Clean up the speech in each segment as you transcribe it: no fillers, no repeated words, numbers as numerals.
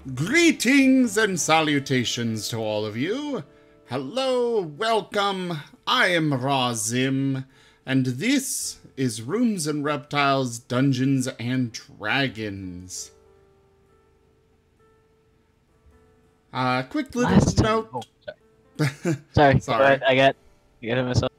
Greetings and salutations to all of you. Hello, welcome. I am Razim, and this is Rooms and Reptiles, Dungeons and Dragons. Quick little note. Oh, sorry. Sorry. I got myself.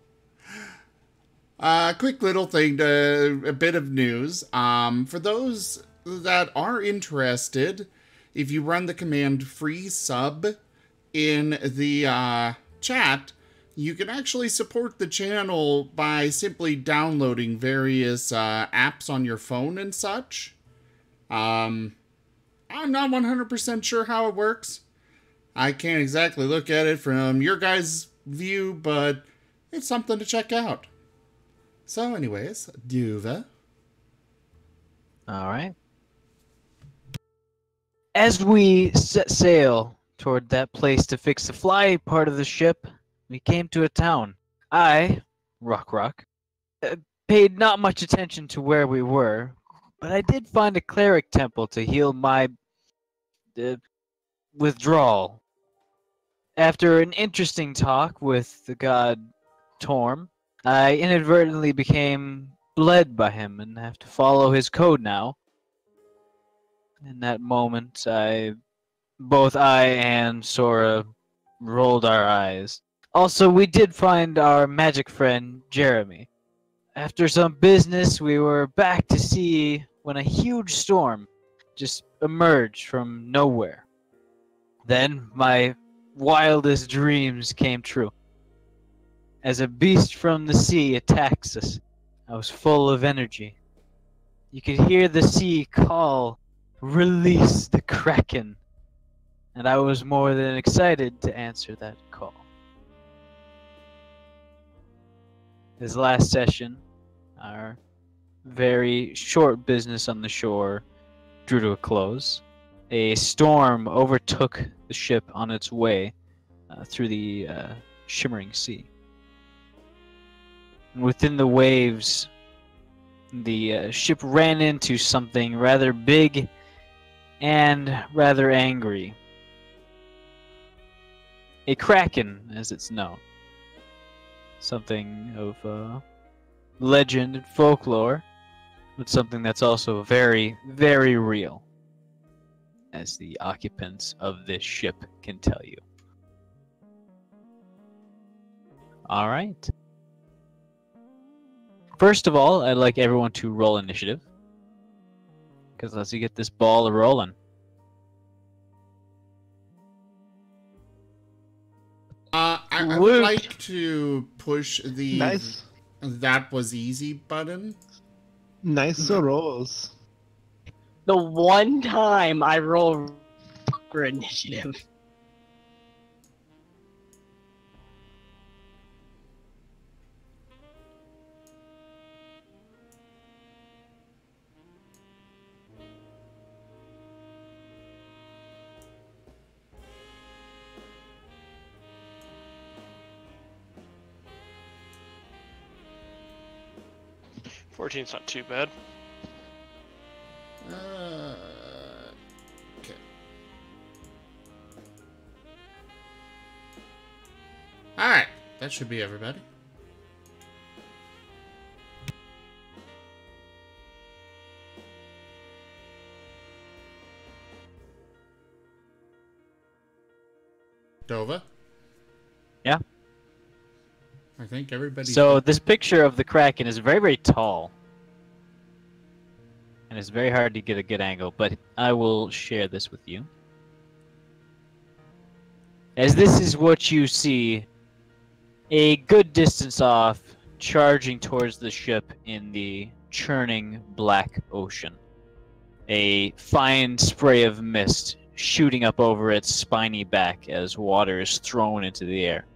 Quick little thing, a bit of news. For those that are interested, if you run the command free sub in the chat, you can actually support the channel by simply downloading various apps on your phone and such. I'm not 100% sure how it works. I can't exactly look at it from your guys' view, but it's something to check out. So anyways, Duva. Alright. As we set sail toward that place to fix the fly part of the ship, we came to a town. I, Rock, paid not much attention to where we were, but I did find a cleric temple to heal my withdrawal. After an interesting talk with the god Torm, I inadvertently became bled by him and have to follow his code now. In that moment, both I and Sora rolled our eyes. Also, we did find our magic friend, Jeremy. After some business, we were back to sea when a huge storm just emerged from nowhere. Then, my wildest dreams came true. As a beast from the sea attacks us, I was full of energy. You could hear the sea call, "Release the kraken," and I was more than excited to answer that call. This last session, our very short business on the shore drew to a close. A storm overtook the ship on its way through the shimmering sea. And within the waves, the ship ran into something rather big and rather angry. A kraken, as it's known. Something of legend and folklore, but something that's also very, very real, as the occupants of this ship can tell you. Alright. First of all, I'd like everyone to roll initiative, because let's get this ball rolling. I would like to push the Nice. that was easy button. Nice rolls. The one time I roll for initiative. Fourteen's not too bad. Okay. Alright, that should be everybody. Dova? Yeah? I think everybody. So this picture of the kraken is very, very tall. And it's very hard to get a good angle, but I will share this with you. As this is what you see a good distance off, charging towards the ship in the churning black ocean. A fine spray of mist shooting up over its spiny back as water is thrown into the air.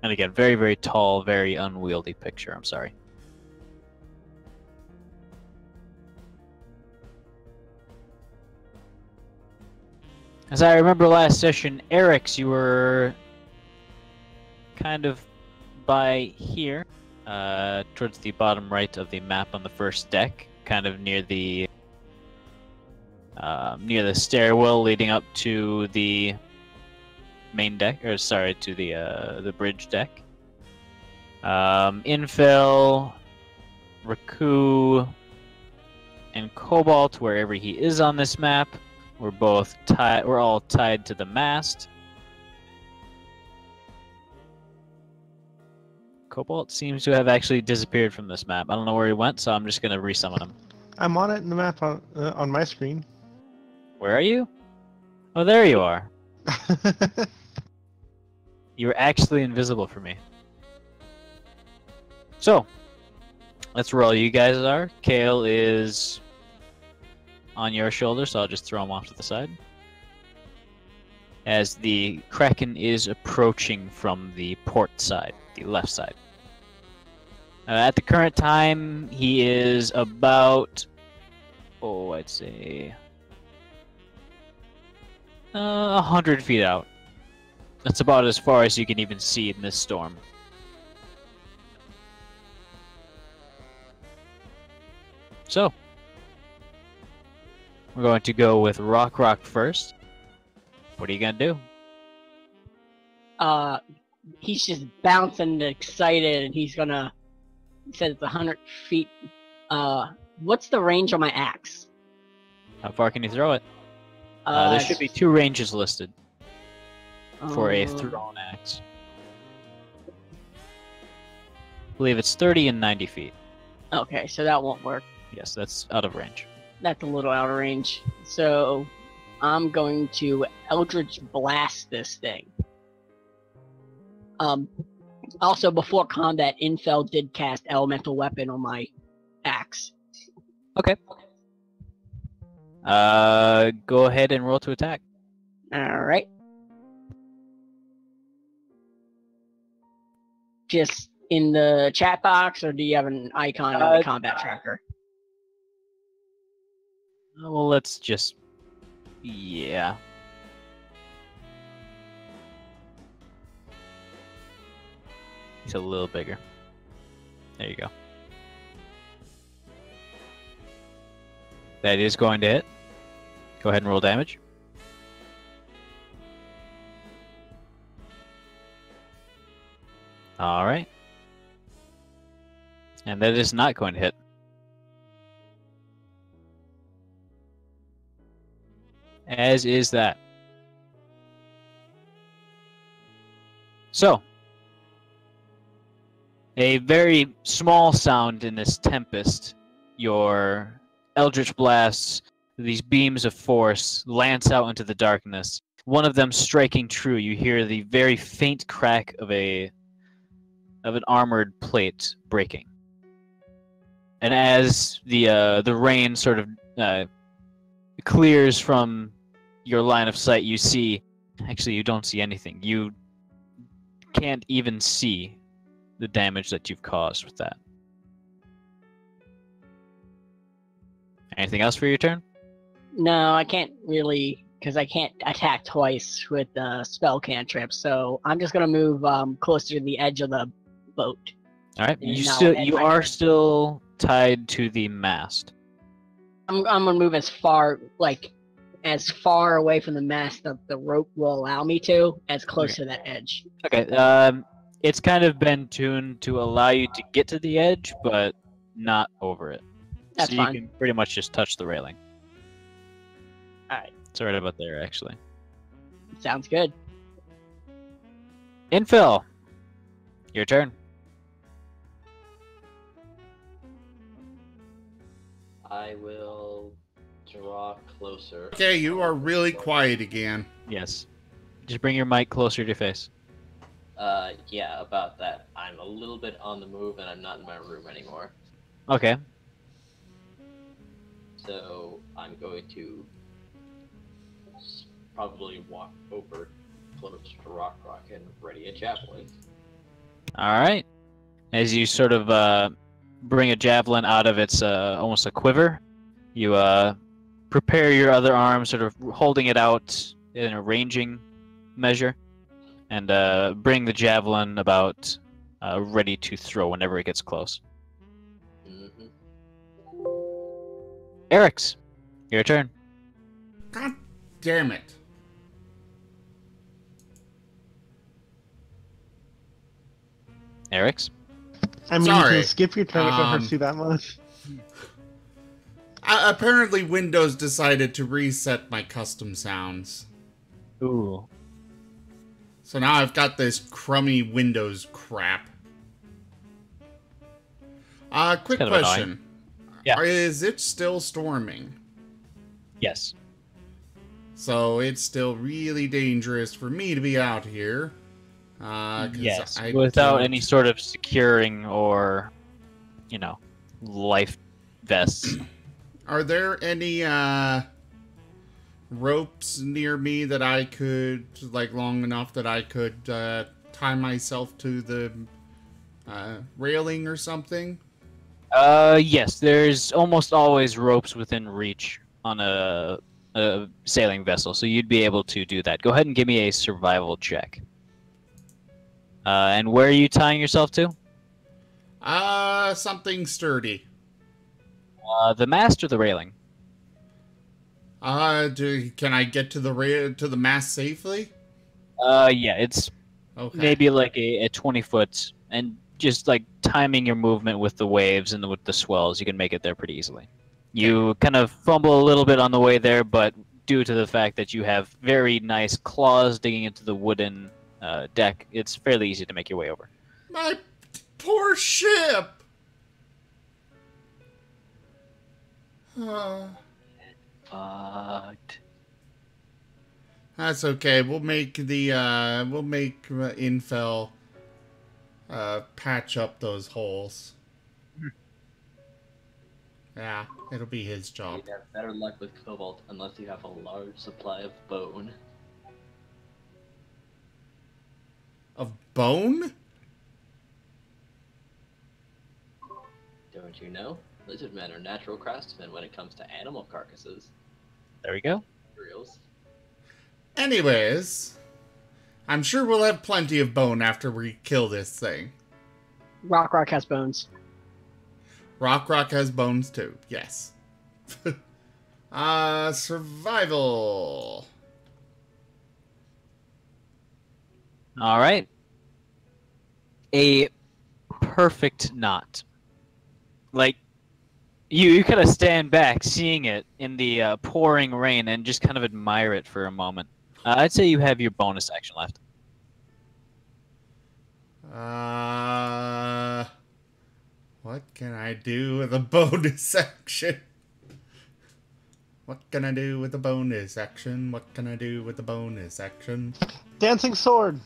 And again, very, very tall, very unwieldy picture, I'm sorry. As I remember last session, Eric's, you were kind of by here. towards the bottom right of the map on the first deck, kind of near the stairwell leading up to the main deck, or sorry, to the bridge deck. Infill, Raku, and Cobalt, wherever he is on this map, we're all tied to the mast. Cobalt seems to have actually disappeared from this map. I don't know where he went, so I'm just gonna resummon him. I'm on it in the map on my screen. Where are you? Oh, there you are. You're actually invisible for me. So, that's where all you guys are. Kale is on your shoulder, so I'll just throw him off to the side. As the kraken is approaching from the port side, the left side. At the current time, he is about, I'd say 100 feet out. That's about as far as you can even see in this storm. So, we're going to go with Rock first. What are you gonna do? He's just bouncing and excited, and he's gonna. He said it's 100 feet. What's the range on my axe? How far can you throw it? There should be 2 ranges listed for a thrown axe. I believe it's 30 and 90 feet. Okay, so that won't work. Yes, that's out of range. That's a little out of range. So I'm going to Eldritch Blast this thing. Also, before combat, Infel did cast Elemental Weapon on my axe. Okay. Go ahead and roll to attack. Alright. Just in the chat box, or do you have an icon on the combat tracker? Well, let's just... Yeah. He's a little bigger. There you go. That is going to hit. Go ahead and roll damage. Alright. And that is not going to hit. As is that. So, a very small sound in this tempest. Your Eldritch blasts, these beams of force, lance out into the darkness. One of them striking true, you hear the very faint crack of an armored plate breaking. And as the rain sort of clears from your line of sight, you see, actually you don't see anything. You can't even see the damage that you've caused with that. Anything else for your turn? No, I can't really, because I can't attack twice with spell cantrip, so I'm just gonna move closer to the edge of the boat. Alright, you are still tied to the mast. I'm gonna move as far away from the mast that the rope will allow me to, as close to that edge. Okay, it's kind of been tuned to allow you to get to the edge, but not over it. That's so fine. You can pretty much just touch the railing. Alright. It's right about there, actually. Sounds good. Infill! Your turn. I will draw closer. Okay, you are really quiet again. Yes. Just bring your mic closer to your face. Yeah, about that. I'm a little bit on the move and I'm not in my room anymore. Okay. So I'm going to probably walk over close to Rock and ready a javelin. Alright. As you sort of bring a javelin out of its almost a quiver, you prepare your other arm, sort of holding it out in a ranging measure, and bring the javelin about ready to throw whenever it gets close. Mm-hmm. Eric's, your turn. God damn it. Eric's. I mean, you Sorry. can skip your turn if it hurts you that much. Apparently Windows decided to reset my custom sounds. Ooh. So now I've got this crummy Windows crap. Quick kind of question. Yeah. Is it still storming? Yes. So it's still really dangerous for me to be out here. 'Cause Yes. I Without don't- any sort of securing or, life vests. Are there any ropes near me that I could, like, long enough that I could tie myself to the railing or something? Yes. There's almost always ropes within reach on a sailing vessel, so you'd be able to do that. Go ahead and give me a survival check. And where are you tying yourself to? Something sturdy. The mast or the railing? Can I get to the mast safely? Yeah, it's Okay. maybe like a 20-foot, and just like timing your movement with the waves and with the swells, you can make it there pretty easily. You kind of fumble a little bit on the way there, but due to the fact that you have very nice claws digging into the wooden deck, it's fairly easy to make your way over. My poor ship! Fucked. That's okay. We'll make Infel patch up those holes. Yeah, it'll be his job. You'd have better luck with Cobalt unless you have a large supply of bone. Of bone? Don't you know? Lizard men are natural craftsmen when it comes to animal carcasses. There we go. Materials. Anyways, I'm sure we'll have plenty of bone after we kill this thing. Rock has bones. Rock has bones too, yes. Survival. All right. A perfect knot. Like, you kind of stand back seeing it in the pouring rain and just kind of admire it for a moment. I'd say you have your bonus action left. What can I do with a bonus action? What can I do with a bonus action? What can I do with a bonus action? Dancing sword.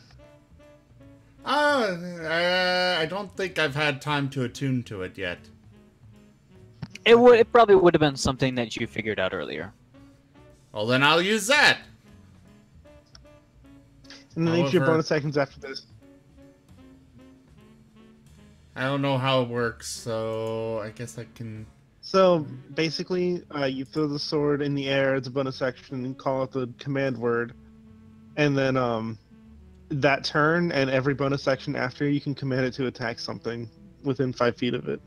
I don't think I've had time to attune to it yet. It probably would have been something that you figured out earlier. Well, then I'll use that. And then each your However- bonus actions after this. I don't know how it works, so I guess I can... So basically, you throw the sword in the air as a bonus action and call out the command word, and then that turn and every bonus action after, you can command it to attack something within 5 feet of it.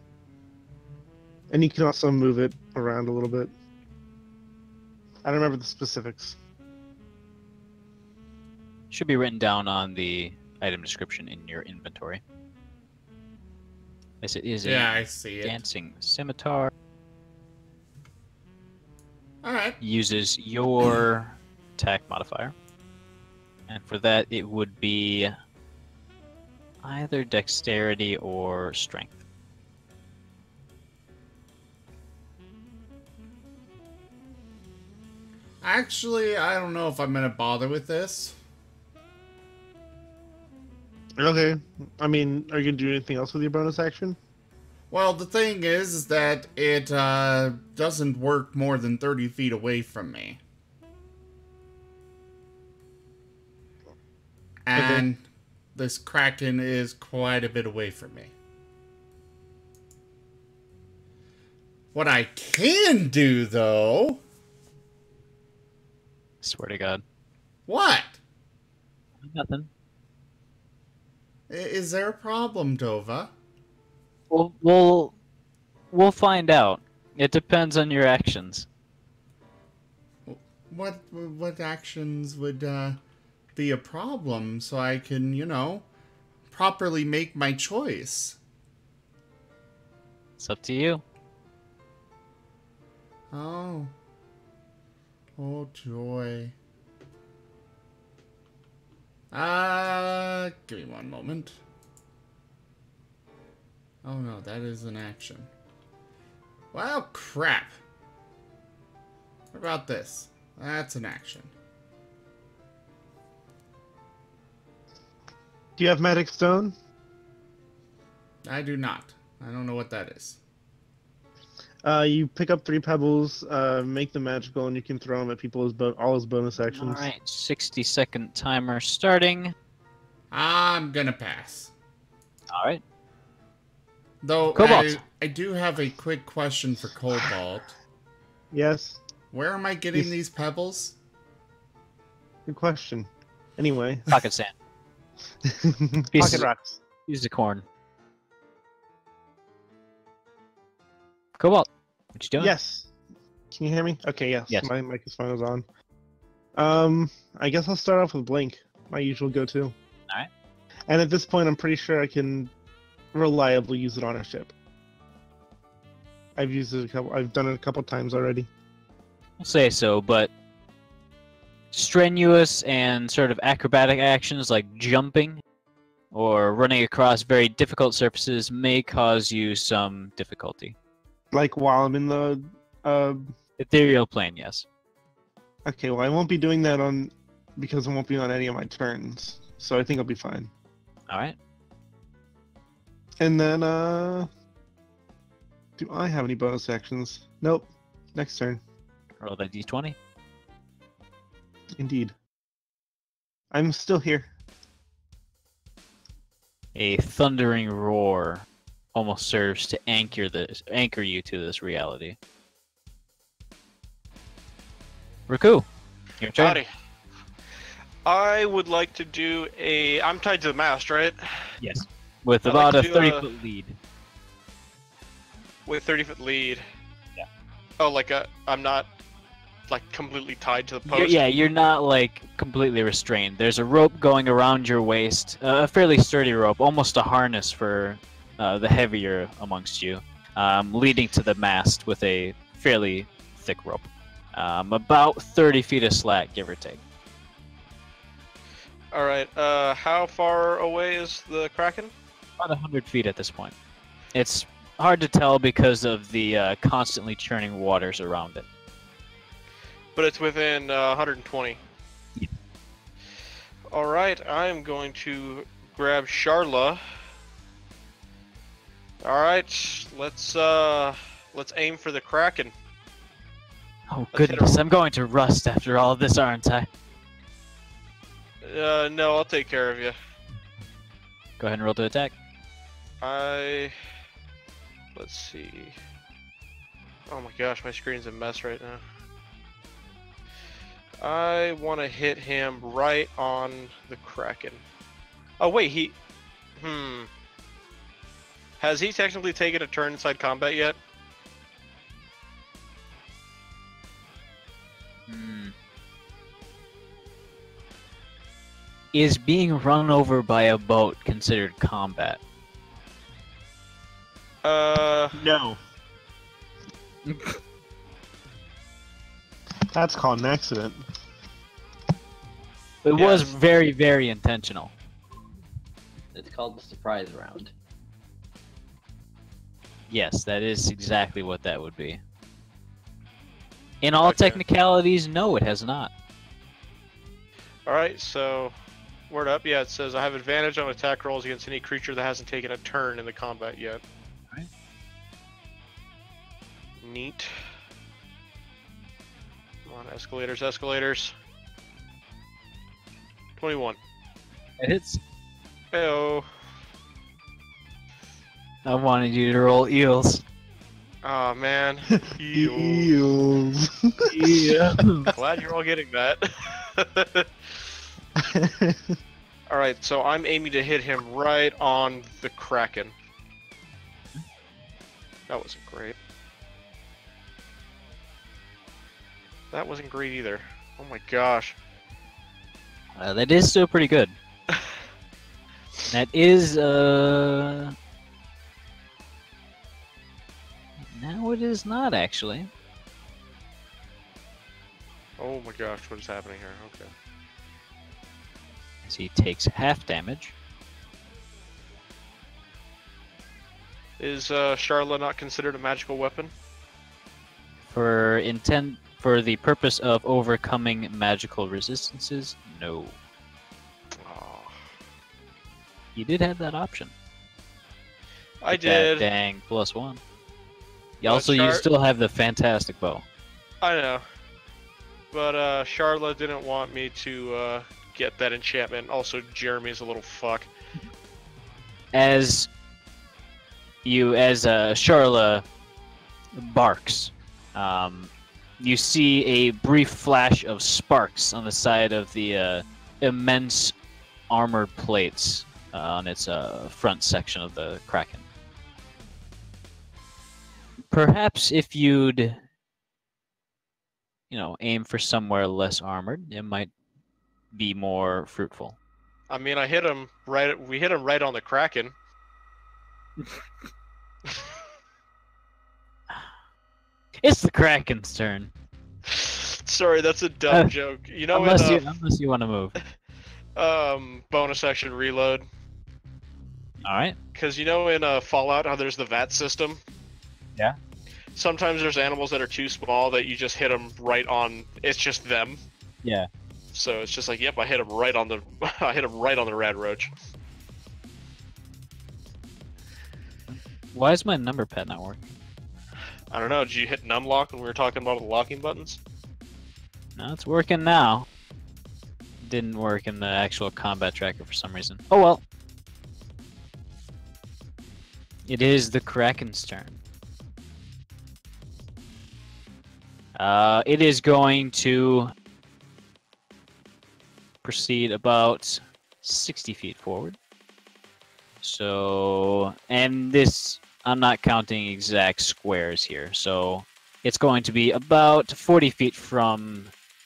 And you can also move it around a little bit. I don't remember the specifics. Should be written down on the item description in your inventory. As it is Yeah, a I see it. dancing scimitar. Alright. Uses your attack modifier. And for that, it would be either dexterity or strength. Actually, I don't know if I'm gonna bother with this. Okay. I mean, are you going to do anything else with your bonus action? Well, the thing is that it doesn't work more than 30 feet away from me. And this kraken is quite a bit away from me. What I can do, though... Swear to God. What? Nothing. Is there a problem, Dova? We'll find out. It depends on your actions. What actions would be a problem so I can, properly make my choice? It's up to you. Oh. Oh, joy. Give me one moment. Oh no, that is an action. Well, crap. What about this? That's an action. Do you have Magic Stone? I do not. I don't know what that is. You pick up 3 pebbles, make them magical, and you can throw them at people as all as bonus actions. Alright, 60-second timer starting. I'm gonna pass. Alright. Though Cobalt. I do have a quick question for Cobalt. Yes. Where am I getting these pebbles? Good question. Anyway. Pocket sand. Pocket rocks. Use the corn. Cobalt, what you doing? Yes. Can you hear me? Okay, yes. Yes. My microphone is on. I guess I'll start off with Blink, my usual go-to. Alright. And at this point, I'm pretty sure I can reliably use it on a ship. I've done it a couple times already. I'll say so, but strenuous and sort of acrobatic actions like jumping or running across very difficult surfaces may cause you some difficulty. Like while I'm in the Ethereal plane, yes. okay, well I won't be doing that because I won't be on any of my turns. So I think I'll be fine. Alright. And then do I have any bonus actions? Nope. Next turn. Roll that d20. Indeed. I'm still here. A thundering roar almost serves to anchor you to this reality. Riku, your turn. Howdy. I would like to do a... I'm tied to the mast, right? Yes. With I'd about like a to do 30-foot lead. With 30-foot lead. Yeah. Oh, I'm not, completely tied to the post? You're not, completely restrained. There's a rope going around your waist, a fairly sturdy rope, almost a harness for the heavier amongst you, leading to the mast with a fairly thick rope. About 30 feet of slack, give or take. Alright, how far away is the kraken? About 100 feet at this point. It's hard to tell because of the constantly churning waters around it. But it's within 120. Yeah. Alright, I'm going to grab Charla. Alright, let's aim for the kraken. Oh Let's hit goodness, her. I'm going to rust after all of this, aren't I? No, I'll take care of you. Go ahead and roll to attack. Let's see. Oh my gosh, my screen's a mess right now. I want to hit him right on the kraken. Oh wait, has he technically taken a turn inside combat yet? Is being run over by a boat considered combat? No. That's called an accident. It was Yes. very, very intentional. It's called the surprise round. Yes, that is exactly what that would be. In all Okay. technicalities, no, it has not. Alright, so word up. Yeah, it says I have advantage on attack rolls against any creature that hasn't taken a turn in the combat yet. Alright. Neat. Come on, escalators. 21. It hits. Heyo. I wanted you to roll eels. Aw, man. Eels. Eels. Yeah. Glad you're all getting that. Alright, so I'm aiming to hit him right on the kraken. That wasn't great. That wasn't great either. Oh my gosh. That is still pretty good. That is, now it is not, actually. Oh my gosh, what is happening here? Okay. As he takes half damage. Is Charla not considered a magical weapon? For the purpose of overcoming magical resistances, no. Oh, You did have that option. I With that did. dang +1. You But also, you Char- still have the fantastic bow. I know. But Charla didn't want me to get that enchantment. Also, Jeremy's a little fuck. As Charla barks, you see a brief flash of sparks on the side of the immense armored plates on its front section of the kraken. Perhaps if you'd, aim for somewhere less armored, it might be more fruitful. I mean, I hit him right. We hit him right on the kraken. It's the kraken's turn. Sorry, that's a dumb joke. You know, Unless you want to move. bonus action reload. All right. Because you know in Fallout how there's the VAT system? Yeah. Sometimes there's animals that are too small that you just hit them right on. It's just them. Yeah. So it's just like, yep, I hit him right on the. I hit him right on the rad roach. Why is my number pad not working? I don't know. Did you hit numlock when we were talking about the locking buttons? No, it's working now. Didn't work in the actual combat tracker for some reason. Oh well. It is the kraken's turn. It is going to proceed about 60 feet forward. So, and this, I'm not counting exact squares here, so it's going to be about 40 feet from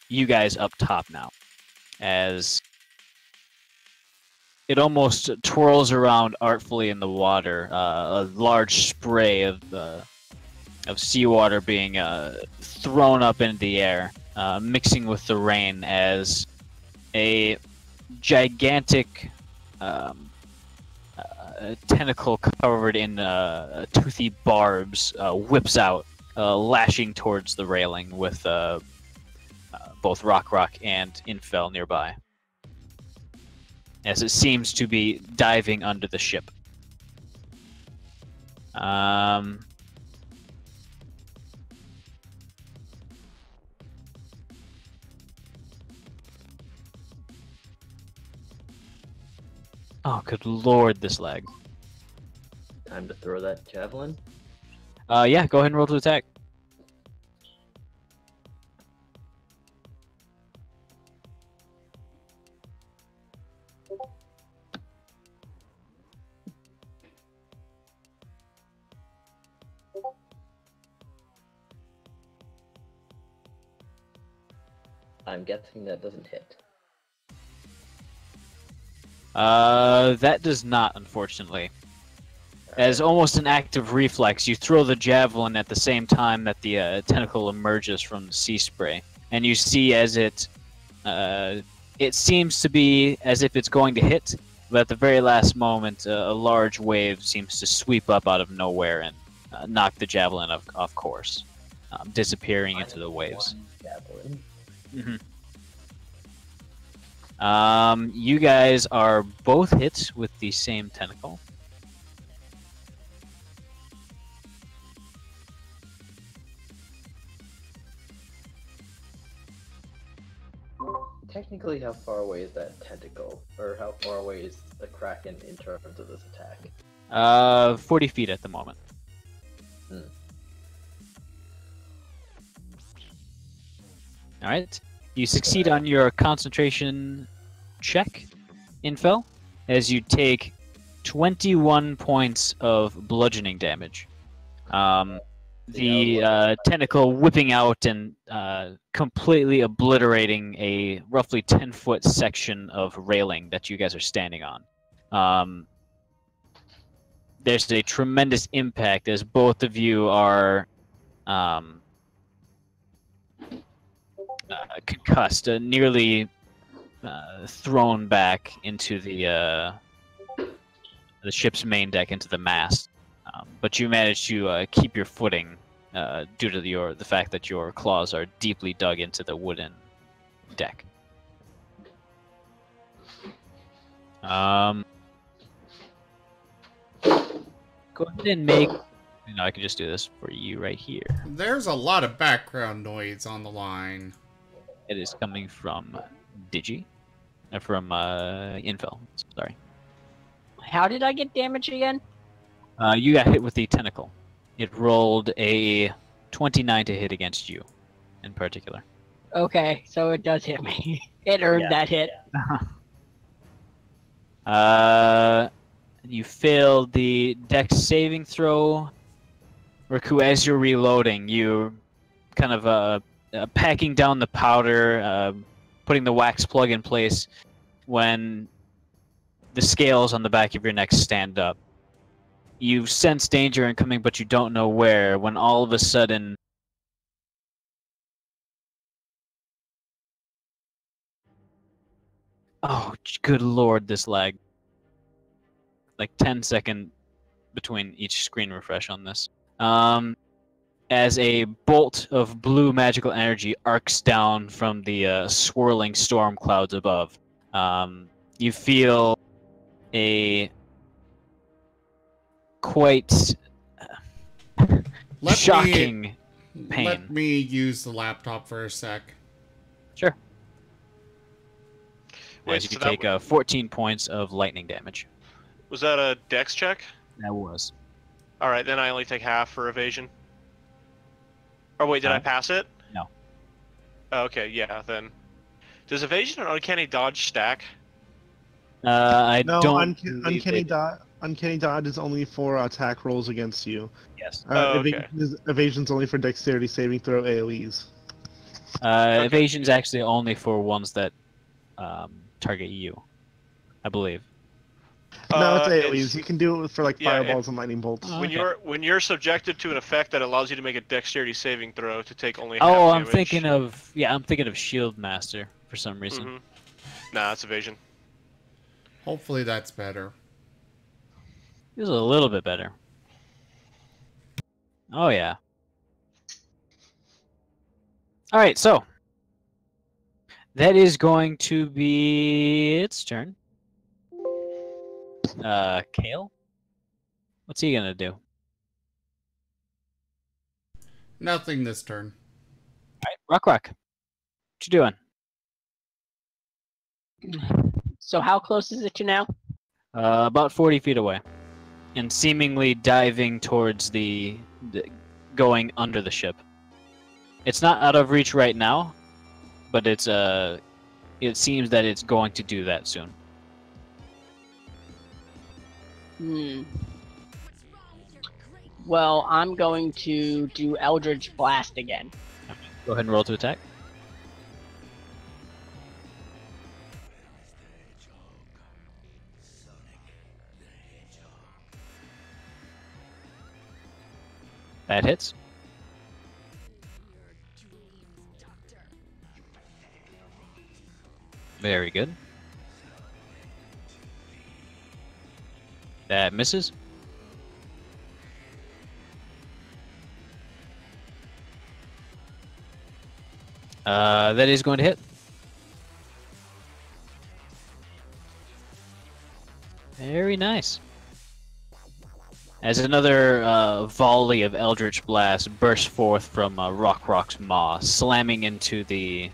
you guys up top now, as it almost twirls around artfully in the water, a large spray of seawater being thrown up into the air, mixing with the rain as a gigantic tentacle covered in toothy barbs whips out, lashing towards the railing with both Rock and Infel nearby, as it seems to be diving under the ship. Oh, good lord, this lag. Time to throw that javelin. Yeah, go ahead and roll to attack. I'm guessing that doesn't hit. That does not, unfortunately. As almost an act of reflex, you throw the javelin at the same time that the tentacle emerges from the sea spray, and you see as it seems to be as if it's going to hit, but at the very last moment, a large wave seems to sweep up out of nowhere and knock the javelin off course, disappearing into the waves. Javelin. You guys are both hit with the same tentacle. Technically, how far away is that tentacle? Or how far away is the kraken in terms of this attack? 40 feet at the moment. Alright. You succeed on your concentration check. Infel, as you take 21 points of bludgeoning damage. The tentacle whipping out and completely obliterating a roughly 10-foot section of railing that you guys are standing on. There's a tremendous impact as both of you are concussed, nearly thrown back into the ship's main deck, into the mast. But you manage to keep your footing due to the fact that your claws are deeply dug into the wooden deck. Go ahead and make... I can just do this for you right here. There's a lot of background noise on the line. It is coming from Digi. From Infel. Sorry. How did I get damage again? You got hit with the tentacle. It rolled a 29 to hit against you, in particular. Okay, so it does hit me. It earned that hit. You failed the dex saving throw. Riku, as you're reloading, you kind of packing down the powder, putting the wax plug in place when the scales on the back of your neck stand up. You sense danger incoming, but you don't know where, when all of a sudden... Oh, good lord, this lag. Like 10-second between each screen refresh on this. As a bolt of blue magical energy arcs down from the swirling storm clouds above. You feel a quite shocking pain. Let me use the laptop for a sec. Sure. Wait, As you so take 14 points of lightning damage. Was that a dex check? That was. Alright, then I only take half for evasion. Oh wait, did I pass it? No. Oh, okay, yeah, then. Does evasion and uncanny dodge stack? I No, don't... uncanny dodge is only for attack rolls against you. Yes. Okay. Evasion's only for dexterity saving throw AoEs. Evasion's actually only for ones that target you, I believe. No, it's AoEs. You can do it for like yeah, fireballs and lightning bolts. When you're subjected to an effect that allows you to make a dexterity saving throw to take only half Oh, damage. I'm thinking of Shield Master for some reason. Mm-hmm. Nah, it's evasion. Hopefully that's better. It was a little bit better. Oh yeah. All right, so that is going to be its turn. Kale? What's he gonna do? Nothing this turn. Alright, Rock. What you doing? So how close is it to now? About 40 feet away. And seemingly diving towards the going under the ship. It's not out of reach right now, but it seems that it's going to do that soon. Well, I'm going to do Eldritch Blast again. Go ahead and roll to attack. That hits. Very good. That misses. That is going to hit. Very nice. As another volley of Eldritch Blast bursts forth from Rock's maw, slamming into the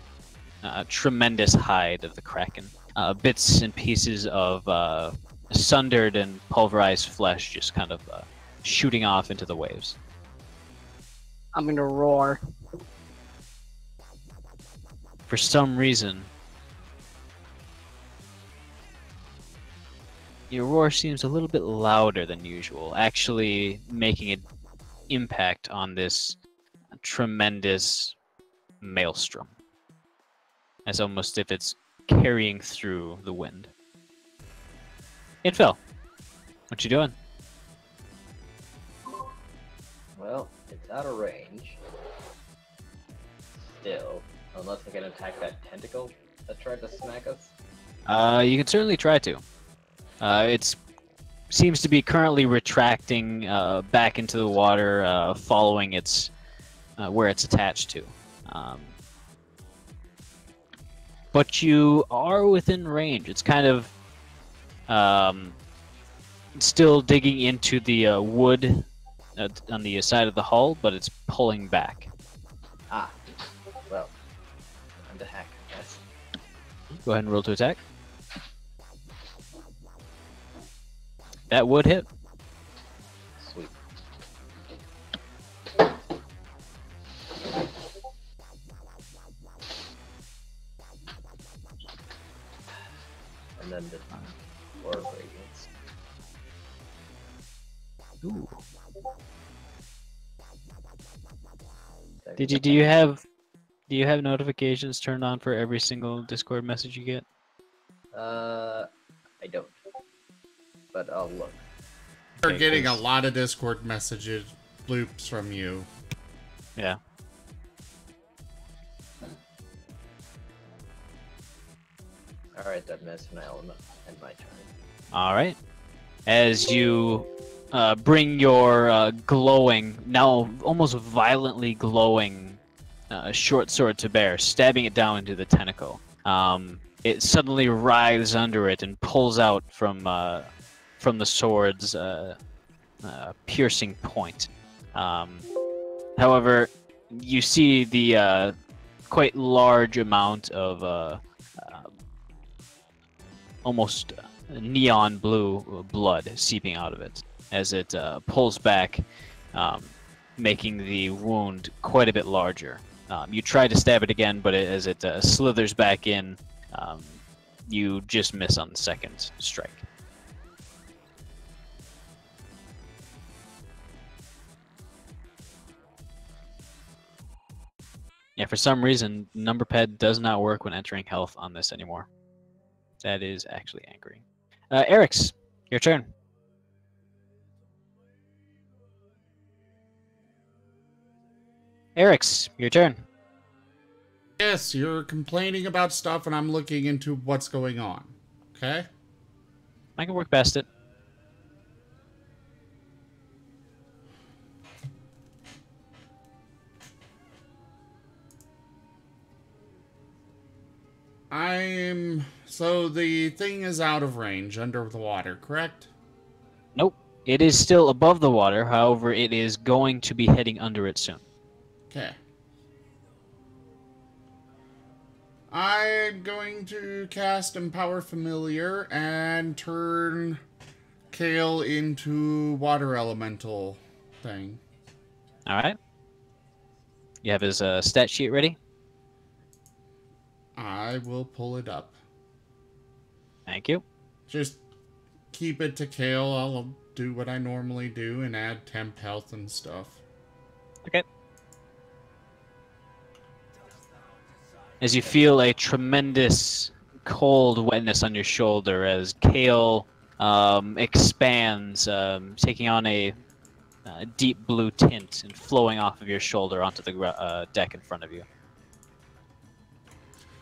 tremendous hide of the kraken. Bits and pieces of sundered and pulverized flesh just kind of shooting off into the waves. I'm gonna roar. For some reason, your roar seems a little bit louder than usual, actually making an impact on this tremendous maelstrom. It's almost if it's carrying through the wind. It fell. What you doing? Well, it's out of range. Still, unless I can attack that tentacle that tried to smack us. You can certainly try to. It seems to be currently retracting back into the water, following its where it's attached to. But you are within range. It's kind of still digging into the wood on the side of the hull, but it's pulling back. Ah, well, time to hack, yes. Go ahead and roll to attack. That would hit. Sweet. And then the orb radiance. Ooh. Do you have notifications turned on for every single Discord message you get? I don't. But I'll look. We're Okay, getting a 'cause- lot of Discord messages loops from you. Yeah. Alright, that missed an element. And my turn. All right. As you bring your glowing, now almost violently glowing short sword to bear, stabbing it down into the tentacle. It suddenly writhes under it and pulls out from the sword's piercing point. However, you see the quite large amount of almost neon blue blood seeping out of it as it pulls back, making the wound quite a bit larger. You try to stab it again, but as it slithers back in, you just miss on the second strike. Yeah, for some reason, number pad does not work when entering health on this anymore. That is actually angry. Eric's, your turn. Eric's, your turn. Yes, you're complaining about stuff, and I'm looking into what's going on. Okay? I can work past it. So the thing is out of range, under the water, correct? Nope. It is still above the water, however, it is going to be heading under it soon. Okay. I'm going to cast Empower Familiar and turn Kale into water elemental thing. Alright. You have his stat sheet ready? I will pull it up. Thank you. Just keep it to Kale. I'll do what I normally do and add temp health and stuff. Okay. As you feel a tremendous cold wetness on your shoulder as Kale expands, taking on a deep blue tint and flowing off of your shoulder onto the deck in front of you.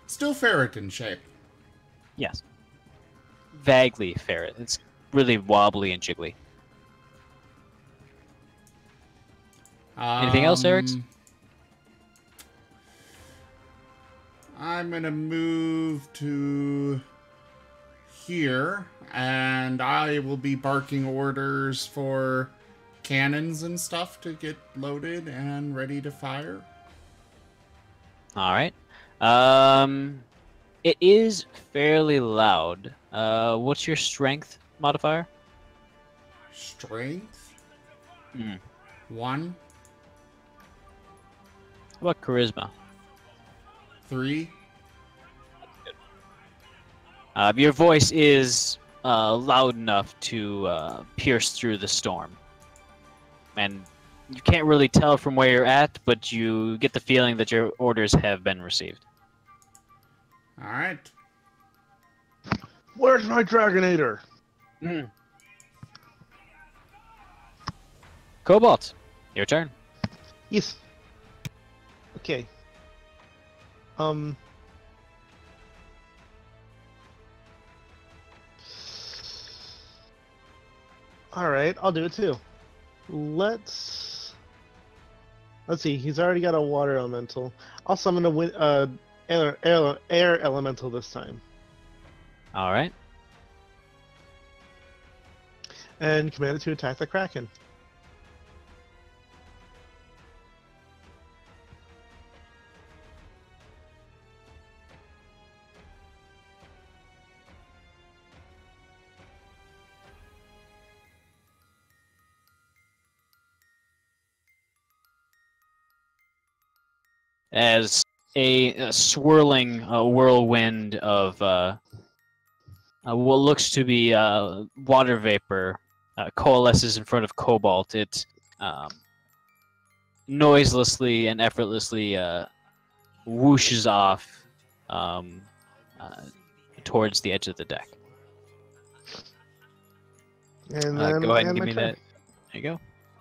Still ferret shape. Yes. Vaguely ferret. It's really wobbly and jiggly. Anything else, Eric? I'm gonna move to here, and I will be barking orders for cannons and stuff to get loaded and ready to fire. Alright. It is fairly loud. What's your strength modifier? Strength? 1. How about charisma? 3. Your voice is loud enough to pierce through the storm. And you can't really tell from where you're at, but you get the feeling that your orders have been received. All right. Where's my Dragonator? Cobalt, your turn. Yes. Okay. Alright, I'll do it too. Let's see, he's already got a water elemental. I'll summon a air elemental this time. Alright. And command it to attack the kraken. As a swirling whirlwind of what looks to be water vapor coalesces in front of Cobalt, it noiselessly and effortlessly whooshes off towards the edge of the deck. And then go ahead and give me that. There you go.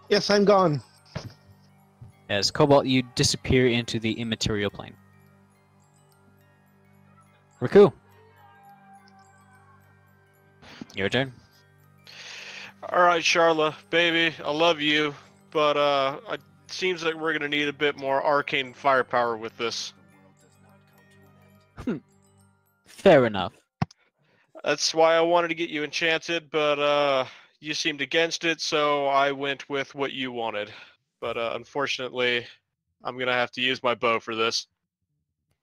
Yes, I'm gone. As Cobalt, you disappear into the immaterial plane. Raku. Your turn. Alright, Charla, baby, I love you, but it seems like we're gonna need a bit more arcane firepower with this. Fair enough. That's why I wanted to get you enchanted, but you seemed against it, so I went with what you wanted. But unfortunately, I'm gonna have to use my bow for this.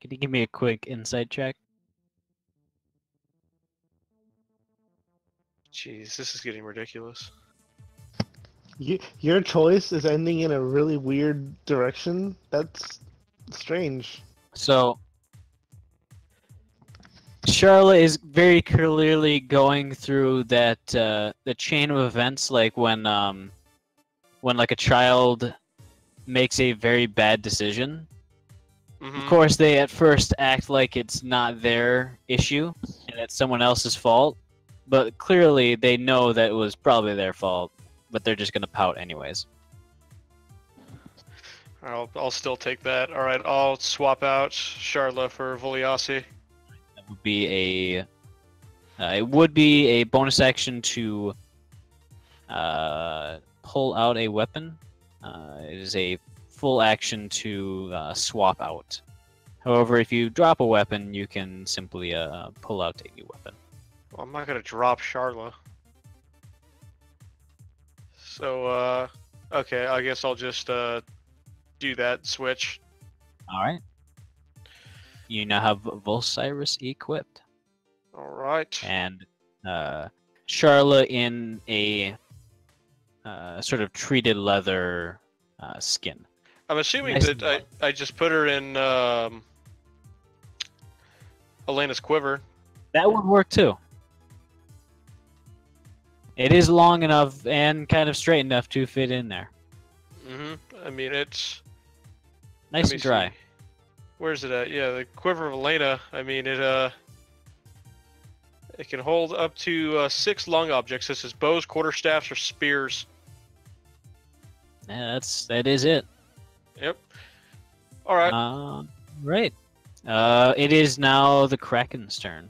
Can you give me a quick insight check? Jeez, this is getting ridiculous. Your choice is ending in a really weird direction. That's strange. So, Charlotte is very clearly going through that the chain of events, like when like a child makes a very bad decision. Of course, they at first act like it's not their issue and it's someone else's fault, but clearly they know that it was probably their fault, but they're just gonna pout anyways. I'll still take that. All right, I'll swap out Charla for Voliasi. That would be a it would be a bonus action to pull out a weapon. It is a full action to swap out. However, if you drop a weapon, you can simply pull out a new weapon. Well, I'm not gonna drop Charla. So, okay, I guess I'll just do that switch. Alright. You now have Volcyrus equipped. Alright. And Charla in a sort of treated leather skin. I'm assuming Nice that I just put her in Elena's quiver. That would work too. It is long enough and kind of straight enough to fit in there. I mean, it's Nice and dry. See. Where's it at? Yeah, the quiver of Elena. I mean, it can hold up to 6 long objects. This is bows, quarterstaffs, or spears. Yeah, that is it. Yep. All right. Right. It is now the Kraken's turn.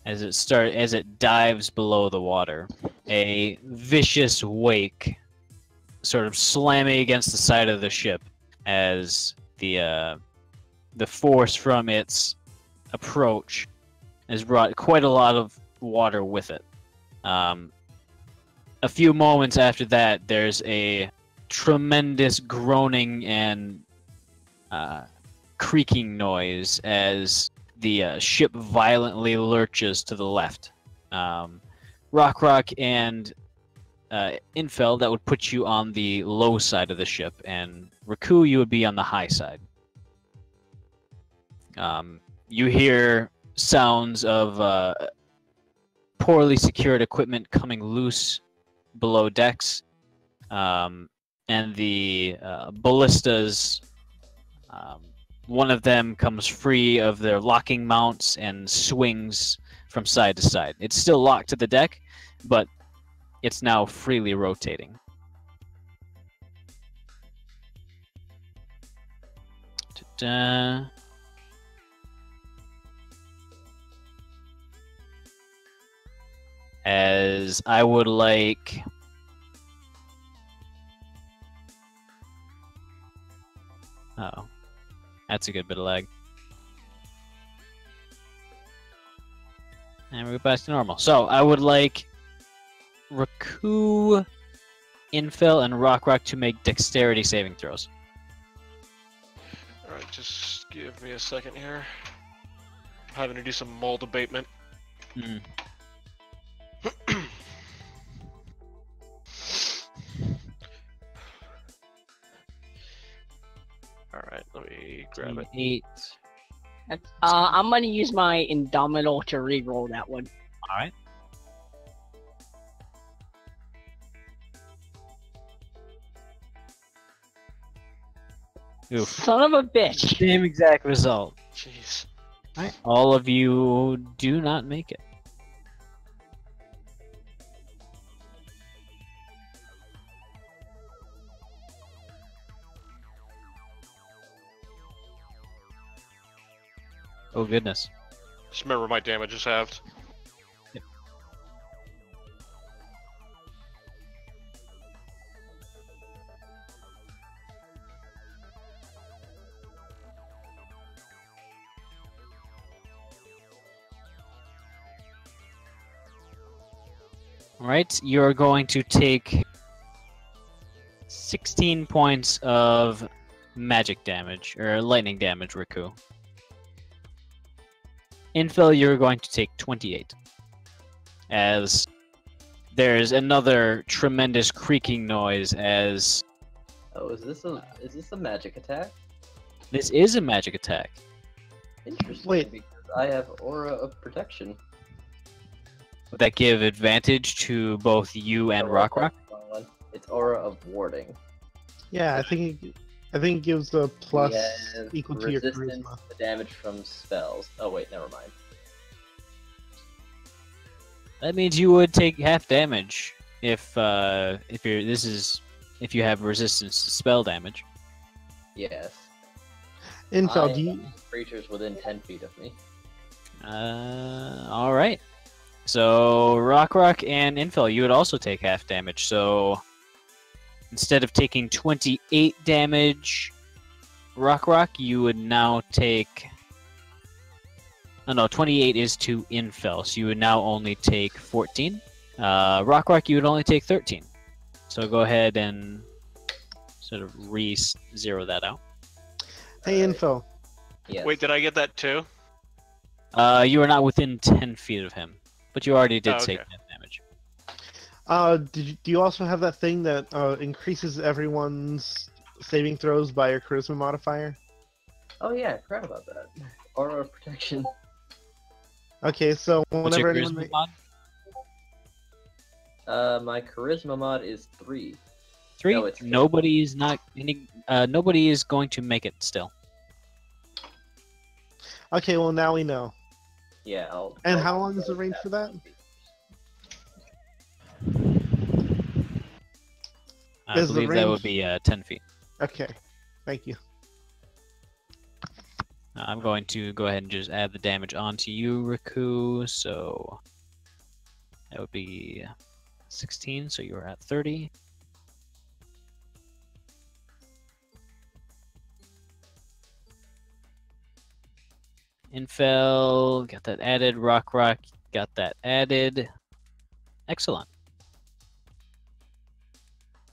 As it dives below the water, a vicious wake sort of slamming against the side of the ship as the force from its approach has brought quite a lot of water with it. A few moments after that, there's a tremendous groaning and creaking noise as the ship violently lurches to the left. Rock and Infel, that would put you on the low side of the ship, and Raku, you would be on the high side. You hear sounds of poorly secured equipment coming loose below decks, and the ballistas. One of them comes free of their locking mounts and swings from side to side. It's still locked to the deck, but it's now freely rotating. Ta-da. As I would like... Uh-oh. That's a good bit of lag. And we're back to normal. So, I would like Raku, Infel, and Rock to make dexterity saving throws. Alright, just give me a second here. I'm having to do some mold abatement. Mm. Alright, let me grab it. 8. I'm gonna use my Indomitable to reroll that one. Alright. Oof. Son of a bitch! Same exact result. Jeez. Alright. All of you do not make it. Oh goodness. Just remember my damage is halved. Yep. Alright, you're going to take 16 points of magic damage, or lightning damage, Raku. Infil, you're going to take 28. As there's another tremendous creaking noise as... Oh, is this a magic attack? This is a magic attack. Interesting. Wait. Because I have aura of protection. Would that give advantage to both you and Aura Rock? It's aura of warding. Yeah, I think it gives a plus Yes, equal to your resistance charisma. to damage from spells. Oh wait, never mind. That means you would take half damage if you have resistance to spell damage. Yes. Infel, I do you? have creatures within 10 feet of me. All right. So Rock and Infil, you would also take half damage. So instead of taking 28 damage, Rock, you would now take... Oh no, 28 is to Infil, so you would now only take 14. Rock, you would only take 13. So go ahead and sort of re-zero that out. Hey, Infel. Yes. Wait, did I get that too? You are not within 10 feet of him, but you already did Oh, okay. take that damage. Do you also have that thing that increases everyone's saving throws by your charisma modifier? Oh yeah, I forgot about that. Aura of protection. Okay, so What's whenever your anyone charisma mod? My charisma mod is 3. 3? No, it's Nobody is not any. Nobody is going to make it still. Okay, well now we know. Yeah, And I'll how long is the range for that? I Is the believe that range- would be 10 feet. Okay, thank you. I'm going to go ahead and just add the damage onto you, Raku. So that would be 16. So you're at 30. Infel, got that added. Rock, got that added. Excellent.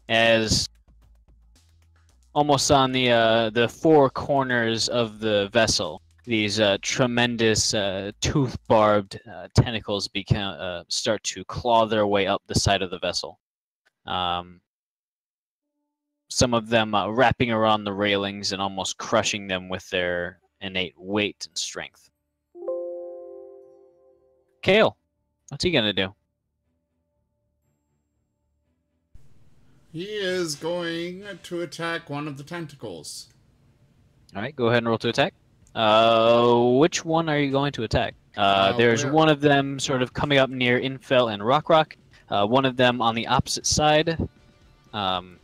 As almost on the four corners of the vessel, these tremendous tooth-barbed tentacles start to claw their way up the side of the vessel. Some of them wrapping around the railings and almost crushing them with their innate weight and strength. Kale, What's he gonna do? He is going to attack one of the tentacles. All right, go ahead and roll to attack. Which one are you going to attack? There's Where- one of them sort of coming up near Infel and Rock. One of them on the opposite side, Which near one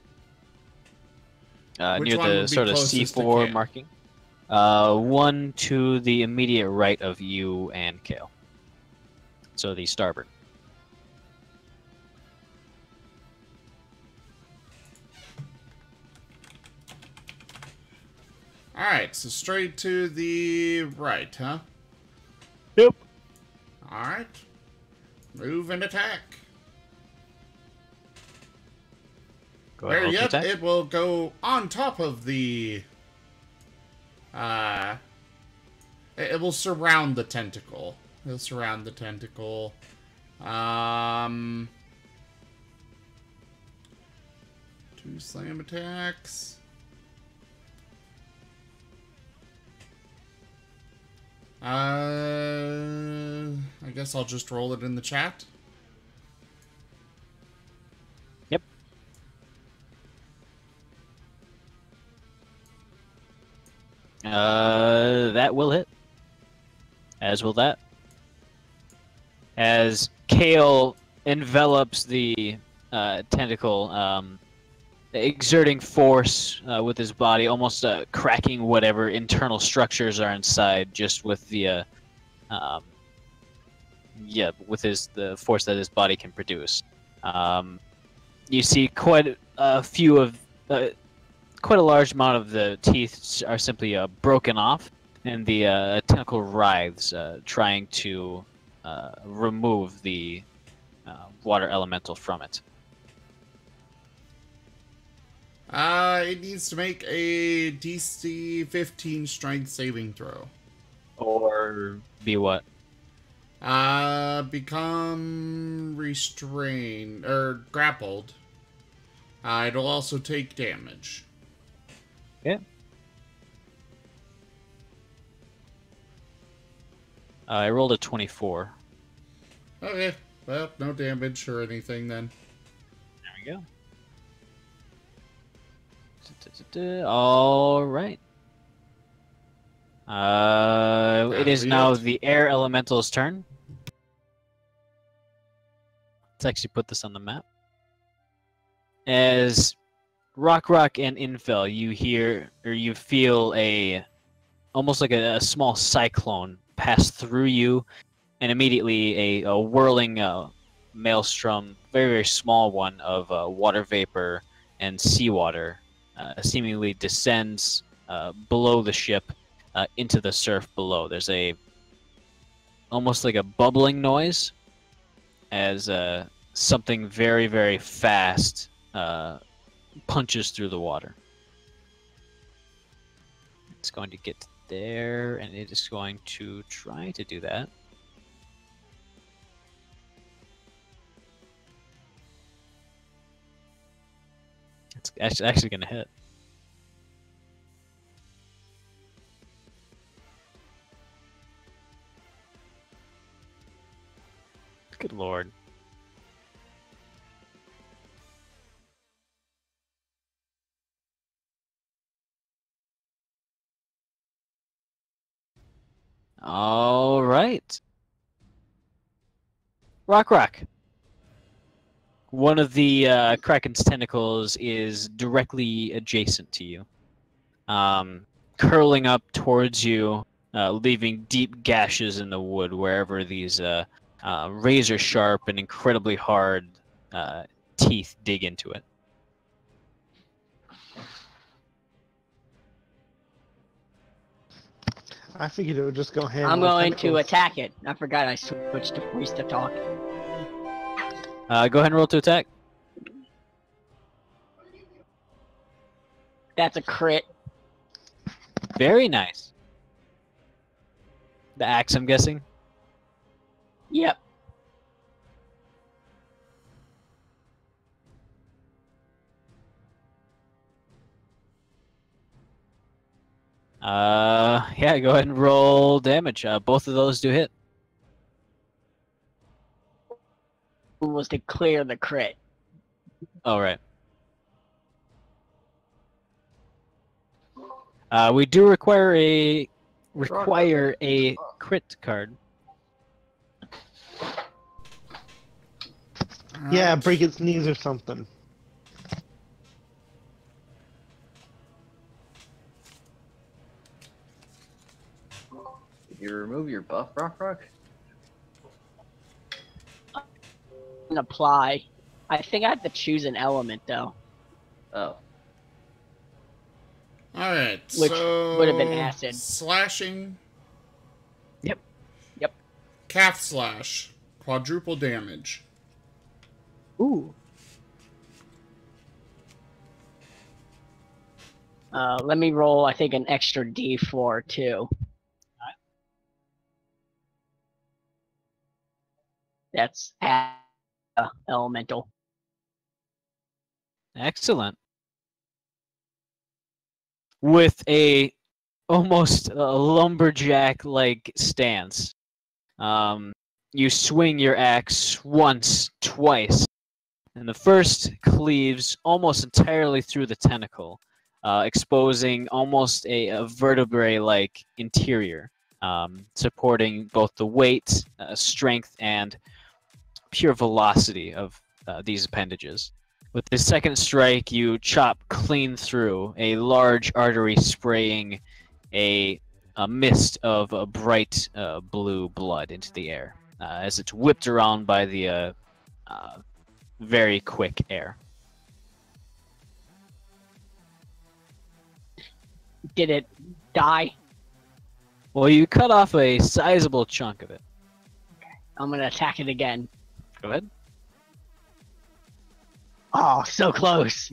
the would be sort of closest to C4 Kale? marking. One to the immediate right of you and Kale. So the starboard. Alright, so straight to the right, huh? Nope. Alright. Move and attack. Go ahead Where and roll to yet attack. it will go on top of the... It will surround the tentacle. It'll surround the tentacle. 2 slam attacks. I guess I'll just roll it in the chat. Yep. That will hit. As will that. As Kale envelops the tentacle, exerting force with his body, almost cracking whatever internal structures are inside, just with the with the force that his body can produce. You see quite a few of quite a large amount of the teeth are simply broken off, and the tentacle writhes, trying to remove the water elemental from it. It needs to make a DC 15 strength saving throw. Or be what? Become restrained, or grappled. It'll also take damage. Yeah. I rolled a 24. Okay, well, no damage or anything then. There we go. All right. It is now the air elemental's turn. Let's actually put this on the map. As Rock and Infel, you hear or you feel almost like a small cyclone pass through you, and immediately a whirling maelstrom, very, very small one of water vapor and seawater seemingly descends below the ship into the surf below. There's almost like a bubbling noise as something very, very fast punches through the water. It's going to get there, and it is going to try to do that. It's actually going to hit. Good lord. All right. Rock. One of the Kraken's tentacles is directly adjacent to you, curling up towards you, leaving deep gashes in the wood wherever these razor sharp and incredibly hard teeth dig into it. I figured it would just go ham. I'm on going to tentacles. attack it. I forgot I switched to voice to talk. Go ahead and roll to attack. That's a crit. Very nice. The axe, I'm guessing. Yep. Yeah, go ahead and roll damage. Both of those do hit. was to clear the crit. All right. We do require a crit card. Yeah, Alright. break its knees or something. Did you remove your buff, Rock? And apply. I think I have to choose an element though, Oh. Alright, which so would have been acid. slashing. Yep. Calf slash. Quadruple damage. Ooh. Let me roll, I think, an extra D4 too. That's elemental. Excellent. With a almost lumberjack-like stance, you swing your axe once, twice, and the first cleaves almost entirely through the tentacle, exposing almost a vertebrae-like interior, supporting both the weight, strength, and pure velocity of these appendages. With the second strike, you chop clean through a large artery, spraying a mist of bright blue blood into the air as it's whipped around by the very quick air. Did it die? Well, you cut off a sizable chunk of it. I'm gonna attack it again. Go ahead. Oh, so close.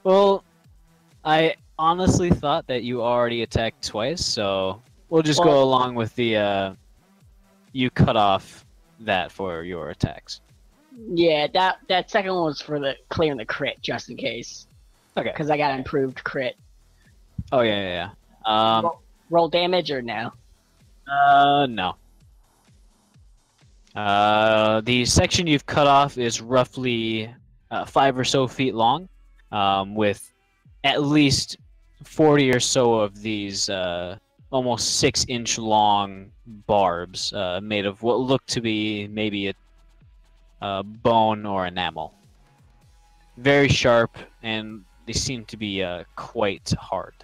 Well, I honestly thought that you already attacked twice, so we'll just go along with the you cut off that for your attacks. Yeah, that second one was for the clearing the crit, just in case. Okay. Because I got improved crit. Oh yeah. Roll damage or no? No. The section you've cut off is roughly 5 or so feet long, with at least 40 or so of these almost 6-inch long barbs made of what look to be maybe a bone or enamel. Very sharp, and they seem to be quite hard.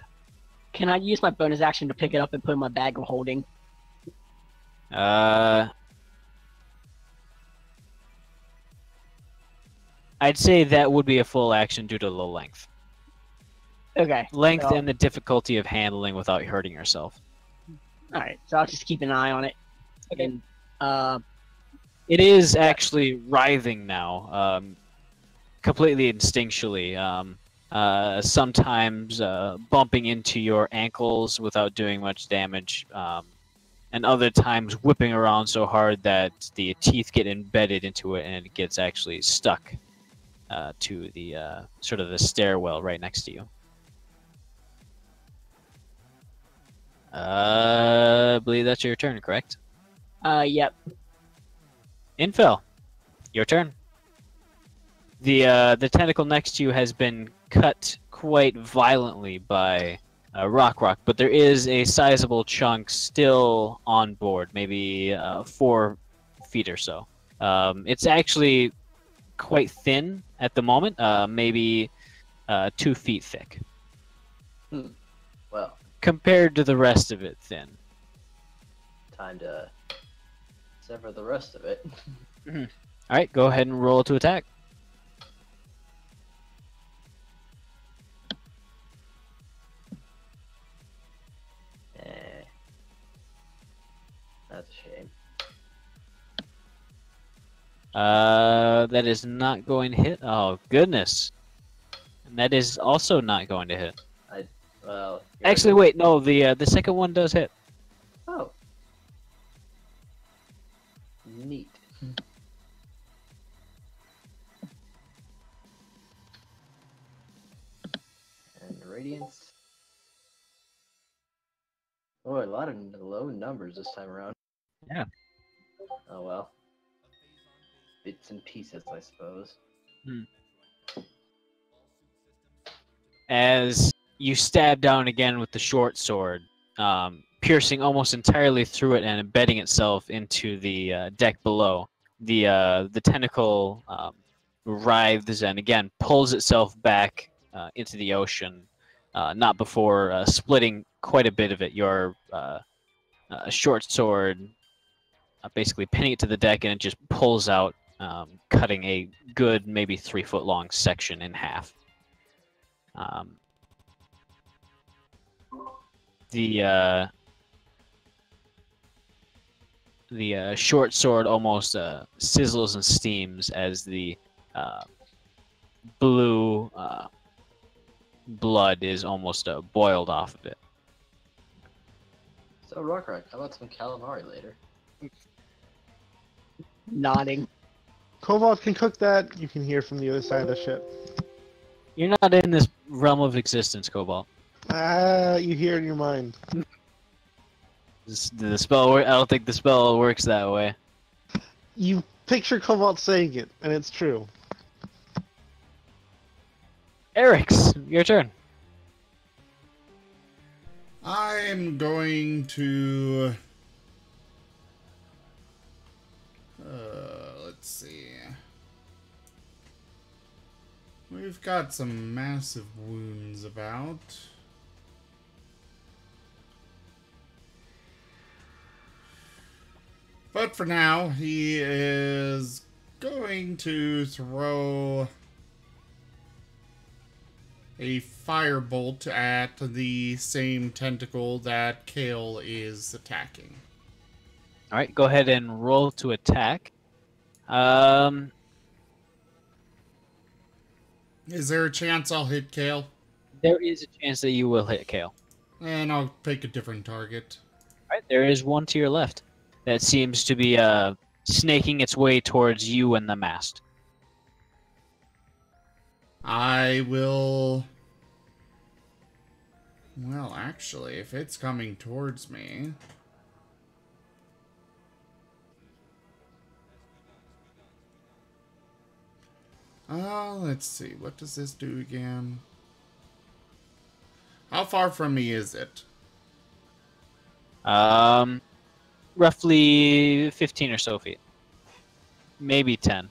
Can I use my bonus action to pick it up and put in my bag of holding? I'd say that would be a full action due to the length. Okay. Length so, and the difficulty of handling without hurting yourself. Alright, so I'll just keep an eye on it. Okay. And, it is actually writhing now, completely instinctually. Sometimes bumping into your ankles without doing much damage, and other times whipping around so hard that the teeth get embedded into it and it gets actually stuck to the sort of the stairwell right next to you. I believe that's your turn, correct? yep. Infel, your turn. The tentacle next to you has been cut quite violently by Rock, but there is a sizable chunk still on board, maybe 4 feet or so. It's actually quite thin at the moment, maybe 2 feet thick. Well, compared to the rest of it, thin. time to sever the rest of it. All right, go ahead and roll to attack. That's a shame. That is not going to hit. Oh goodness, and that is also not going to hit. Well. Actually, wait, no, the second one does hit. Oh. Neat. And radiance. Oh, a lot of low numbers this time around. Yeah. Oh well. bits and pieces, I suppose. As you stab down again with the short sword, piercing almost entirely through it and embedding itself into the deck below, the tentacle writhes and again pulls itself back into the ocean, not before splitting quite a bit of it. Your short sword basically pinning it to the deck, and it just pulls out, cutting a good maybe 3-foot long section in half. The short sword almost sizzles and steams as the blue blood is almost boiled off of it. So, Rockrock, how about some calamari later? Nodding. Cobalt can cook that. You can hear from the other side of the ship. You're not in this realm of existence, Cobalt. You hear in your mind. The spell. I don't think the spell works that way. You picture Cobalt saying it, and it's true. Eric's, your turn. I'm going to... let's see. We've got some massive wounds about. But for now, he is going to throw a firebolt at the same tentacle that Kale is attacking. All right, go ahead and roll to attack. Is there a chance I'll hit Kale? There is a chance that you will hit Kale. And I'll pick a different target. All right, there is one to your left that seems to be snaking its way towards you and the mast. I will... Well, actually, if it's coming towards me... let's see. What does this do again? How far from me is it? Roughly 15 or so feet. Maybe 10.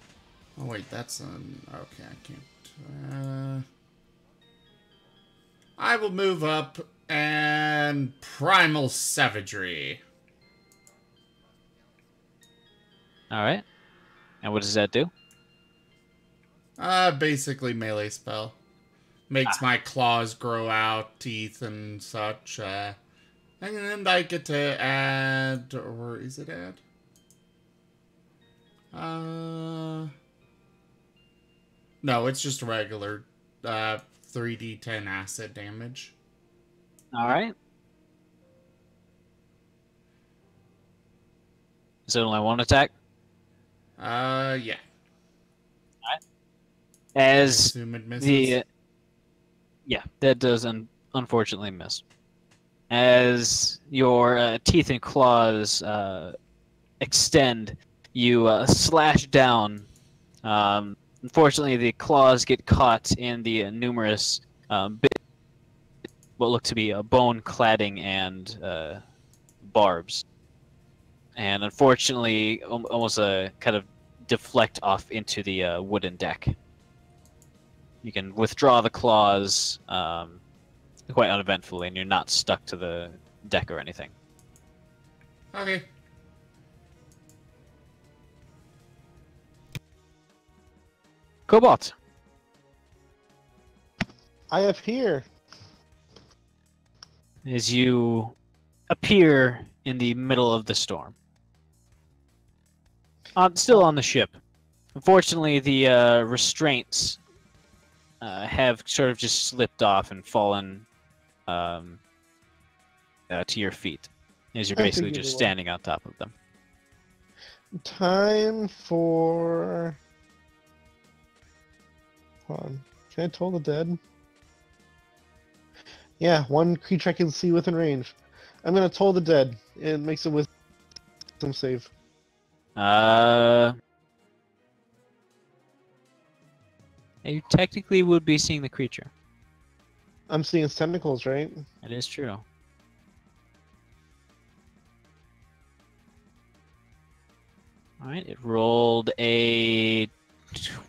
Oh, wait, that's an... Okay, I can't... I will move up and primal savagery. All right. And what does that do? Basically melee spell. Makes my claws grow out, teeth and such. And then I get to add, or is it add? No, it's just regular 3d10 acid damage. All right. Is it only one attack? Yeah. As Assume it misses. the yeah, that does unfortunately miss. As your teeth and claws extend, you slash down. Unfortunately, the claws get caught in the numerous what look to be bone cladding and barbs, and unfortunately, almost kind of deflect off into the wooden deck. You can withdraw the claws quite uneventfully, and you're not stuck to the deck or anything. Okay. Cobalt. I appear. As you appear in the middle of the storm. Still on the ship. Unfortunately, the restraints have sort of just slipped off and fallen to your feet, as you're basically just standing on top of them. Time for... Hold on. Can I toll the dead? Yeah, one creature I can see within range. I'm gonna toll the dead. It makes a wisdom save. You technically would be seeing the creature. I'm seeing its tentacles, right? That is true. Alright, it rolled a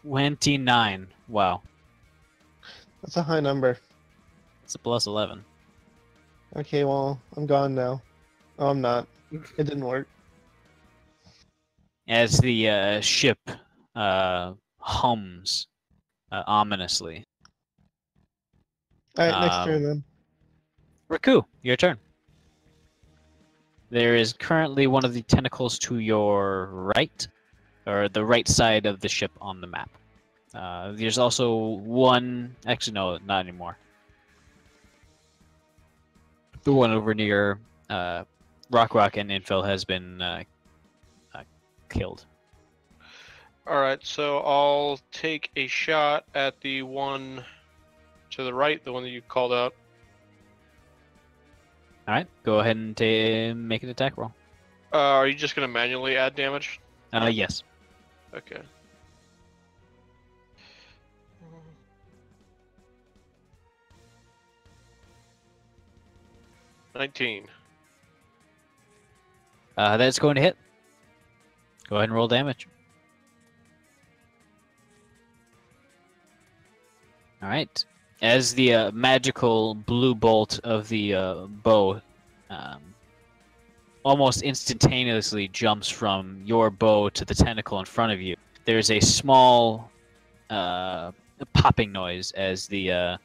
29. Wow. That's a high number. It's a plus 11. Okay, well, I'm gone now. Oh, I'm not. It didn't work. As the ship hums ominously. Alright, next turn then. Raku, your turn. There is currently one of the tentacles to your right, or the right side of the ship on the map. There's also one... Actually, no, not anymore. The one over near Rock and Infill has been killed. Alright, so I'll take a shot at the one to the right, the one that you called out. Alright, go ahead and make an attack roll. Are you just going to manually add damage? Yes. Okay. $19. That's going to hit. Go ahead and roll damage. Alright. As the magical blue bolt of the bow almost instantaneously jumps from your bow to the tentacle in front of you, there's a small popping noise as the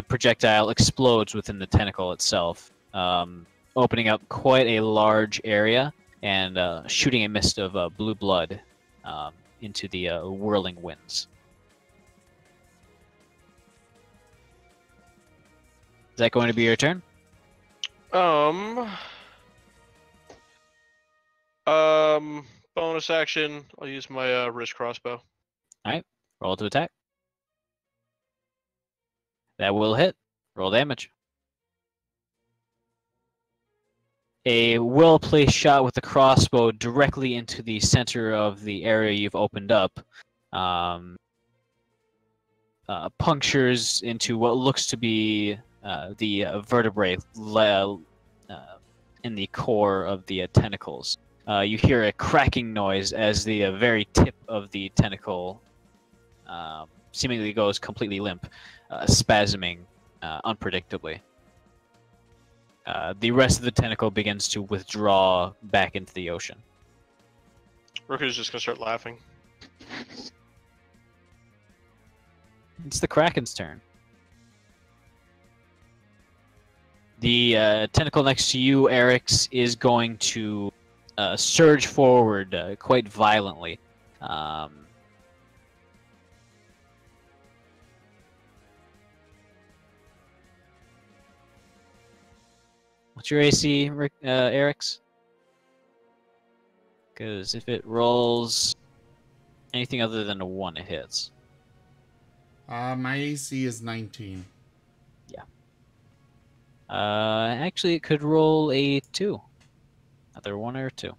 projectile explodes within the tentacle itself, opening up quite a large area and shooting a mist of blue blood into the whirling winds. Is that going to be your turn? Bonus action. I'll use my wrist crossbow. Alright, roll to attack. That will hit. Roll damage. A well-placed shot with the crossbow directly into the center of the area you've opened up. Punctures into what looks to be the vertebrae in the core of the tentacles. You hear a cracking noise as the very tip of the tentacle seemingly goes completely limp, spasming unpredictably. The rest of the tentacle begins to withdraw back into the ocean. Rooker's just gonna start laughing. It's the Kraken's turn. The tentacle next to you, Eric's, is going to surge forward quite violently. What's your AC, Eric's? Because if it rolls anything other than a 1, it hits. My AC is 19. Actually, it could roll a 2. Either 1 or 2.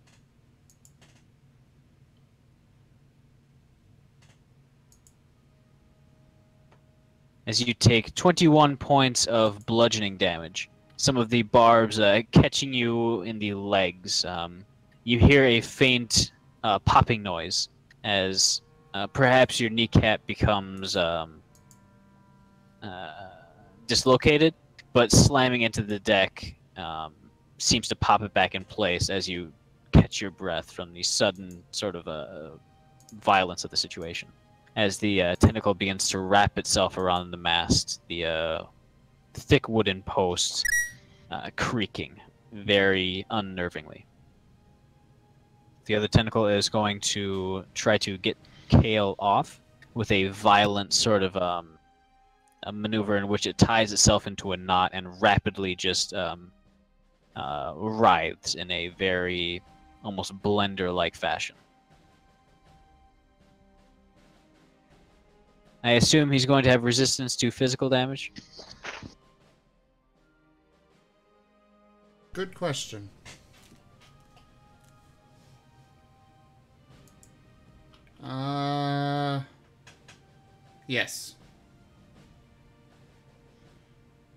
As you take 21 points of bludgeoning damage, some of the barbs catching you in the legs. You hear a faint popping noise as perhaps your kneecap becomes dislocated, but slamming into the deck seems to pop it back in place as you catch your breath from the sudden sort of violence of the situation. As the tentacle begins to wrap itself around the mast, the thick wooden posts creaking very unnervingly. The other tentacle is going to try to get Kale off with a violent sort of a maneuver in which it ties itself into a knot and rapidly just writhes in a very almost blender-like fashion. I assume he's going to have resistance to physical damage? Good question. Yes.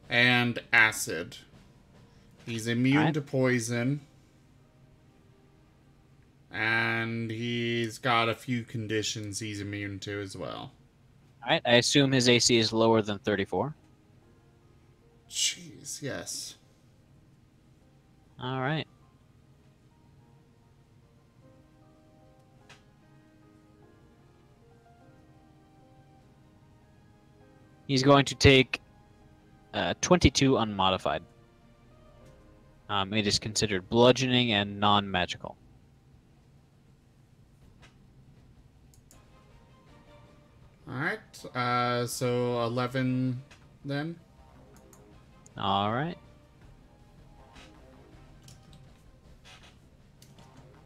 And acid. He's immune Alright. to poison. And he's got a few conditions he's immune to as well. Alright, I assume his AC is lower than 34. Jeez, yes. Alright. He's going to take 22 unmodified. It is considered bludgeoning and non-magical. Alright, so 11 then? Alright.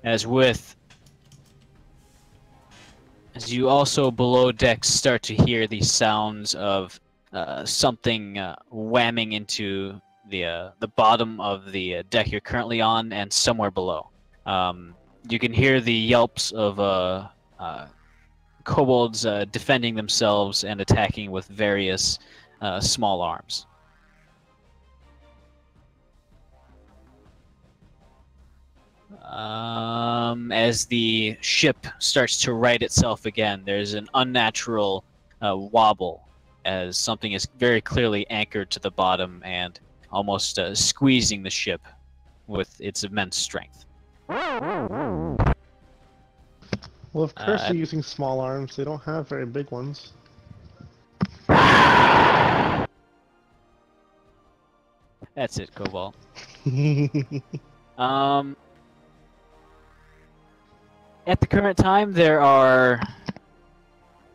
As you also below decks start to hear the sounds of something whamming into the bottom of the deck you're currently on and somewhere below. You can hear the yelps of kobolds defending themselves and attacking with various small arms. As the ship starts to right itself again, there's an unnatural wobble as something is very clearly anchored to the bottom and almost squeezing the ship with its immense strength. Well, of course they're using small arms. They don't have very big ones. That's it, Cobalt. At the current time, there are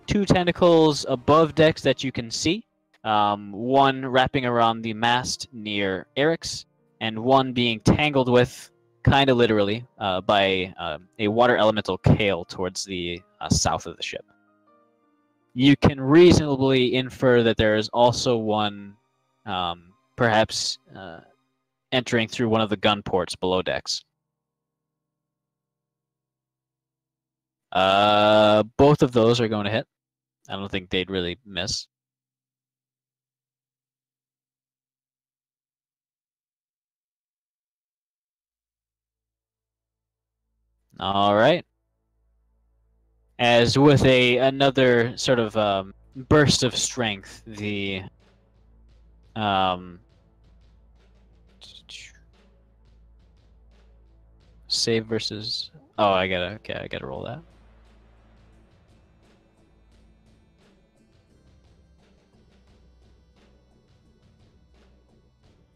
2 tentacles above decks that you can see. One wrapping around the mast near Eric's, and one being tangled with, kind of literally, by a water elemental Kale towards the south of the ship. You can reasonably infer that there is also one, perhaps entering through one of the gun ports below decks. Both of those are going to hit. I don't think they'd really miss. All right. As with another sort of burst of strength, the save versus. Oh, I gotta roll that.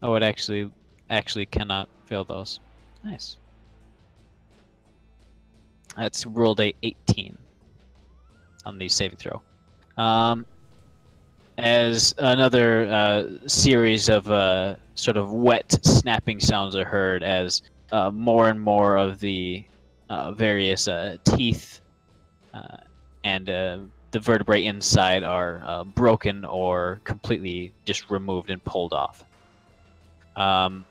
Oh, it actually cannot fail those. Nice. That's rolled a 18 on the saving throw. As another series of sort of wet snapping sounds are heard as more and more of the various teeth and the vertebrae inside are broken or completely just removed and pulled off. Can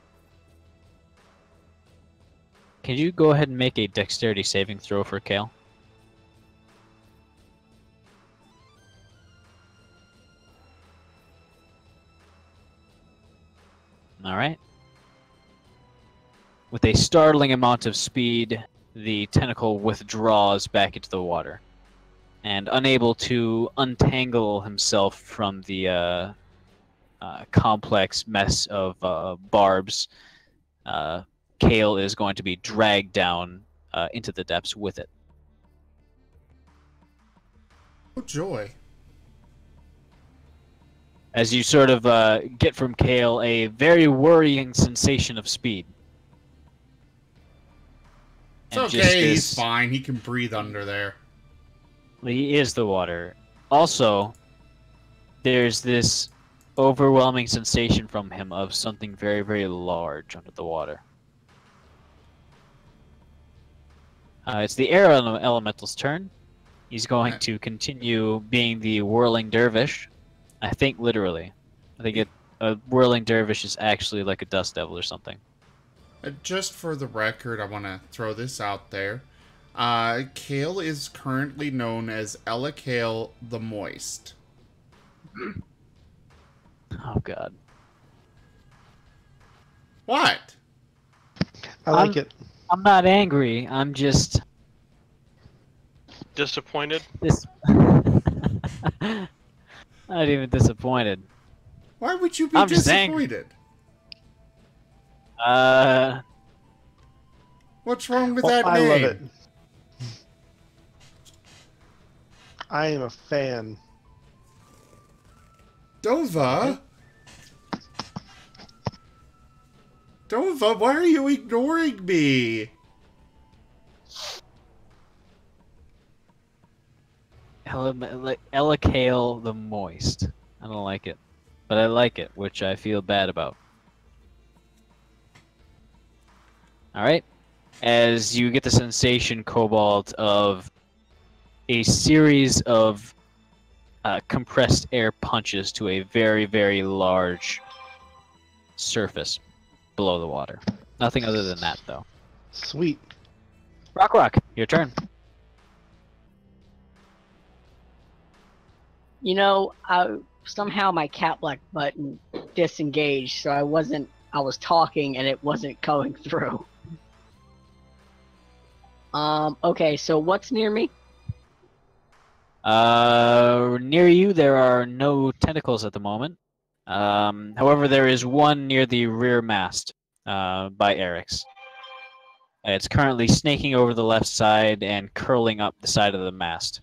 you go ahead and make a dexterity saving throw for Kale? Alright. With a startling amount of speed, the tentacle withdraws back into the water. And unable to untangle himself from the complex mess of barbs, Kale is going to be dragged down into the depths with it. Oh, joy. As you sort of get from Kale a very worrying sensation of speed. It's And okay, he's fine. He can breathe under there. He is the water. Also, there's this overwhelming sensation from him of something very, very large under the water. It's the air elemental's turn. He's going to continue being the whirling dervish. I think literally. I think a whirling dervish is actually like a dust devil or something. Just for the record, I want to throw this out there. Kale is currently known as Ella Kale the Moist. Oh god. What? I like it. I'm not angry. I'm just Disappointed? not even disappointed. Why would you be I'm just angry. disappointed? Uh, What's wrong with Well, that I name? love it. I am a fan. Dova? Dova, why are you ignoring me? Elicale the Moist. I don't like it. But I like it, which I feel bad about. Alright. As you get the sensation, Cobalt, of a series of compressed air punches to a very, very large surface below the water. Nothing other than that, though. Sweet. Rock, your turn. You know, somehow my cat black button disengaged, so I was talking and it wasn't going through. Okay, so what's near me? Near you, there are no tentacles at the moment. However, there is one near the rear mast, by Eric's. It's currently snaking over the left side and curling up the side of the mast,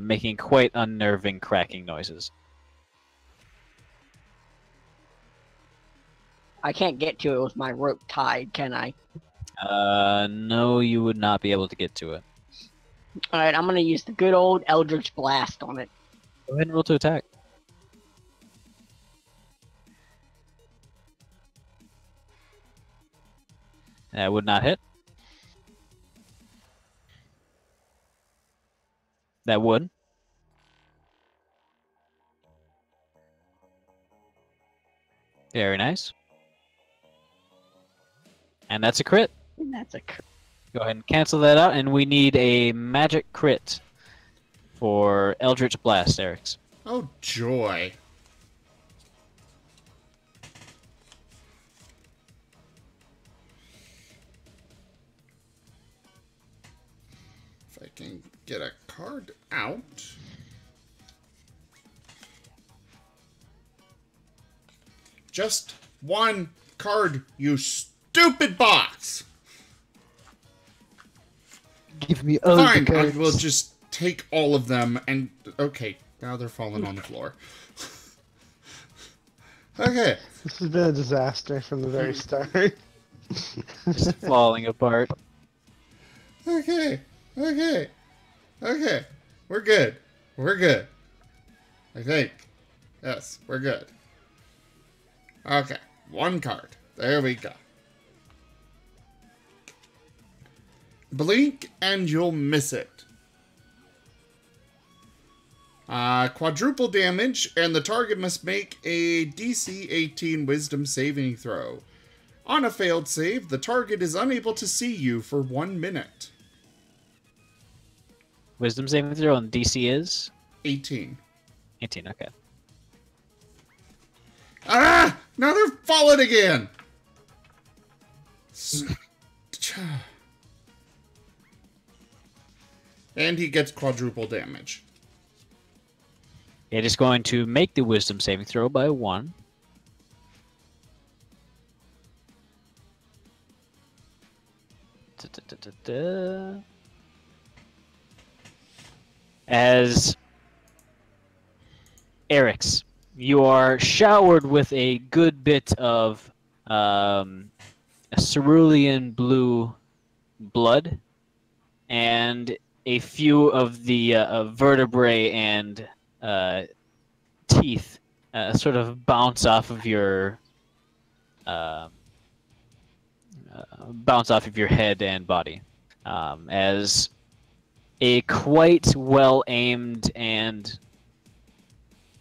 making quite unnerving cracking noises. I can't get to it with my rope tied, can I? No, you would not be able to get to it. Alright, I'm gonna use the good old Eldritch Blast on it. Go ahead and roll to attack. That would not hit. That would. Very nice. And that's a crit. And that's a Go ahead and cancel that out, and we need a magic crit for Eldritch Blast, Eric's. Oh, joy. If I can get a card out. Just one card, you stupid box! Give me all Fine, I will just take all of them and... Okay, now they're falling on the floor. Okay. This has been a disaster from the very start. Just falling apart. Okay. Okay. Okay. We're good. We're good. I think. Yes, we're good. Okay. One card. There we go. Blink and you'll miss it. Quadruple damage, and the target must make a DC 18 Wisdom saving throw. On a failed save, the target is unable to see you for 1 minute. Wisdom saving throw on DC is? 18. 18, okay. Ah! Now they're falling again! And he gets quadruple damage. It is going to make the wisdom saving throw by 1. As Eric's, you are showered with a good bit of a cerulean blue blood and a few of the vertebrae and teeth sort of bounce off of your head and body, as a quite well-aimed and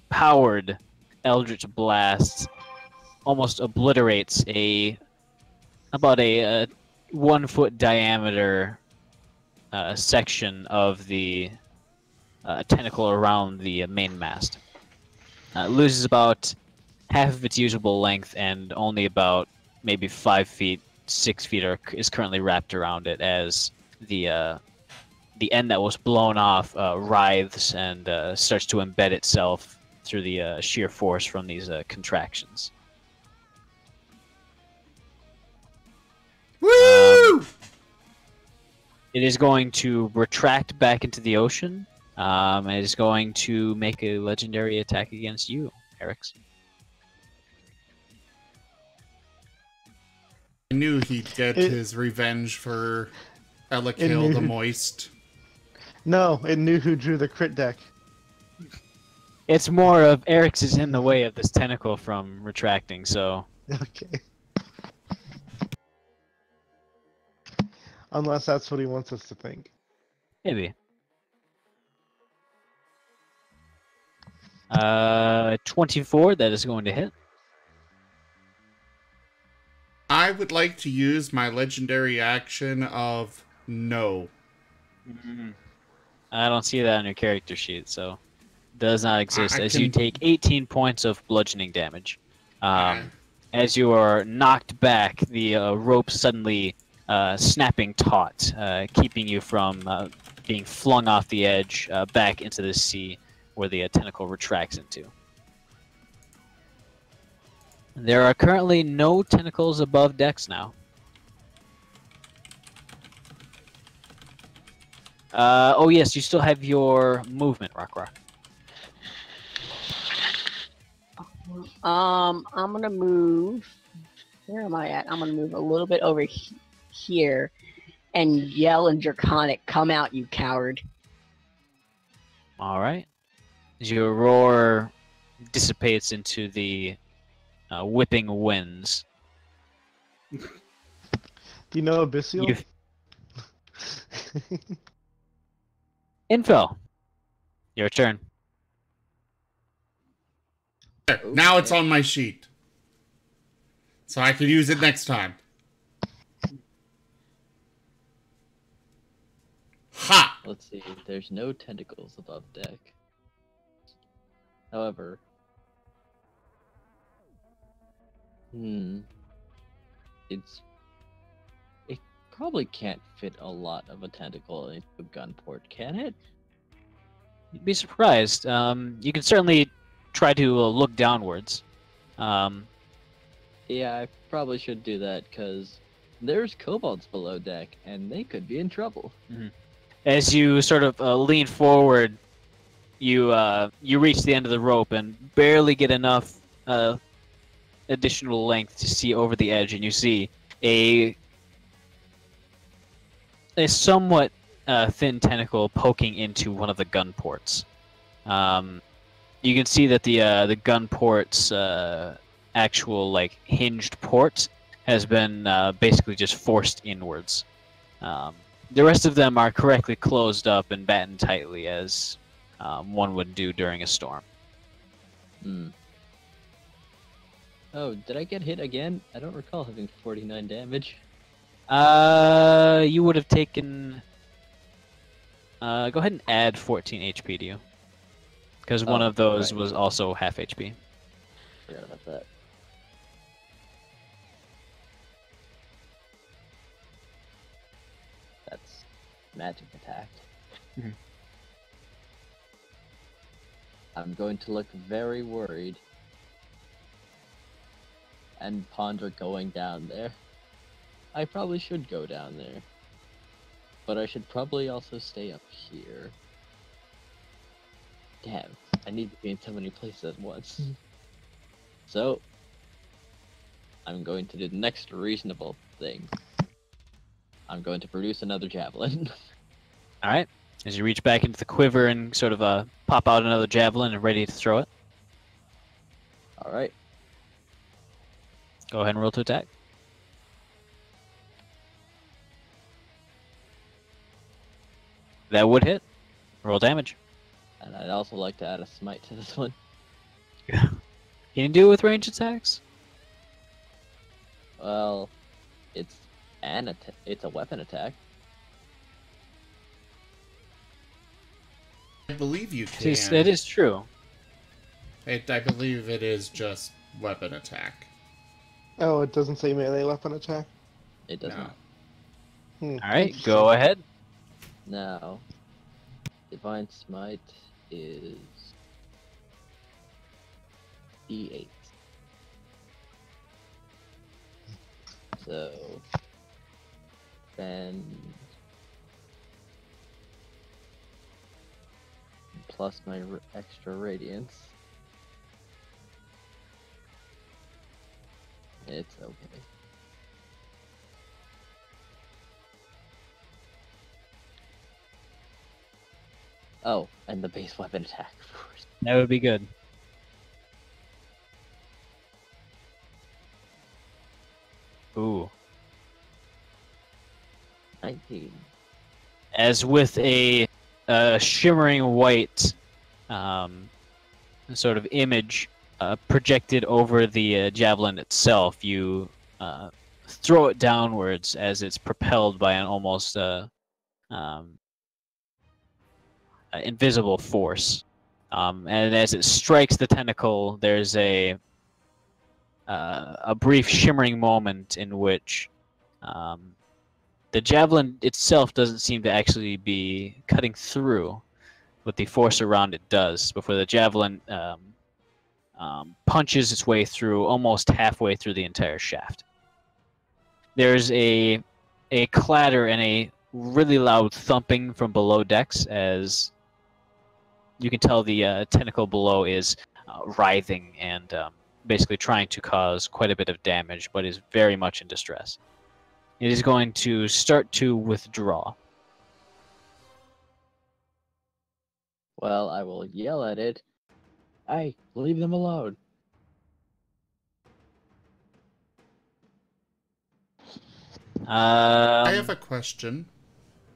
powered Eldritch Blast almost obliterates about a 1 foot diameter section of the tentacle around the main mast. Loses about half of its usable length, and only about maybe 5 feet, 6 feet is currently wrapped around it as the end that was blown off writhes and starts to embed itself through the sheer force from these contractions. Woo! It is going to retract back into the ocean. It is going to make a legendary attack against you, Erickson. I knew he'd get his revenge for Elakil the Moist. No, it knew who drew the crit deck. It's more of Eric's is in the way of this tentacle from retracting, so... Okay. Unless that's what he wants us to think. Maybe. 24, that is going to hit. I would like to use my legendary action of no. I don't see that on your character sheet, so does not exist. As you can- take 18 points of bludgeoning damage. As you are knocked back, the rope suddenly snapping taut, keeping you from being flung off the edge back into the sea where the tentacle retracts into. There are currently no tentacles above decks now. Oh yes, you still have your movement, Rock. I'm gonna move. Where am I at? I'm gonna move a little bit over here, and yell in Draconic, "Come out, you coward!" All right. As your roar dissipates into the whipping winds. Do you know Abyssial? Info. Your turn. There, now it's on my sheet. So I could use it next time. Ha! Let's see. There's no tentacles above deck. However, it probably can't fit a lot of a tentacle into a gun port, can it? You'd be surprised. You can certainly try to look downwards. Yeah, I probably should do that, because there's kobolds below deck, and they could be in trouble. As you sort of lean forward, you reach the end of the rope and barely get enough additional length to see over the edge, and you see a somewhat thin tentacle poking into one of the gun ports. You can see that the gun port's actual hinged port has been basically just forced inwards. The rest of them are correctly closed up and battened tightly, as one would do during a storm. Oh, did I get hit again? I don't recall having 49 damage. You would have taken... go ahead and add 14 HP to you. Because one of those was also half HP. Forgot about that. That's magic attack. I'm going to look very worried and ponder going down there. I probably should go down there, but I should probably also stay up here. Damn, I need to be in so many places at once. So, I'm going to do the next reasonable thing. I'm going to produce another javelin. Alright. As you reach back into the quiver and sort of pop out another javelin and ready to throw it. Alright. Go ahead and roll to attack. That would hit. Roll damage. And I'd also like to add a smite to this one. Can you do it with range attacks? Well, it's a weapon attack. I believe you can. That is true. I believe it is just weapon attack. Oh, it doesn't say melee weapon attack? It does No. not. Alright, Interesting. go ahead. Now, Divine Smite is D8. So, then plus my extra radiance. It's okay. Oh, and the base weapon attack, of course. That would be good. Ooh. 19. As with a shimmering white sort of image projected over the javelin itself, you throw it downwards as it's propelled by an almost invisible force. And as it strikes the tentacle, there's a brief shimmering moment in which the javelin itself doesn't seem to actually be cutting through, but the force around it does, before the javelin punches its way through, almost halfway through the entire shaft. There's a clatter and a really loud thumping from below decks, as you can tell the tentacle below is writhing and basically trying to cause quite a bit of damage, but is very much in distress. It is going to start to withdraw. Well, I will yell at it. Hey, leave them alone. I have a question.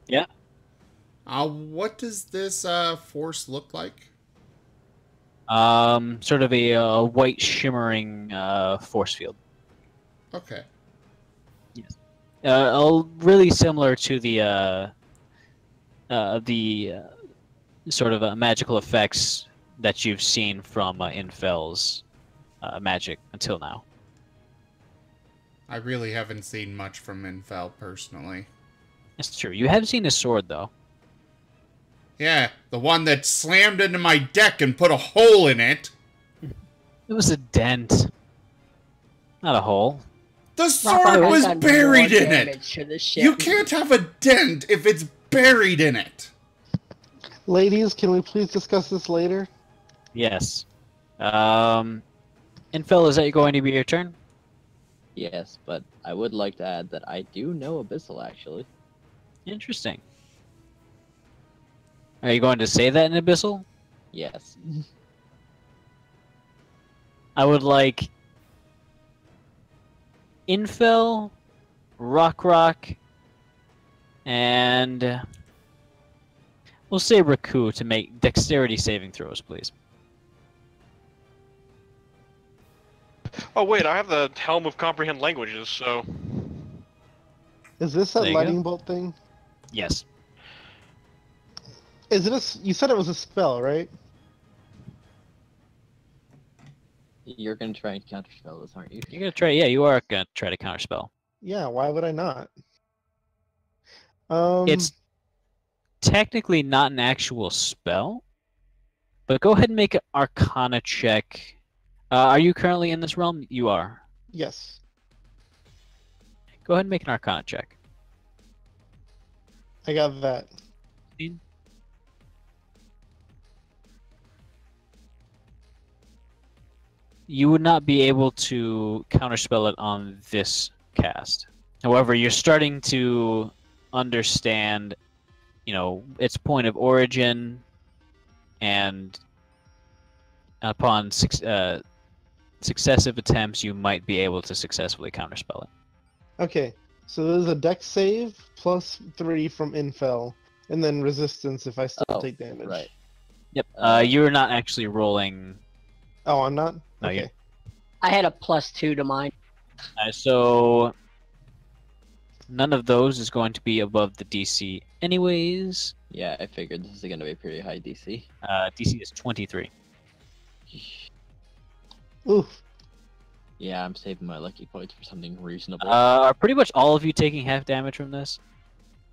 Yeah. What does this force look like? Sort of a white shimmering force field. Okay. Yes. Really similar to the sort of magical effects that you've seen from Infel's magic until now. I really haven't seen much from Infel personally. That's true. You have seen his sword, though. Yeah, the one that slammed into my deck and put a hole in it. It was a dent, not a hole. The sword was buried in it. You You can't have a dent if it's buried in it. Ladies, can we please discuss this later? Yes. Infel, is that going to be your turn? Yes, but I would like to add that I do know Abyssal, actually. Interesting. Are you going to say that in Abyssal? Yes. I would like Infel, Rock, and we'll say Raku to make dexterity saving throws, please. Oh wait, I have the Helm of Comprehend Languages, so Is this that There you go. lightning bolt thing? Yes. Is it a? You said it was a spell, right? You're gonna try and counterspell this, aren't you? You're gonna try. Yeah, you are gonna try to counterspell. Yeah. Why would I not? It's technically not an actual spell, but go ahead and make an Arcana check. Are you currently in this realm? You are. Yes. Go ahead and make an Arcana check. I got that. You would not be able to counterspell it on this cast. However, you're starting to understand, its point of origin, and upon successive attempts, you might be able to successfully counterspell it. Okay. So there's a dex save +3 from Infel, and then resistance if I still take damage. Right. Yep. You're not actually rolling. Oh, I'm not. No, Okay. I had a +2 to mine. So none of those is going to be above the DC anyways. Yeah, I figured this is gonna be a pretty high DC. DC is 23. Oof. Yeah, I'm saving my lucky points for something reasonable. Are pretty much all of you taking half damage from this?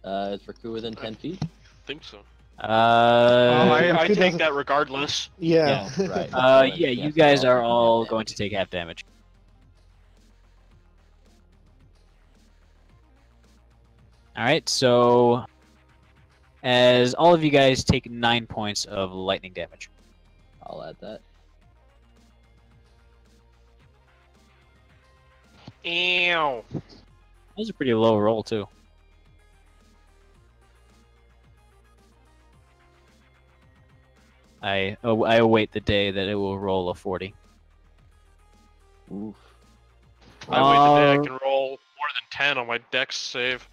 Is Raku within 10 feet? think so. I I think take that's- that regardless. Yeah. Oh, right. Yeah, you guys are all going to take half damage. Alright, so as all of you guys take 9 points of lightning damage. I'll add that. Ew. That was a pretty low roll, too. I await the day that it will roll a 40. Oof. I wait the day I can roll more than 10 on my dex save.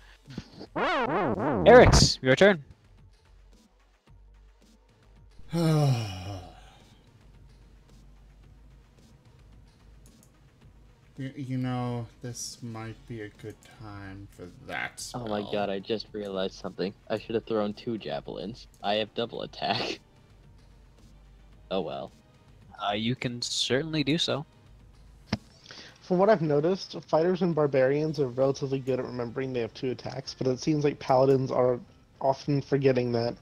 Eric's, your turn. You know, this might be a good time for that spell. Oh my god, I just realized something. I should have thrown 2 javelins. I have double attack. Oh well. You can certainly do so. From what I've noticed, fighters and barbarians are relatively good at remembering they have 2 attacks, but it seems like paladins are often forgetting that.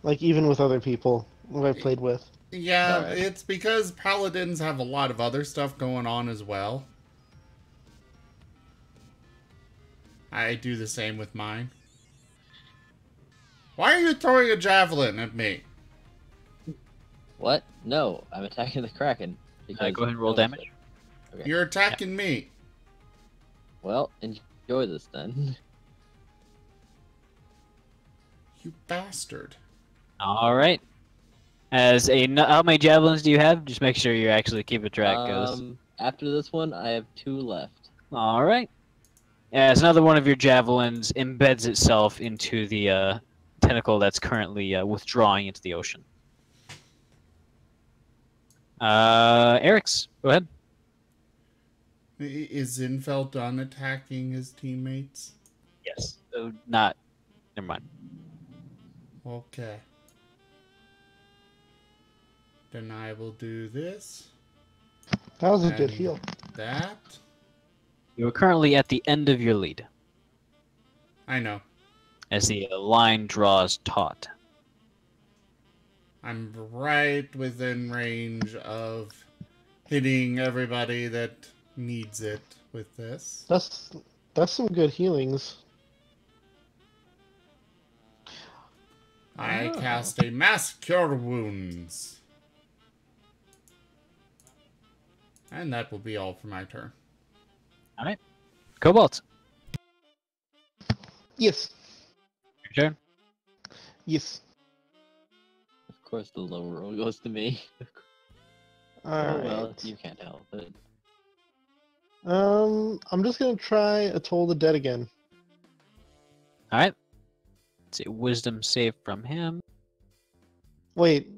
Like, even with other people who I've played with. Yeah, Alright. it's because paladins have a lot of other stuff going on as well. I do the same with mine. Why are you throwing a javelin at me? What? No, I'm attacking the kraken. Go ahead and roll damage. Okay. You're attacking me. Well, enjoy this then. You bastard. Alright. How many javelins do you have? Just make sure you actually keep a track. After this one, I have 2 left. Alright. As another one of your javelins embeds itself into the tentacle that's currently withdrawing into the ocean. Eric's, go ahead. Is Zinfeld done attacking his teammates? Yes. Never mind. Okay. Then I will do this. That was a good And heal. That. You are currently at the end of your lead, I know. as the line draws taut. I'm right within range of hitting everybody that needs it with this. That's some good healings. I Oh. cast a Mass Cure Wounds. And that will be all for my turn. Alright. Cobalt, Yes. your turn. Yes. Of course, the low roll goes to me. Alright. Oh well, you can't help it. I'm just gonna try a Toll the Dead again. Alright. Let's see, wisdom save from him. Wait.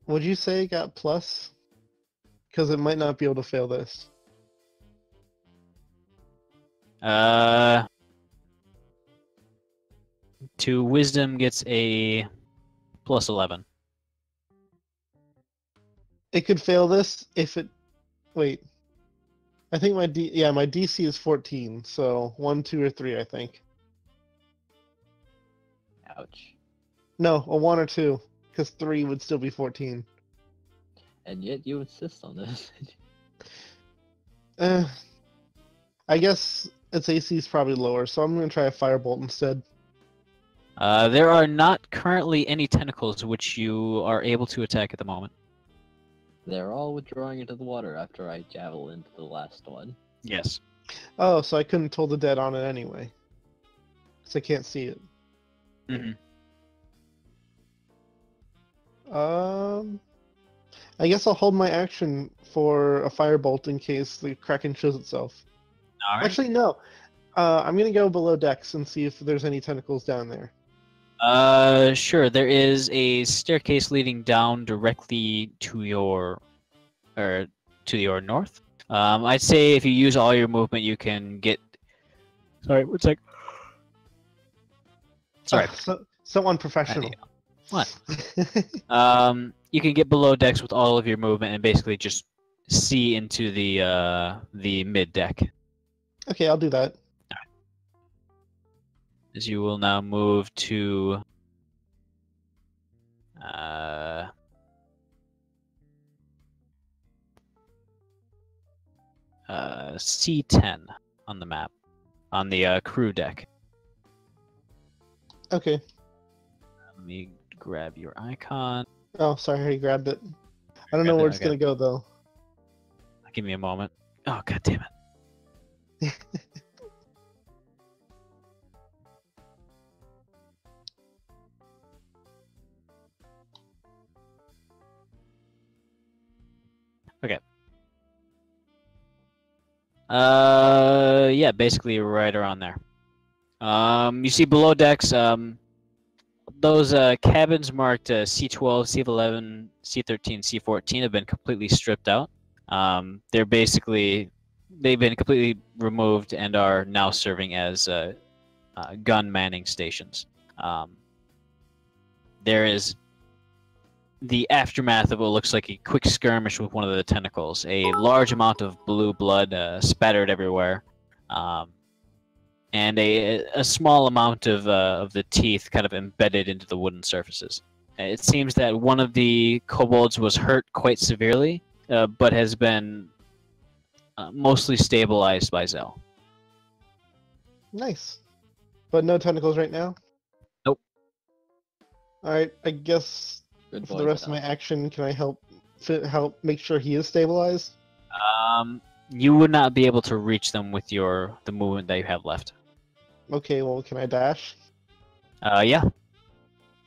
Would you say it got plus? Because it might not be able to fail this. To wisdom gets a plus 11. It could fail this if it. Wait. I think my my DC is 14, so 1, 2, or 3, I think. Ouch. No, a 1 or 2, because 3 would still be 14. And yet you insist on this. I guess its AC is probably lower, so I'm gonna try a Firebolt instead. There are not currently any tentacles which you are able to attack at the moment. They're all withdrawing into the water after I javelin the last one. Yes. Oh, so I couldn't Toll the Dead on it anyway. Because I can't see it. Mm-hmm. I guess I'll hold my action for a Firebolt in case the Kraken shows itself. Alright. Actually, no. I'm gonna go below decks and see if there's any tentacles down there. Sure. There is a staircase leading down directly to your north. I'd say if you use all your movement, you can get. Sorry, one sec. Sorry. So unprofessional. What? You can get below decks with all of your movement and basically just see into the mid deck. Okay, I'll do that. As you will now move to C10 on the map, on the crew deck. Okay. Let me grab your icon. Oh, sorry, I already grabbed it. I don't know where it's Okay. gonna go though. Give me a moment. Oh, god damn it. Okay. Yeah, basically right around there. You see below decks, those cabins marked C12, C11, C13, C14 have been completely stripped out. They've been completely removed and are now serving as gun manning stations. There is the aftermath of what looks like a quick skirmish with one of the tentacles. A large amount of blue blood spattered everywhere, and a small amount of the teeth kind of embedded into the wooden surfaces. It seems that one of the kobolds was hurt quite severely, but has been mostly stabilized by Zell. Nice. But no tentacles right now? Nope. Alright, I guess Good for boy, the rest of Zell. my action, can I help make sure he is stabilized? You would not be able to reach them with the movement that you have left. Okay, well, can I dash? Yeah.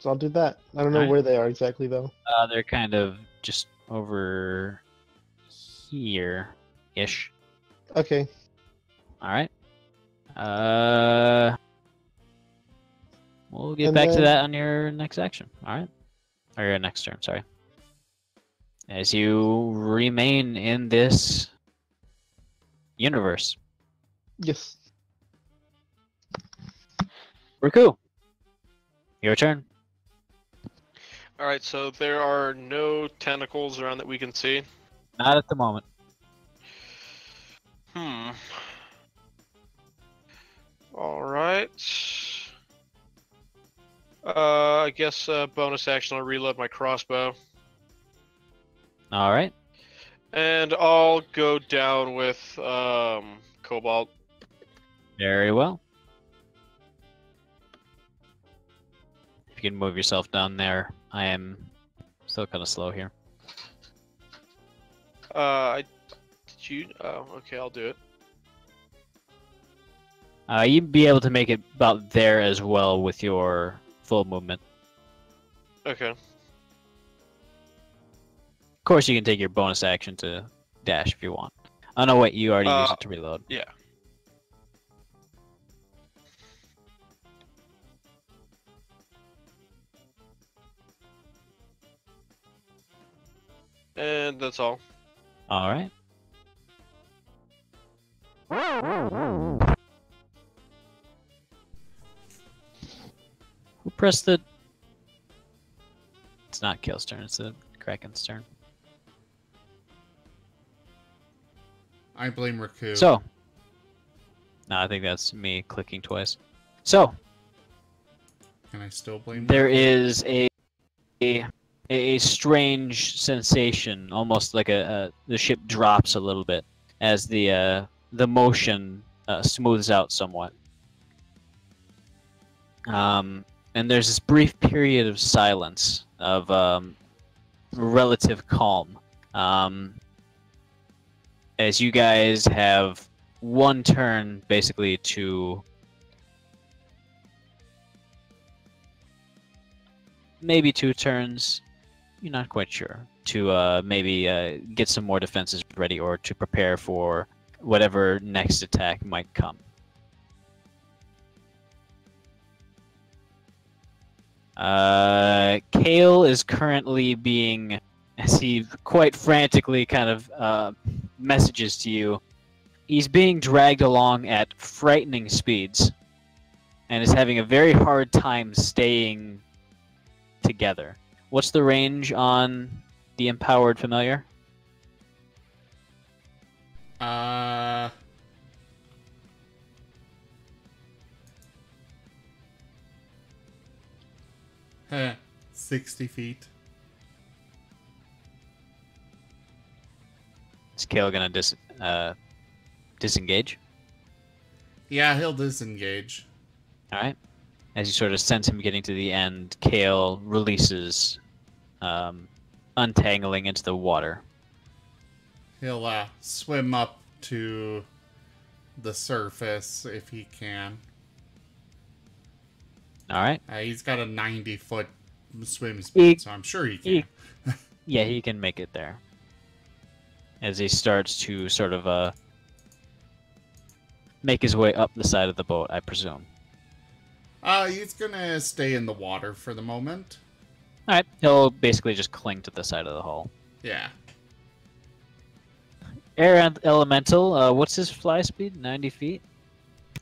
So I'll do that. I don't know Alright. where they are exactly though. They're kind of just over here-ish. Okay. Alright. We'll get And back to then- that on your next action. Alright. Or your next turn, sorry. As you remain in this universe. Yes. Riku, your turn. Alright, so there are no tentacles around that we can see. Not at the moment. Alright. I guess bonus action, I'll reload my crossbow. Alright. And I'll go down with Cobalt. Very well. If you can move yourself down there. I am still kind of slow here. Did you? Oh, okay, I'll do it. You'd be able to make it about there as well with your full movement. Okay. Of course, you can take your bonus action to dash if you want. Oh no, wait, you already used it to reload. Yeah. And that's all. Alright. Who pressed the... It's not Kill's turn, it's the Kraken's turn. I blame Riku. So. No, I think that's me clicking twice. So, Can I still blame there Riku? is a strange sensation, almost like the ship drops a little bit as the motion smooths out somewhat. And there's this brief period of silence, of relative calm, as you guys have one turn basically to maybe 2 turns, you're not quite sure, to maybe get some more defenses ready or to prepare for whatever next attack might come. Kale is currently being, as he quite frantically kind of messages to you, he's being dragged along at frightening speeds and is having a very hard time staying together. What's the range on the empowered familiar? Uh... 60 feet. Is Kale gonna disengage? Yeah, he'll disengage. Alright. As you sort of sense him getting to the end, Kale releases, untangling into the water. He'll swim up to the surface if he can. Alright. He's got a 90-foot swim speed, so I'm sure he can. Yeah, he can make it there. As he starts to sort of make his way up the side of the boat, I presume. He's gonna stay in the water for the moment. Alright, he'll basically just cling to the side of the hull. Yeah. Air Elemental, what's his fly speed? 90 feet?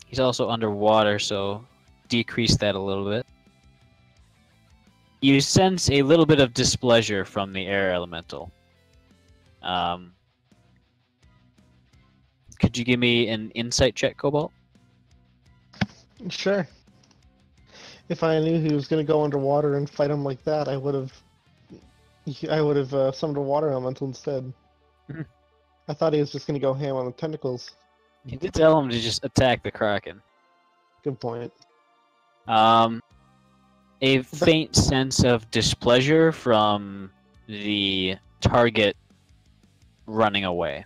He's also underwater, so decrease that a little bit. You sense a little bit of displeasure from the Air Elemental. Could you give me an insight check, Cobalt? Sure. If I knew he was going to go underwater and fight him like that, I would have summoned a water elemental instead. Mhm. I thought he was just going to go ham on the tentacles. You did tell him to just attack the Kraken. Good point. A faint sense of displeasure from the target running away.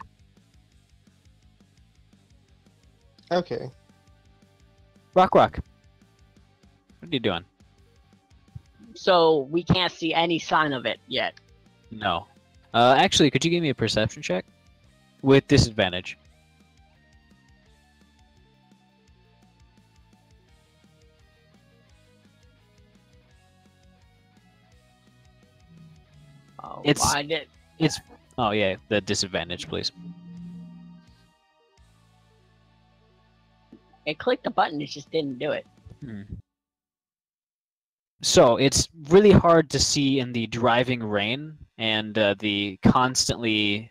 Okay. Rock. What are you doing? So we can't see any sign of it yet. No. Actually, could you give me a perception check? With disadvantage. Oh, It's- I did. Oh yeah, the disadvantage, please. It clicked the button. It just didn't do it. So it's really hard to see in the driving rain and the constantly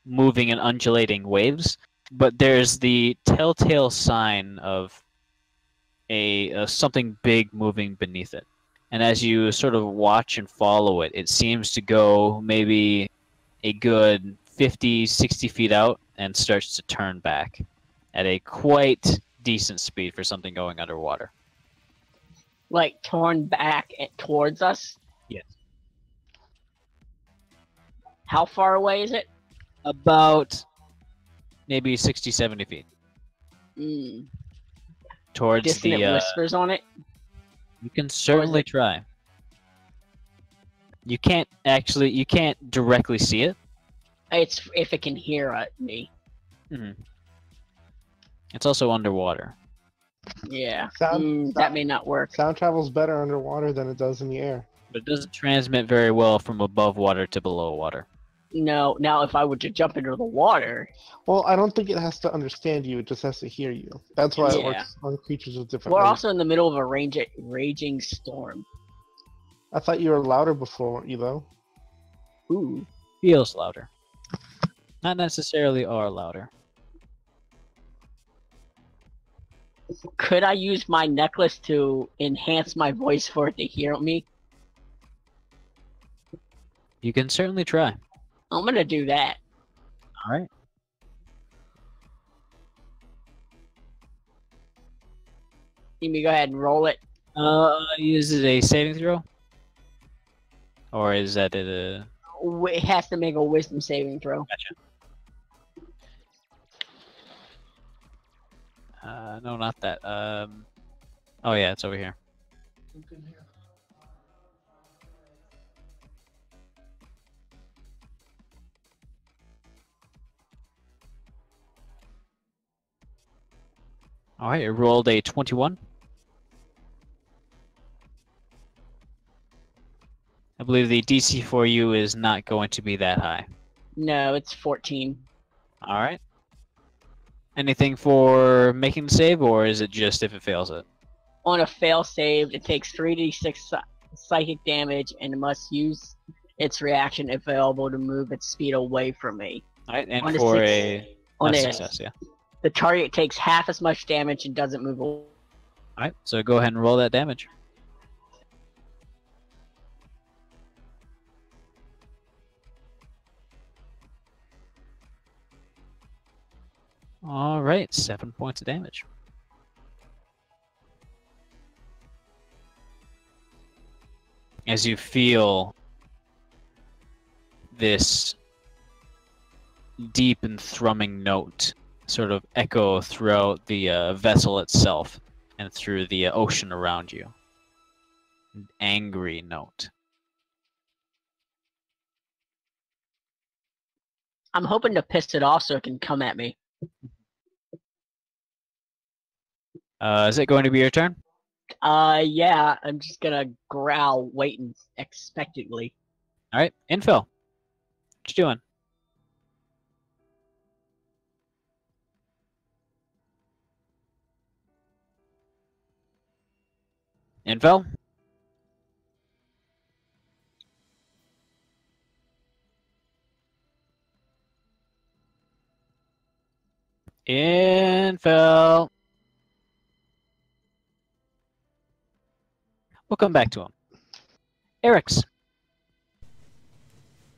moving and undulating waves, but there's the telltale sign of a something big moving beneath it. And as you sort of watch and follow it, it seems to go maybe a good 50, 60 feet out and starts to turn back at a quite decent speed for something going underwater. Like torn back towards us. Yes. How far away is it? About maybe 60, 70 feet. Towards Dissonant the... whispers on it. You can certainly try. You can't directly see it. It's if it can hear me. It's also underwater. Yeah. Sound- that may not work. Sound travels better underwater than it does in the air. But it doesn't transmit very well from above water to below water. No. Now, if I were to jump into the water, Well, I don't think it has to understand you. It just has to hear you. That's why it Yeah. works on creatures with different. we're range. also in the middle of a raging storm. I thought you were louder before, weren't you, though? Ooh. Feels louder. Not necessarily are louder. Could I use my necklace to enhance my voice for it to hear me? You can certainly try. I'm gonna do that. Alright. Let me go ahead and roll it. Is it a saving throw? Or is that a... It has to make a wisdom saving throw. Gotcha. No, not that. Oh yeah, it's over here. Alright, it rolled a 21. I believe the DC for you is not going to be that high. No, it's 14. Alright. Anything for making the save, or is it just if it fails it? On a fail save, it takes 3d6 psychic damage and it must use its reaction if available to move its speed away from me. Alright, and On a for six- a On That's it, success, yeah. the target takes half as much damage and doesn't move away. Alright, so go ahead and roll that damage. Alright, 7 points of damage. As you feel this deep and thrumming note sort of echo throughout the vessel itself and through the ocean around you. An angry note. I'm hoping to piss it off so it can come at me. Is it going to be your turn? Yeah, I'm just gonna growl, waiting expectantly. Alright, Infill. What you doing? Infill? Infill. We'll come back to him. Eric's.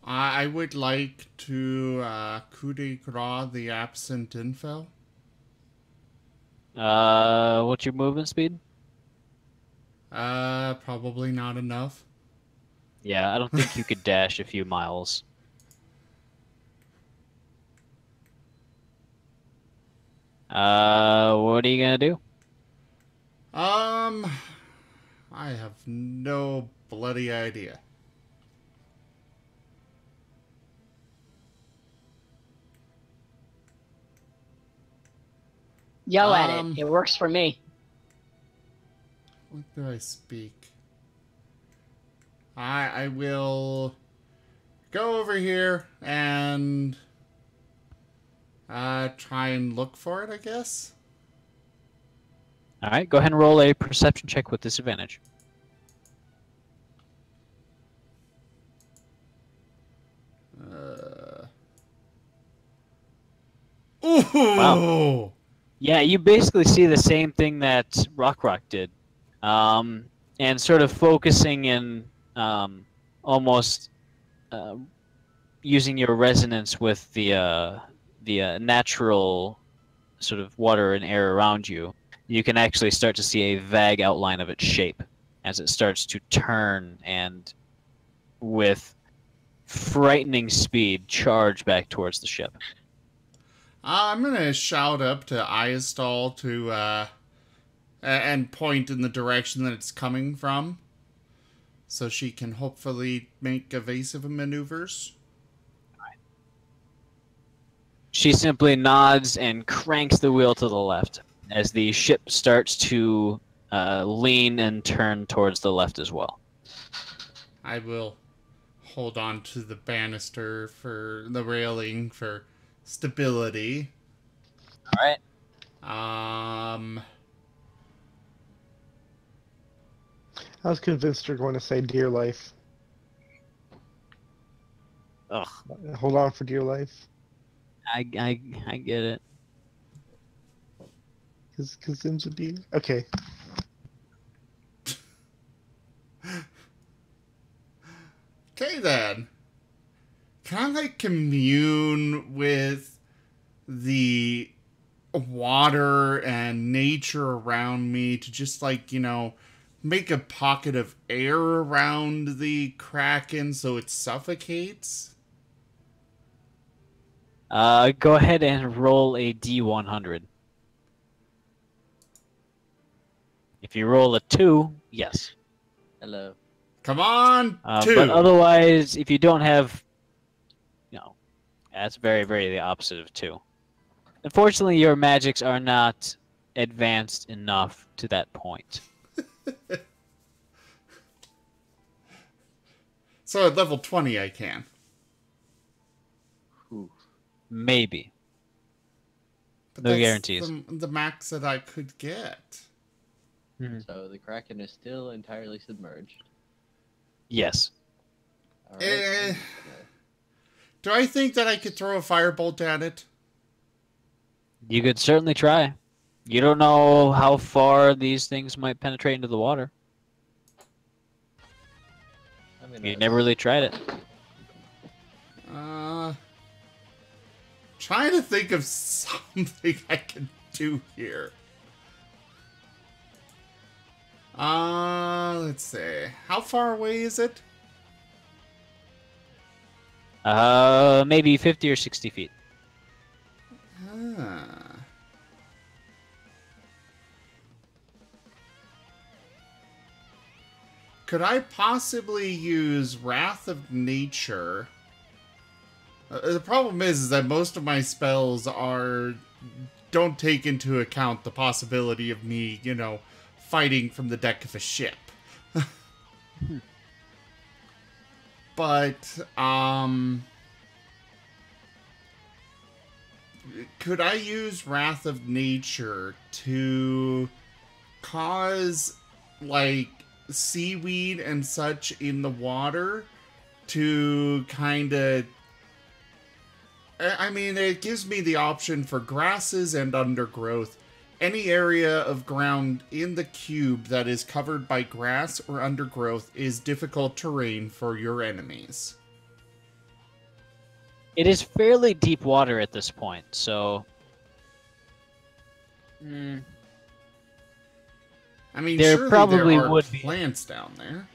I would like to coup de grace the absent info. What's your movement speed? Probably not enough. Yeah, I don't think you could dash a few miles. What are you gonna do? I have no bloody idea. Yell at it. It works for me. What do I speak? I will go over here and try and look for it, I guess. Alright, go ahead and roll a perception check with disadvantage. Ooh! Wow. Yeah, you basically see the same thing that Rock did. And sort of focusing in almost using your resonance with the natural sort of water and air around you, you can actually start to see a vague outline of its shape as it starts to turn and with frightening speed charge back towards the ship. I'm gonna shout up to Iastal to and point in the direction that it's coming from, so she can hopefully make evasive maneuvers. She simply nods and cranks the wheel to the left as the ship starts to lean and turn towards the left as well. I will hold on to the banister for the railing for stability. All right. I was convinced you're going to say dear life. Ugh. Hold on for dear life. I get it. Because Zim's a deer. Okay. Okay then. Can I commune with the water and nature around me to just make a pocket of air around the kraken so it suffocates? Go ahead and roll a D100. If you roll a 2, yes. Hello. Come on, 2. But otherwise, if you don't have, that's very, very the opposite of 2. Unfortunately, your magics are not advanced enough to that point. So at level 20 I can. Ooh. Maybe. But No that's guarantees. The max that I could get. So the kraken is still entirely submerged. Yes. All right. Do I think that I could throw a firebolt at it? You could certainly try. You don't know how far these things might penetrate into the water. I mean, You never really tried it. Trying to think of something I can do here. Let's see. How far away is it? Maybe 50 or 60 feet. Could I possibly use Wrath of Nature? The problem is that most of my spells don't take into account the possibility of me, fighting from the deck of a ship. But, could I use Wrath of Nature to cause, like, seaweed and such in the water to kind of... I mean, it gives me the option for grasses and undergrowth. Any area of ground in the cube that is covered by grass or undergrowth is difficult terrain for your enemies. It is fairly deep water at this point, so... I mean, There surely probably there are would be. plants down there.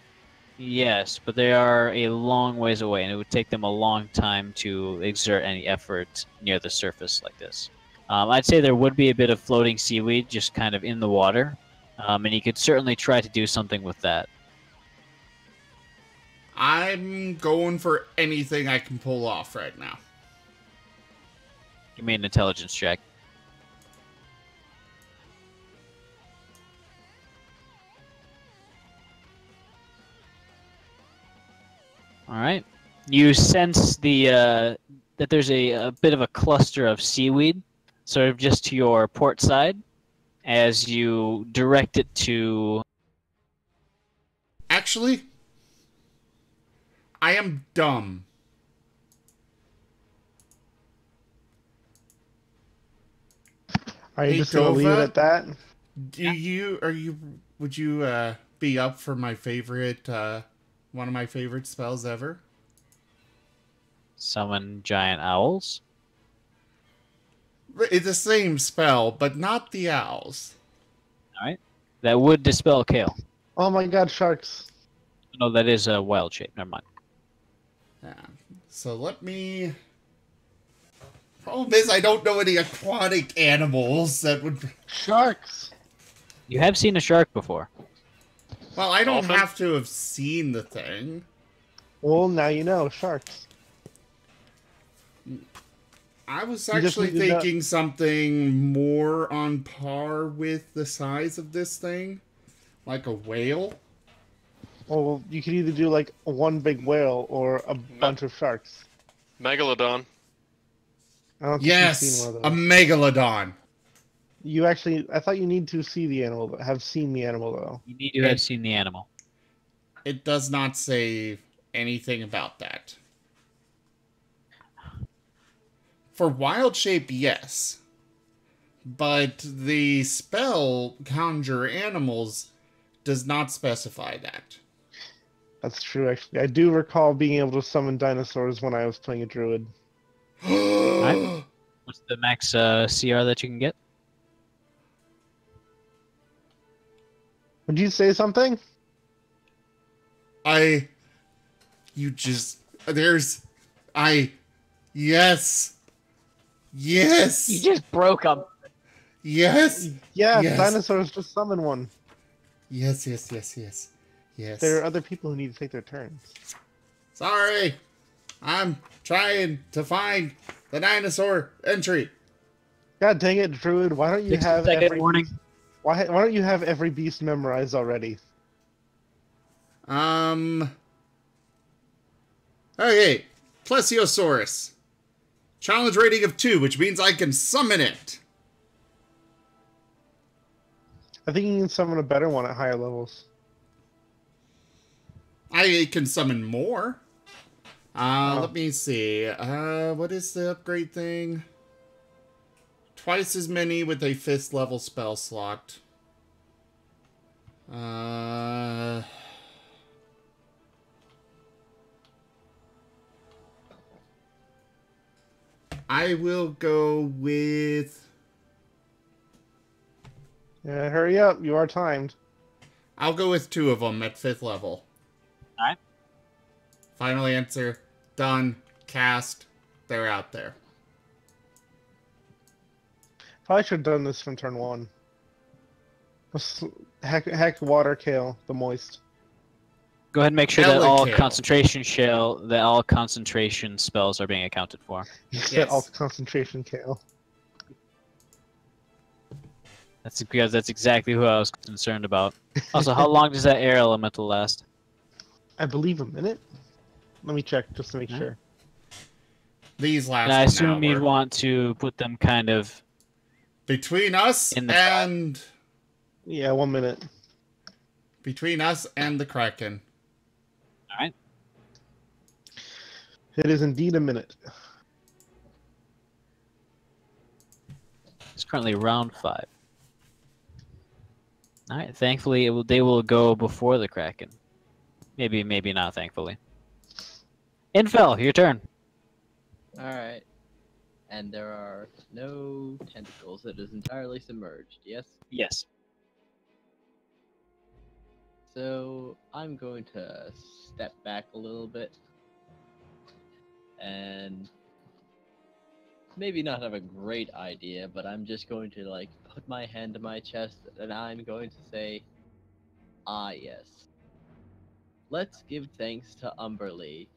Yes, but they are a long ways away, and it would take them a long time to exert any effort near the surface like this. I'd say there would be a bit of floating seaweed just kind of in the water, and you could certainly try to do something with that. I'm going for anything I can pull off right now. Give me an intelligence check. All right. You sense that there's a bit of a cluster of seaweed, sort of just to your port side, as you direct it to... Actually, I am dumb. Are you Hey, just gonna leave it Tova? at that? Would you be up for my favorite, one of my favorite spells ever? Summon giant owls? It's the same spell, but not the owls. All right. That would dispel Kale. Oh my god, sharks. No, that is a wild shape. Never mind. Yeah. So let me... Problem is, I don't know any aquatic animals that would... Sharks! You have seen a shark before. Well, I don't Dolphin? have to have seen the thing. Well, now you know, sharks. I was You just actually need to know- thinking something more on par with the size of this thing. Like a whale. Well, you could either do like one big whale or a bunch of sharks. Megalodon. I don't think you've Yes, seen one a of those. megalodon. You actually, I thought you need to see the animal, have seen the animal though. You need to have seen the animal. It does not say anything about that. For wild shape, yes. But the spell conjure animals does not specify that. That's true, actually. I do recall being able to summon dinosaurs when I was playing a druid. Alright. What's the max CR that you can get? Would you say something? Yes. Yes. You just broke them. Yes. Yeah, Yes. dinosaurs just summon one. Yes. There are other people who need to take their turns. Sorry. I'm trying to find the dinosaur entry. God dang it, druid! Why don't you 60-second have every warning. why don't you have every beast memorized already? Okay. Plesiosaurus. Challenge rating of 2, which means I can summon it. I think you can summon a better one at higher levels. I can summon more. Let me see. What is the upgrade thing? twice as many with a 5th level spell slot. I will go with... Yeah, hurry up. You are timed. I'll go with 2 of them at 5th level. Alright. Final answer. Done. Cast. They're out there. Probably should have done this from turn 1. Heck water kale, the moist. Go ahead and make sure that all Delicate. concentration spells are being accounted for. You said Yes. all concentration kale. That's because that's exactly who I was concerned about. Also, how long does that air elemental last? I believe a minute. Let me check just to make Yeah. sure. These last And I an assume you'd hour. want to put them kind of... Between us In the and... Yeah, 1 minute. Between us and the kraken. Alright. It is indeed a minute. It's currently round 5. Alright, thankfully they will go before the kraken. Maybe not, thankfully. Infel, your turn. Alright. And there are no tentacles. It is entirely submerged, yes? Yes. So I'm going to step back a little bit and maybe not have a great idea, but I'm just going to like put my hand to my chest and I'm going to say, ah yes. Let's give thanks to Umberlee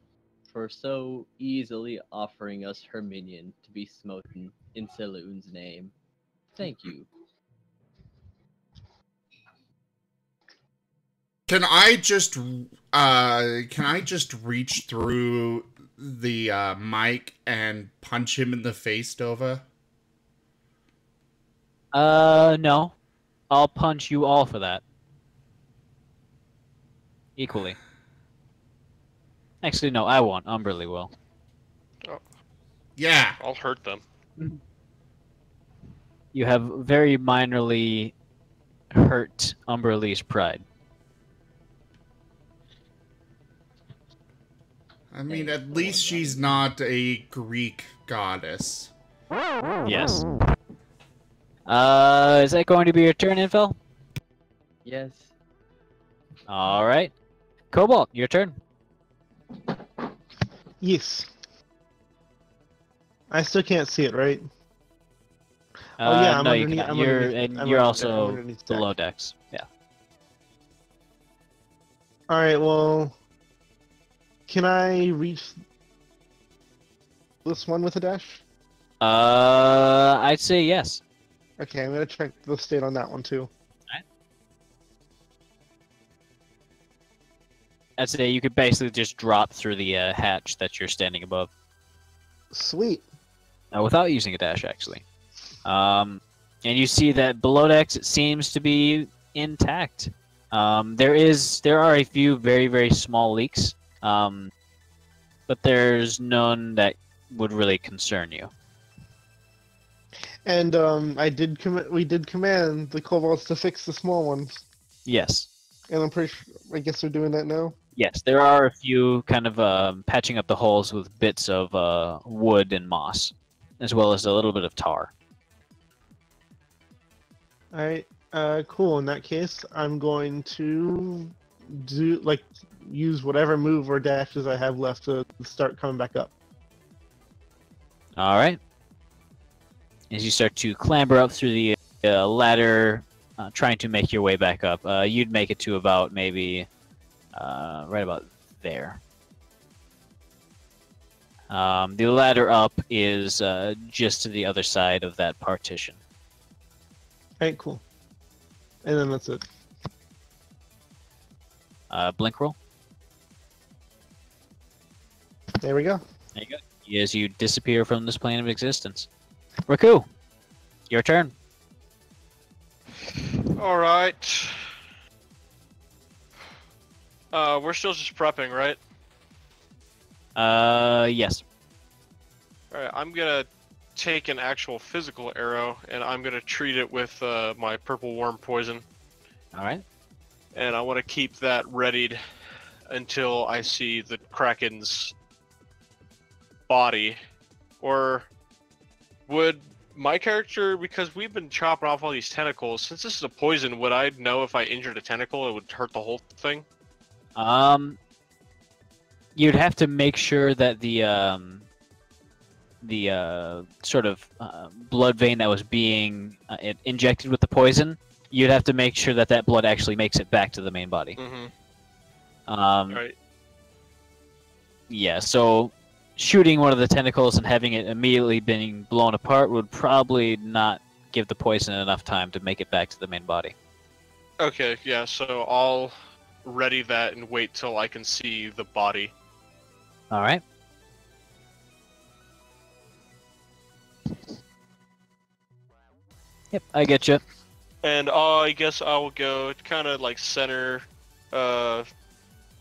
for so easily offering us her minion to be smoten in Saloon's name. Thank you. Can I just reach through the mic and punch him in the face, Dova? No. I'll punch you all for that. Equally. Actually, no, I won't. Umberlee will. Yeah. I'll hurt them. You have very minorly hurt Umberlee's pride. I mean, Hey, at least she's not a Greek goddess. Yes. Is that going to be your turn, Infel? Yes. Alright. Cobalt, your turn. Yes. I still can't see it, right? Oh, yeah, I'm no, you underneath- cannot. I'm You're underneath- and I'm you're underneath- I'm also underneath deck. below decks. Yeah. Alright, well... Can I reach this one with a dash? I'd say yes. Okay, I'm gonna check the state on that one too. I'd say you could basically just drop through the hatch that you're standing above Sweet. without using a dash, actually. And you see that below decks it seems to be intact. There are a few very, very small leaks, but there's none that would really concern you. And we did command the kobolds to fix the small ones, Yes. and I'm pretty sure. I guess they're doing that now. Yes, there are a few kind of patching up the holes with bits of wood and moss, as well as a little bit of tar. All right. Cool. In that case, I'm going to use whatever move or dashes I have left to start coming back up. All right. As you start to clamber up through the ladder, trying to make your way back up, you'd make it to about maybe right about there. The ladder up is just to the other side of that partition. All right. Cool. And then that's it. Blink roll. There we go. There you go. As you disappear from this plane of existence. Raku, your turn. All right. We're still just prepping, right? Yes. All right. I'm gonna take an actual physical arrow, and I'm gonna treat it with my purple worm poison, All right. and I want to keep that readied until I see the kraken's body. Or would my character, because we've been chopping off all these tentacles, since this is a poison, would I know if I injured a tentacle it would hurt the whole thing? You'd have to make sure that the sort of blood vein that was being injected with the poison, you'd have to make sure that that blood actually makes it back to the main body. Right. Yeah, so shooting one of the tentacles and having it immediately being blown apart would probably not give the poison enough time to make it back to the main body. Okay, yeah, so I'll ready that and wait till I can see the body. All right. Yep, I get you. And I guess I will go kind of like center,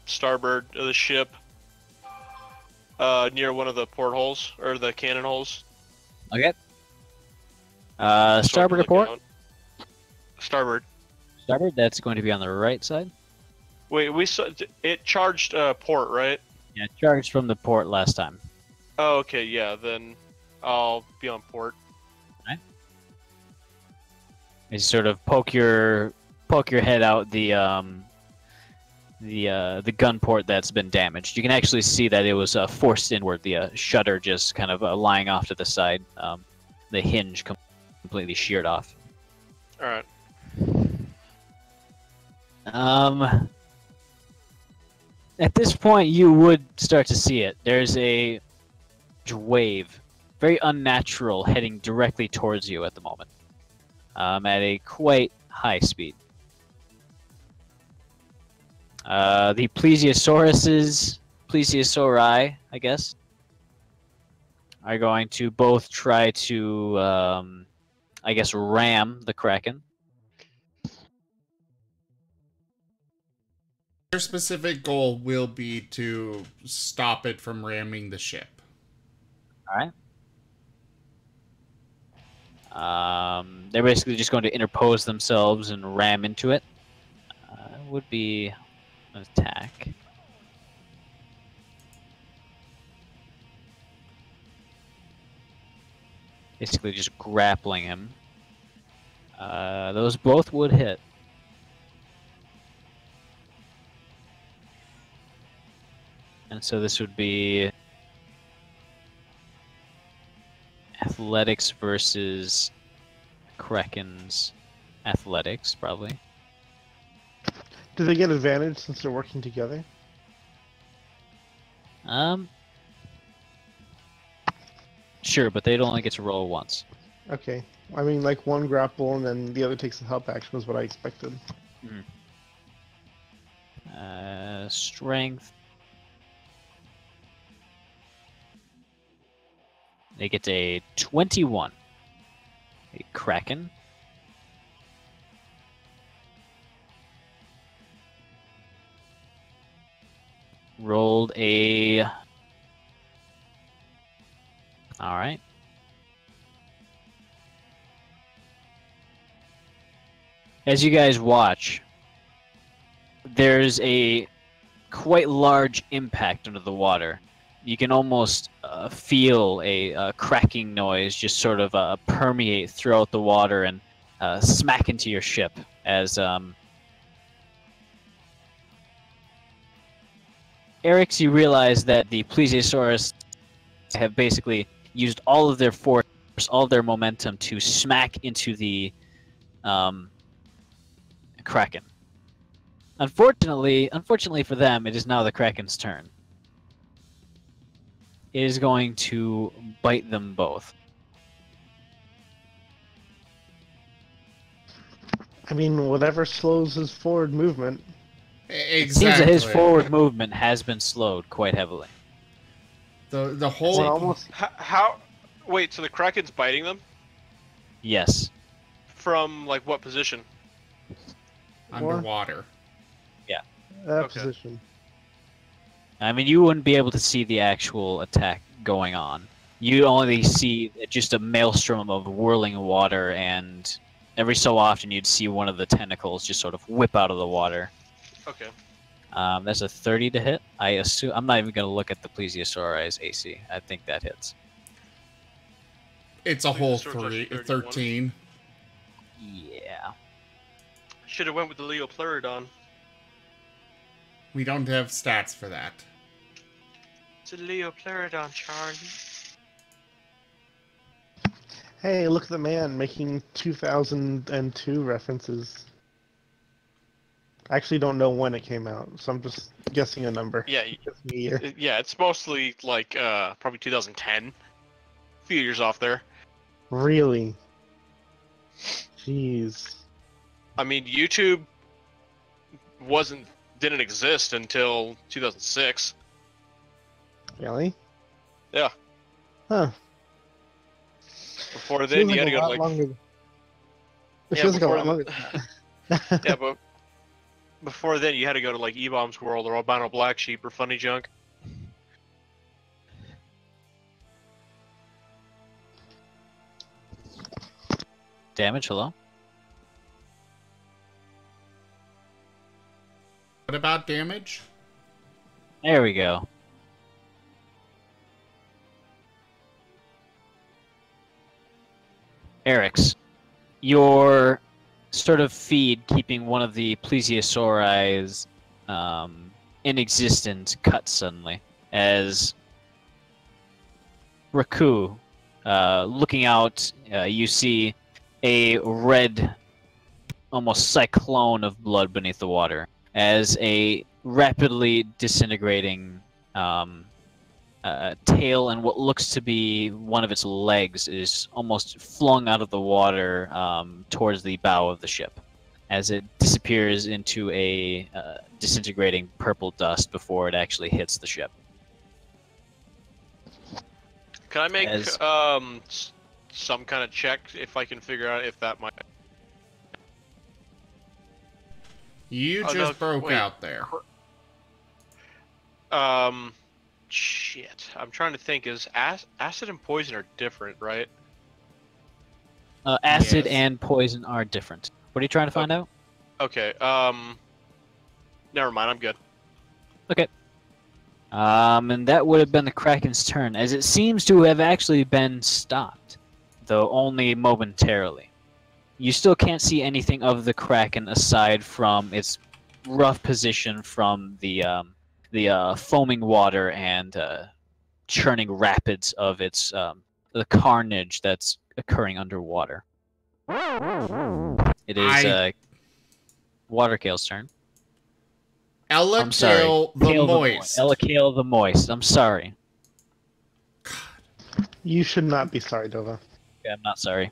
starboard of the ship, near one of the portholes or the cannon holes. Okay. So I can Starboard look report. down. Starboard. Starboard. That's going to be on the right side. Wait, we saw it charged port, right? Yeah, charged from the port last time. Oh, okay, yeah. Then I'll be on port. You sort of poke your head out the gun port that's been damaged. You can actually see that it was forced inward. The shutter just kind of lying off to the side. The hinge completely sheared off. All right. At this point, you would start to see it. There's a wave, very unnatural, heading directly towards you at the moment. At a quite high speed. The plesiosauri, I guess, are going to both try to, I guess, ram the kraken. Their specific goal will be to stop it from ramming the ship. All right. They're basically just going to interpose themselves and ram into it. Would be an attack. Basically just grappling him. Those both would hit. And so this would be athletics versus Kraken's athletics, probably. Do they get advantage since they're working together? Sure, but they'd only get to roll once. Okay. I mean, like one grapple and then the other takes a help action was what I expected. Strength. They get a 21. A Kraken. Rolled a... Alright. As you guys watch, there's a quite large impact under the water. You can almost feel a cracking noise just sort of permeate throughout the water and smack into your ship as Eric's, you realize that the Plesiosaurus have basically used all of their force, all of their momentum to smack into the Kraken. Unfortunately for them, it is now the Kraken's turn. It is going to bite them both. I mean, whatever slows his forward movement. Exactly. It seems that his forward movement has been slowed quite heavily. The whole Well, almost. How? Wait, so the Kraken's biting them? Yes. From, like, what position? underwater. That Okay. position. I mean, you wouldn't be able to see the actual attack going on. you only see just a maelstrom of whirling water, and every so often you'd see one of the tentacles just sort of whip out of the water. Okay. That's a 30 to hit. I assume I'm not even going to look at the Plesiosauri's AC. I think that hits. It's a whole Plesiosaur's actually 13. Yeah. Should have went with the Leopleurodon. We don't have stats for that. It's a Leopleurodon, Charlie. Hey, look at the man making 2002 references. I actually don't know when it came out, so I'm just guessing a number. Yeah, Guessing a year. yeah, it's mostly like probably 2010. A few years off there. Really? Jeez. I mean, YouTube didn't exist until 2006. Really? Yeah. Huh. Before then, you had to go to like. Longer. It Yeah, feels like a before lot longer than that. Yeah, but before then, you had to go to like E-Bomb's World or Albino Black Sheep or Funny Junk. Damage, hello? What about damage? There we go. Eric's, your sort of feed keeping one of the plesiosauri's in existence cuts suddenly as Raku, looking out, you see a red, almost cyclone of blood beneath the water as a rapidly disintegrating tail and what looks to be one of its legs is almost flung out of the water towards the bow of the ship as it disappears into a disintegrating purple dust before it actually hits the ship. Can I make some kind of check if I can figure out if that might... You just broke out there. Shit. I'm trying to think. Is acid and poison are different, right? Acid Yes. and poison are different. What are you trying to find out? Okay. Never mind. I'm good. Okay. And that would have been the Kraken's turn, as it seems to have actually been stopped, though only momentarily. You still can't see anything of the Kraken aside from its rough position from the foaming water and churning rapids of its the carnage that's occurring underwater. It is Waterkale's turn. I'm sorry. Elakale the Moist. Elakale the Moist. I'm sorry. You should not be sorry, Dova. Yeah, I'm not sorry.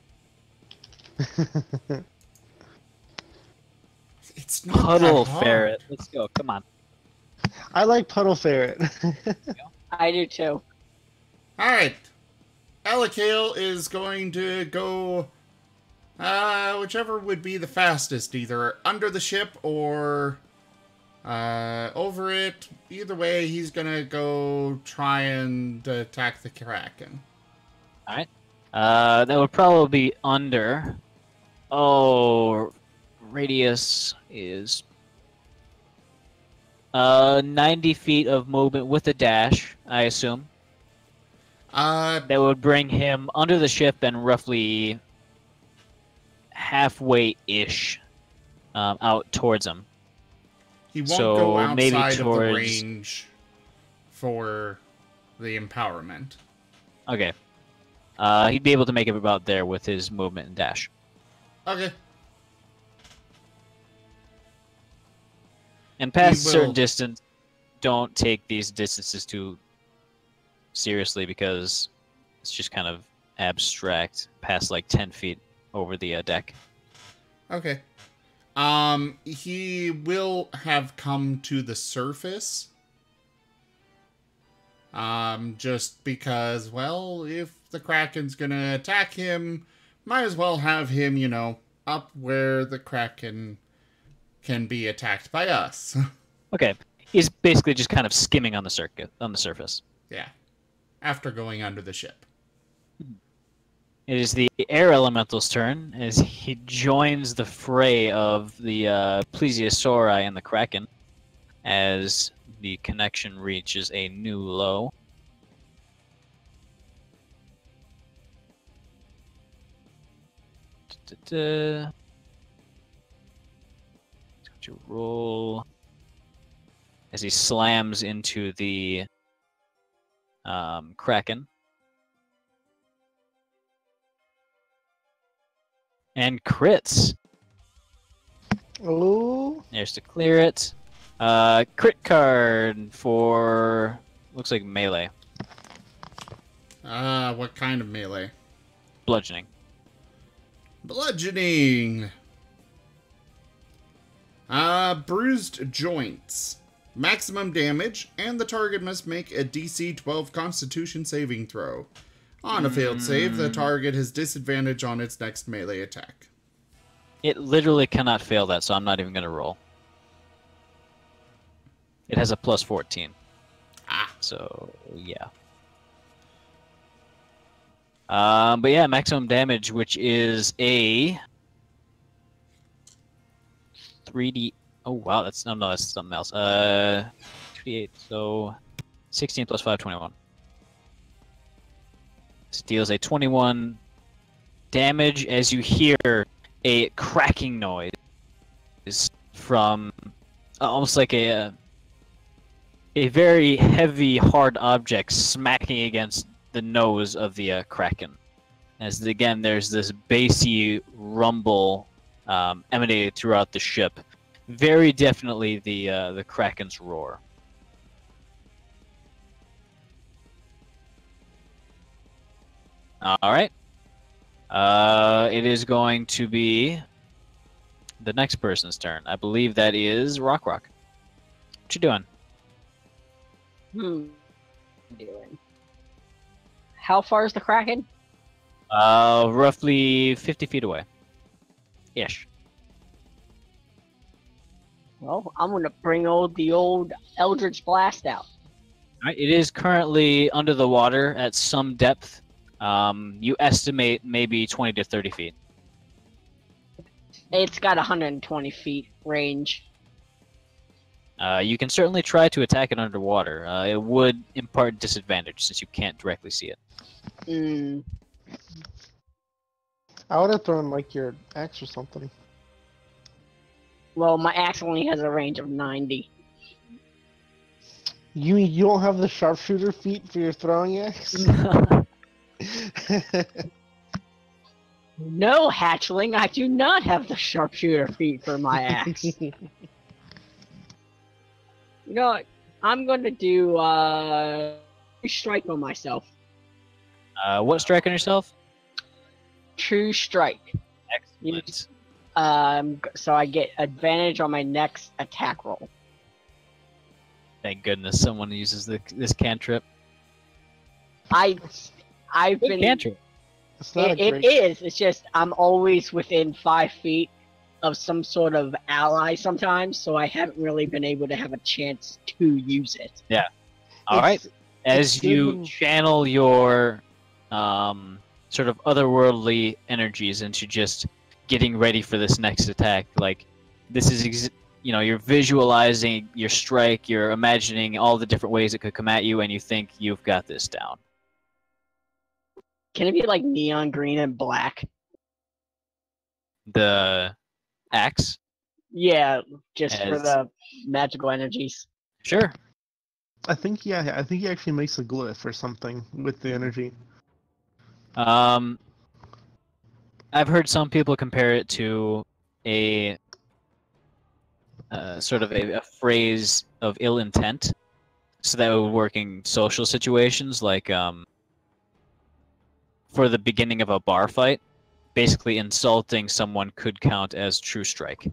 It's not Puddle that hard. Ferret. Let's go. Come on. I like Puddle Ferret. I do too. Alright. Elakale is going to go whichever would be the fastest, either under the ship or over it. Either way, he's gonna go try and attack the Kraken. Alright. That would probably be under. Oh, radius is 90 feet of movement with a dash, I assume. That would bring him under the ship and roughly halfway-ish out towards him. He won't So go outside maybe of the towards- range for the empowerment. Okay. He'd be able to make it about there with his movement and dash. Okay. And past a certain will- distance, don't take these distances too seriously because it's just kind of abstract past like 10 feet over the deck. Okay. He will have come to the surface. Just because, well, if the Kraken's gonna attack him, might as well have him, up where the Kraken can be attacked by us. Okay. He's basically just kind of skimming on the surface. Yeah. After going under the ship. It is the air elemental's turn as he joins the fray of the plesiosauri and the kraken as the connection reaches a new low. To roll as he slams into the kraken. And crits. Oh. There's to clear it. Crit card for looks like melee. What kind of melee? Bludgeoning. Bludgeoning. Bruised joints. Maximum damage, and the target must make a DC 12 Constitution saving throw. On a failed save, the target has disadvantage on its next melee attack. It literally cannot fail that, so I'm not even going to roll. It has a plus 14. So, yeah. But yeah, maximum damage, which is a 3D. Oh wow, that's no, that's something else. 2d8. So 16 plus 5, 21. This deals a 21 damage as you hear a cracking noise from almost like a very heavy, hard object smacking against the nose of the kraken. As again, there's this bassy rumble emanated throughout the ship. Very definitely the kraken's roar. All right. It is going to be the next person's turn. I believe that is Rock. What you doing? How far is the kraken? Roughly 50 feet away. Ish. Well, I'm gonna bring the old Eldritch Blast out. Alright, it is currently under the water at some depth. You estimate maybe 20 to 30 feet. It's got 120 feet range. You can certainly try to attack it underwater. It would impart disadvantage since you can't directly see it. I would have thrown like your axe or something. Well, my axe only has a range of 90. You mean you don't have the sharpshooter feat for your throwing axe? No, hatchling, I do not have the sharpshooter feat for my axe. You know what? I'm going to do strike on myself. What strike on yourself? True strike. Excellent. So I get advantage on my next attack roll. Thank goodness someone uses this cantrip. I've Good been. cantrip. It's not a It great... is. It's just I'm always within 5 feet of some sort of ally sometimes, so I haven't really been able to have a chance to use it. Yeah. All right. As it's you good. channel your sort of otherworldly energies into just getting ready for this next attack, like this is you're visualizing your strike, you're imagining all the different ways it could come at you, and you think you've got this down. Can it be like neon green and black? The axe? Yeah, just for As- the magical energies. Sure. I think he actually makes a glyph or something with the energy. I've heard some people compare it to a sort of a phrase of ill intent, so that would work in social situations, like for the beginning of a bar fight. Basically, insulting someone could count as true strike.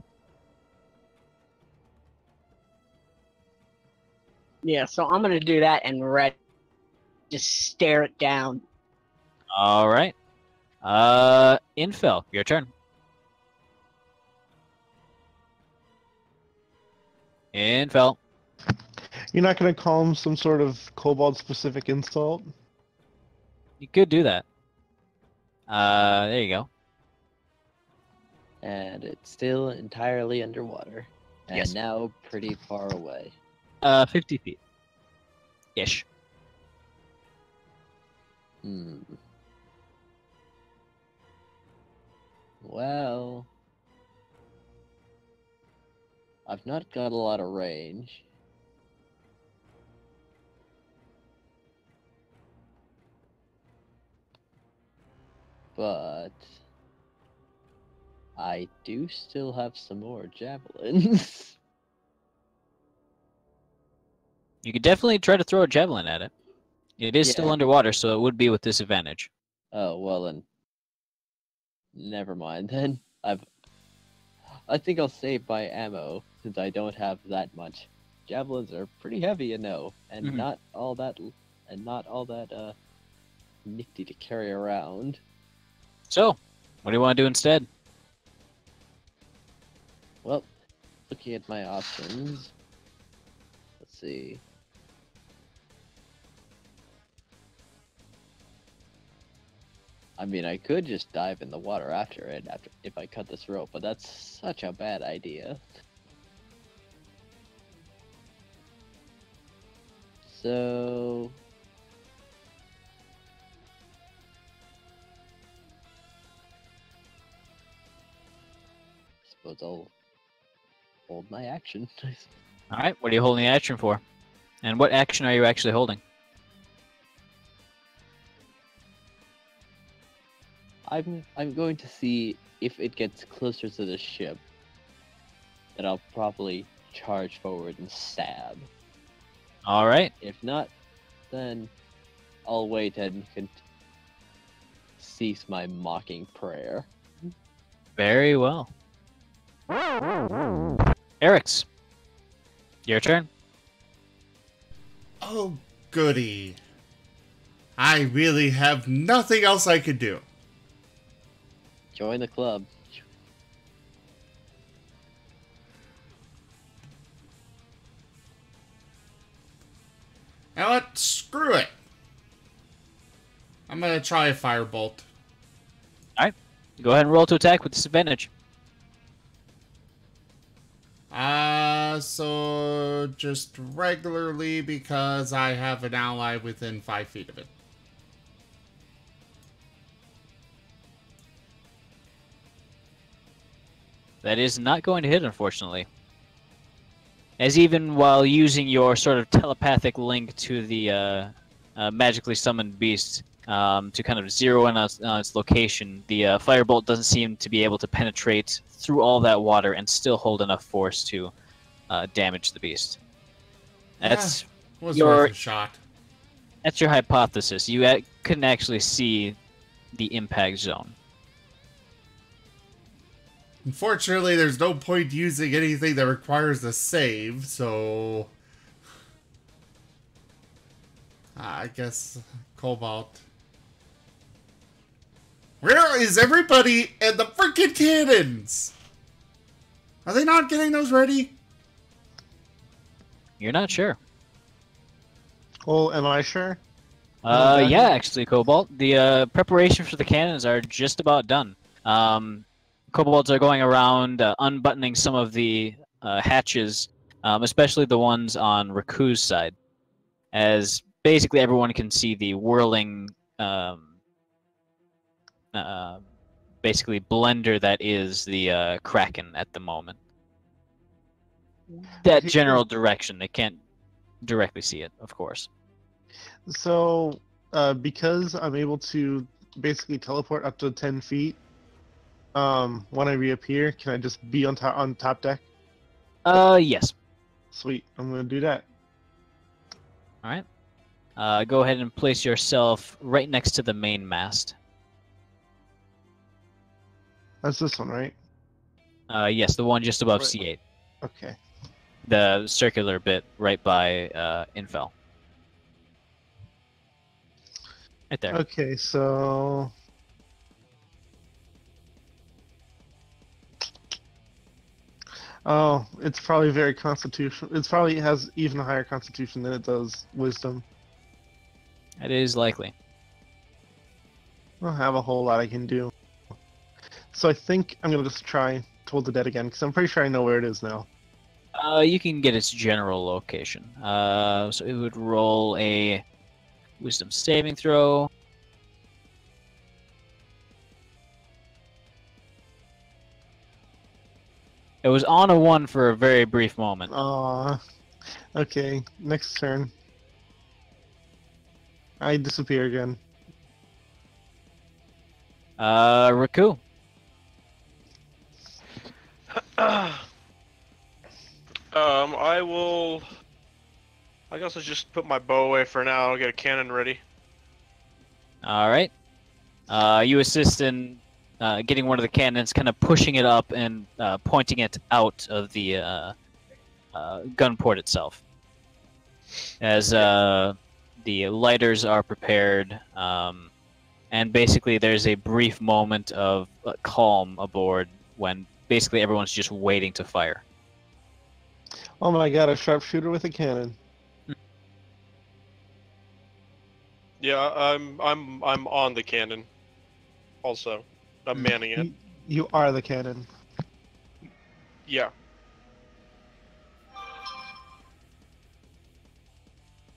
Yeah, so I'm gonna do that and just stare it down. All right. Infel, your turn. Infel. You're not gonna call him some sort of kobold specific insult? You could do that. There you go. And it's still entirely underwater. And Yes. now pretty far away. 50 feet. Ish. Hmm. Well, I've not got a lot of range. But I do still have some more javelins. You could definitely try to throw a javelin at it. It is still Yeah. underwater, so it would be with disadvantage. Oh, well then. Never mind then. I think I'll save my ammo since I don't have that much. Javelins are pretty heavy, you know, and Mhm. not all that nifty to carry around. So, what do you want to do instead? Well, looking at my options, let's see. I mean, I could just dive in the water after it, if I cut this rope, but that's such a bad idea. So... suppose I'll hold my action. Alright, what are you holding the action for? And what action are you actually holding? I'm going to see if it gets closer to the ship. Then I'll probably charge forward and stab. Alright. If not, then I'll wait and cease my mocking prayer. Very well. Eric's. Your turn. Oh, goody. I really have nothing else I could do. Join the club. Now what? Screw it. I'm gonna try a firebolt. Go ahead and roll to attack with disadvantage. So just regularly because I have an ally within 5 feet of it. That is not going to hit, unfortunately. As even while using your sort of telepathic link to the magically summoned beast to kind of zero in on its location, the firebolt doesn't seem to be able to penetrate through all that water and still hold enough force to damage the beast. That's Was your- worth a shot. that's your hypothesis. You couldn't actually see the impact zone. Unfortunately, there's no point using anything that requires a save, so... I guess Cobalt. Where is everybody and the freaking cannons? Are they not getting those ready? You're not sure. Well, am I sure? Yeah, actually, Cobalt. The preparation for the cannons are just about done. Kobolds are going around unbuttoning some of the hatches, especially the ones on Raku's side, as basically everyone can see the whirling, basically blender that is the kraken at the moment. That general direction. They can't directly see it, of course. So, because I'm able to basically teleport up to 10 feet, when I reappear, can I just be on top deck? Yes. Sweet, I'm gonna do that. All right. Go ahead and place yourself right next to the main mast. That's this one, right? Yes, the one just above Right. C8. Okay. The circular bit right by Infel. Right there. Okay, so oh, it's probably very constitutional. It probably has even a higher constitution than it does wisdom. That is likely. I don't have a whole lot I can do. So I think I'm gonna just try Toll the Dead again, because I'm pretty sure I know where it is now. You can get its general location. So it would roll a wisdom saving throw. It was on a 1 for a very brief moment. Aww. Okay, next turn. I disappear again. Raku. I will. I guess I'll just put my bow away for now. I'll get a cannon ready. All right. You assist in getting one of the cannons, kind of pushing it up and pointing it out of the gun port itself. As the lighters are prepared, and basically there's a brief moment of calm aboard when basically everyone's just waiting to fire. Oh my god, a sharpshooter with a cannon. Yeah, I'm on the cannon. Also, I'm manning it. You are the cannon. Yeah.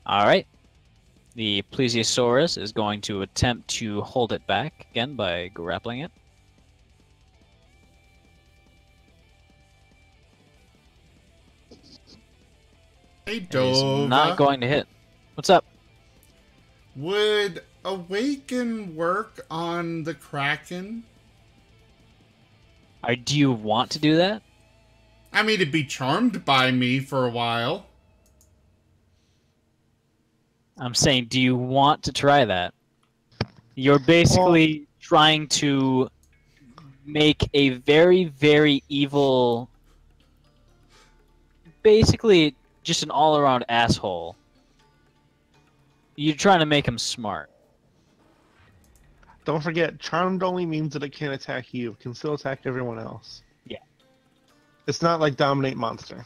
All right. The plesiosaurus is going to attempt to hold it back again by grappling it. Hey, It is Dova. not going to hit. What's up? Would Awaken work on the Kraken? Do you want to do that? I mean, it'd be charmed by me for a while. I'm saying, do you want to try that? You're basically trying to make a very, very evil, basically just an all-around asshole. You're trying to make him smart. Don't forget, charmed only means that it can't attack you. It can still attack everyone else. Yeah. It's not like Dominate Monster.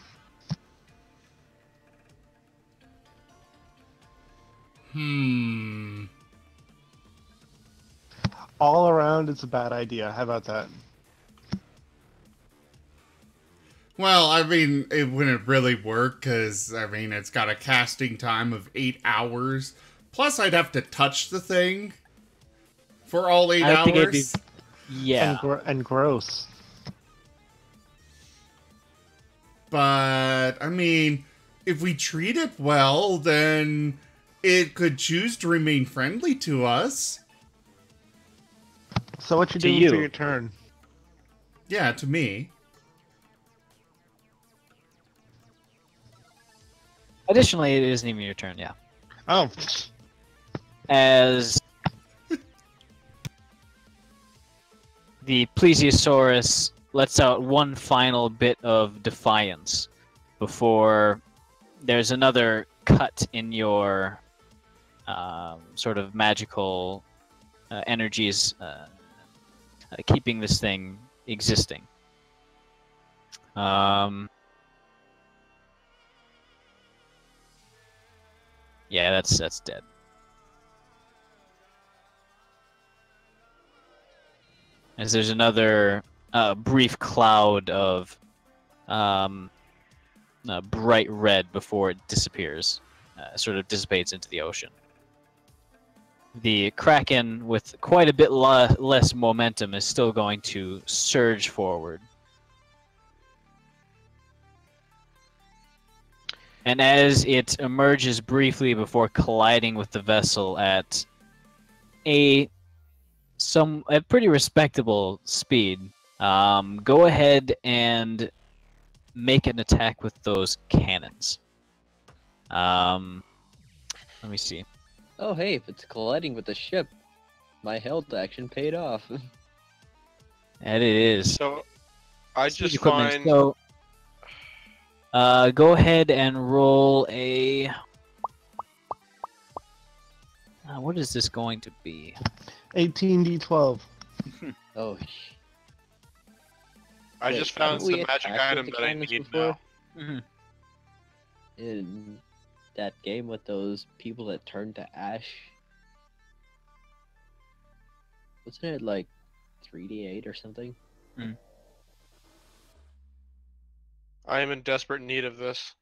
All around, it's a bad idea. How about that? Well, I mean, it wouldn't really work because, I mean, it's got a casting time of 8 hours. Plus, I'd have to touch the thing for all 8 I think it'd be- hours. Yeah. And gross. But, I mean, if we treat it well, then it could choose to remain friendly to us. So what you To doing you. for your turn? Yeah, to me. Additionally, it isn't even your turn, yeah. Oh, As the plesiosaurus lets out one final bit of defiance before there's another cut in your sort of magical energies keeping this thing existing. Yeah, that's dead. As there's another brief cloud of bright red before it disappears, sort of dissipates into the ocean. The kraken, with quite a bit less momentum, is still going to surge forward. And as it emerges briefly before colliding with the vessel at a pretty respectable speed, go ahead and make an attack with those cannons. Let me see. Oh, hey, if it's colliding with the ship, my health action paid off. And it is. So, I Speed just equipment. find. So, go ahead and roll a. What is this going to be? 18d12. Oh, I Wait, just found haven't we the magic attacked item with the that I cannons need before? now. in that game with those people that turned to ash. Wasn't it like 3d8 or something? I am in desperate need of this.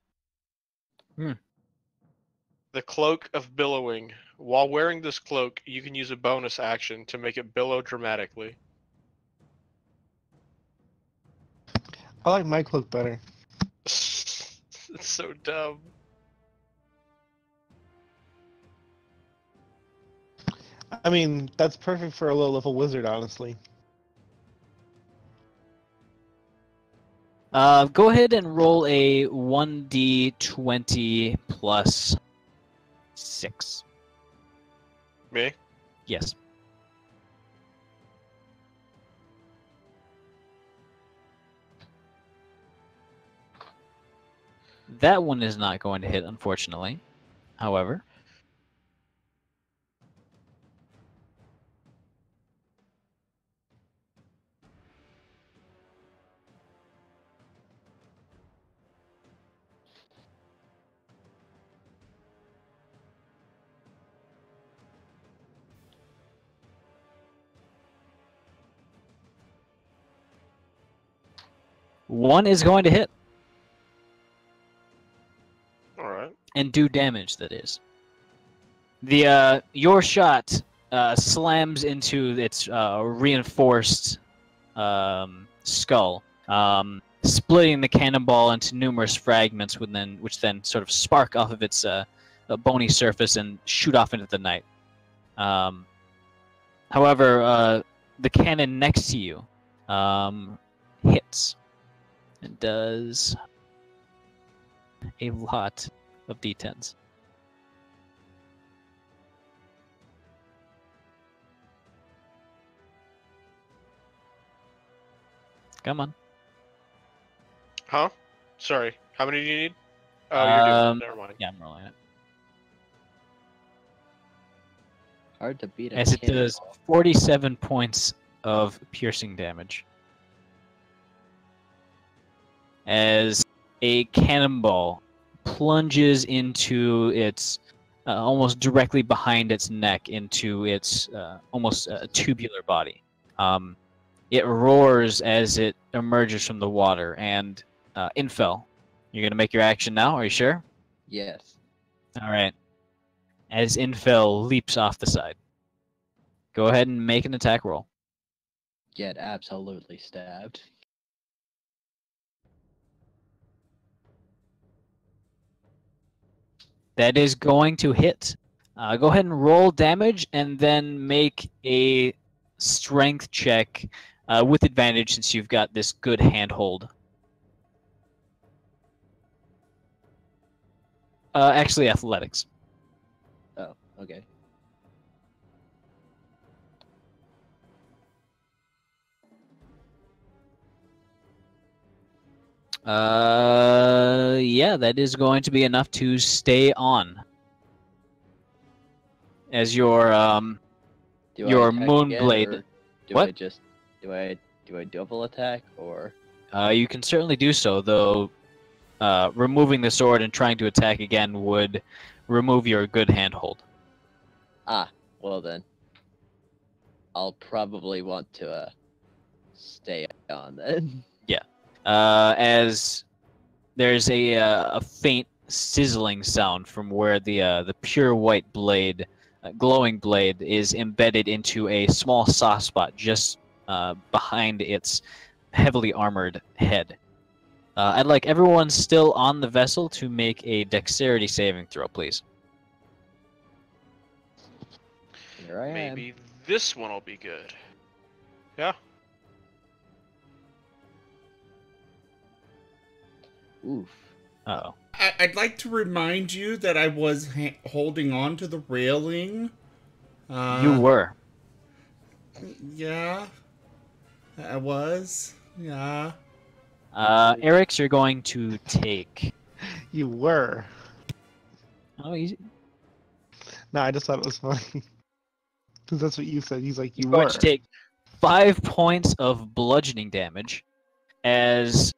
Hmm. The Cloak of Billowing. While wearing this cloak, you can use a bonus action to make it billow dramatically. I like my cloak better. It's so dumb. I mean, that's perfect for a low-level wizard, honestly. Go ahead and roll a 1d20 plus 6. Me? Yes. That one is not going to hit, unfortunately. However, one is going to hit Alright. and do damage, that is. The your shot slams into its reinforced skull, splitting the cannonball into numerous fragments, which then sort of spark off of its bony surface and shoot off into the night. However, the cannon next to you hits and does a lot of d10s. Come on. Huh? Sorry. How many do you need? Oh, you're doing it. Never mind. Yeah, I'm rolling it. Hard to beat a As it does cannonball. 47 points of piercing damage. As a cannonball plunges into its almost directly behind its neck into its almost tubular body. It roars as it emerges from the water, and Infel, you're going to make your action now, are you sure? Yes. Alright. As Infel leaps off the side. Go ahead and make an attack roll. Get absolutely stabbed. That is going to hit. Go ahead and roll damage, and then make a strength check with advantage since you've got this good handhold. Actually, athletics. Oh, okay. Yeah, that is going to be enough to stay on. As your Do your I attack moon again, blade. or do What? I just do I double attack, or You can certainly do so, though removing the sword and trying to attack again would remove your good handhold. well then I'll probably want to stay on then. As there's a faint sizzling sound from where the pure white blade, glowing blade, is embedded into a small soft spot just behind its heavily armored head. I'd like everyone still on the vessel to make a dexterity saving throw, please. Here I am. Maybe this one will be good. Yeah? Oof. Uh-oh. I'd like to remind you that I was holding on to the railing. You were. Yeah. I was. Yeah. Eric's, you're going to take... You were. Oh, easy. No, I just thought it was funny. Because that's what you said. He's like, you You're were. going to take 5 points of bludgeoning damage as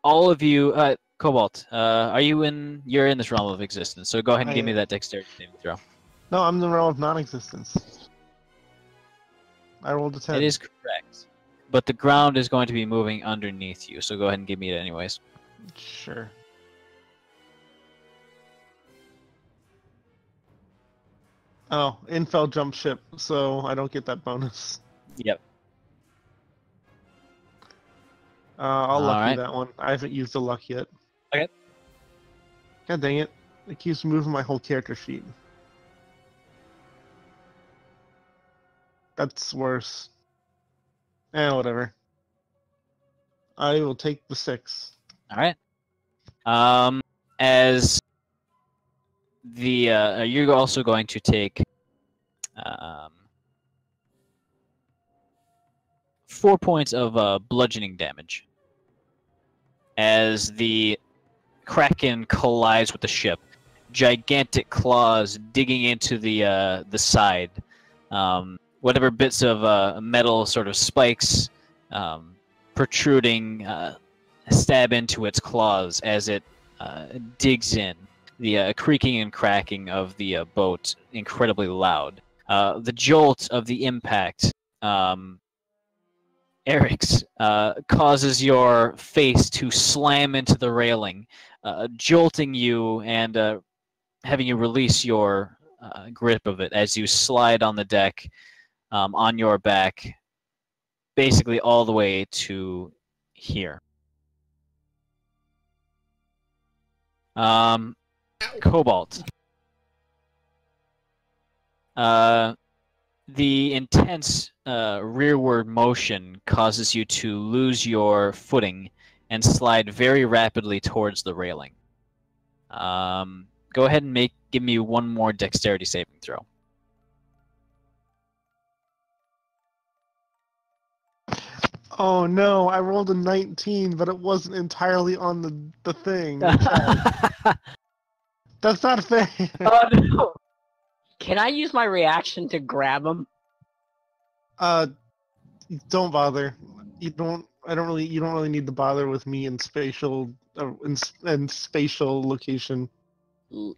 all of you... Cobalt, are you in... You're in this realm of existence, so go ahead and I give me am. that dexterity saving throw. No, I'm in the realm of non-existence. I rolled a 10. It is correct. But the ground is going to be moving underneath you, so go ahead and give me it anyways. Sure. Oh, infel jump ship, so I don't get that bonus. Yep. I'll lucky Alright. that one. I haven't used the luck yet. Okay. God dang it. It keeps moving my whole character sheet. That's worse. Whatever. I will take the 6. Alright. As the you're also going to take 4 points of bludgeoning damage as the kraken collides with the ship. Gigantic claws digging into the side. Whatever bits of metal sort of spikes protruding stab into its claws as it digs in. The creaking and cracking of the boat incredibly loud. The jolt of the impact, Eric's, causes your face to slam into the railing, jolting you and having you release your grip of it as you slide on the deck on your back, basically all the way to here. Cobalt. The intense rearward motion causes you to lose your footing and slide very rapidly towards the railing. Go ahead and give me one more dexterity saving throw. Oh no, I rolled a 19, but it wasn't entirely on the thing. That's not fair. Oh no! Can I use my reaction to grab him? Don't bother. You don't really need to bother with me in spatial in spatial location.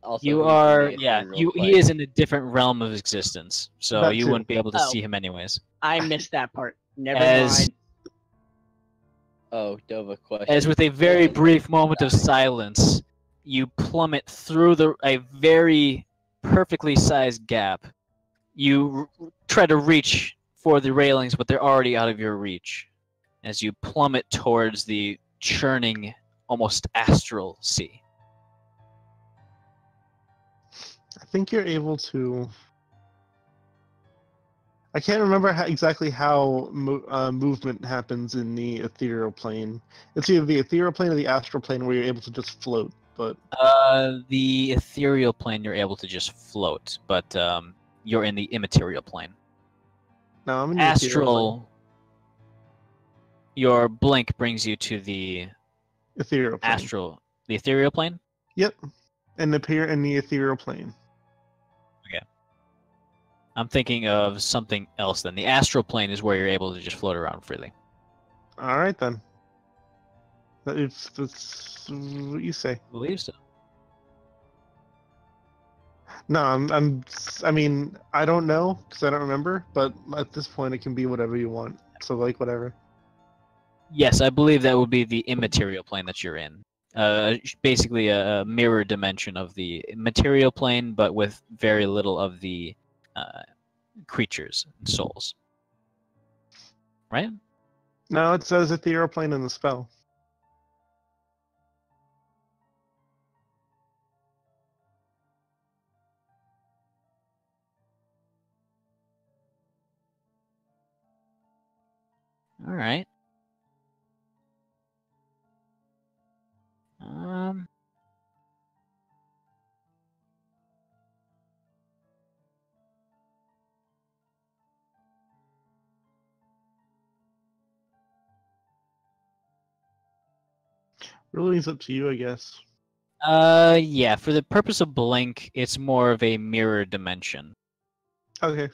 Also, You he's are, gonna get yeah. through real He quick. is in a different realm of existence, so That you too. wouldn't be able to Oh. see him anyways. I missed that part. Never As- mind. Oh, Dova, question. As with a very brief moment of silence, you plummet through a very perfectly sized gap. You try to reach for the railings, but they're already out of your reach. As you plummet towards the churning, almost astral sea. I think you're able to. I can't remember exactly how movement happens in the ethereal plane. It's either the ethereal plane or the astral plane where you're able to just float. But The ethereal plane, you're able to just float, but you're in the immaterial plane. no, I'm in the ethereal Astral, your blink brings you to the plane. Ethereal plane. astral, the ethereal plane. Yep, and appear in the ethereal plane. I'm thinking of something else then. The astral plane is where you're able to just float around freely. All right then. If that's what you say. I believe so. No, I mean, I don't know because I don't remember. But at this point, it can be whatever you want. So like whatever. Yes, I believe that would be the immaterial plane that you're in. Basically a mirror dimension of the material plane, but with very little of the creatures and souls. Right? No, it says ethereal plane in the spell. All right. Really, it's up to you, I guess. Yeah, for the purpose of blink, it's more of a mirror dimension. Okay.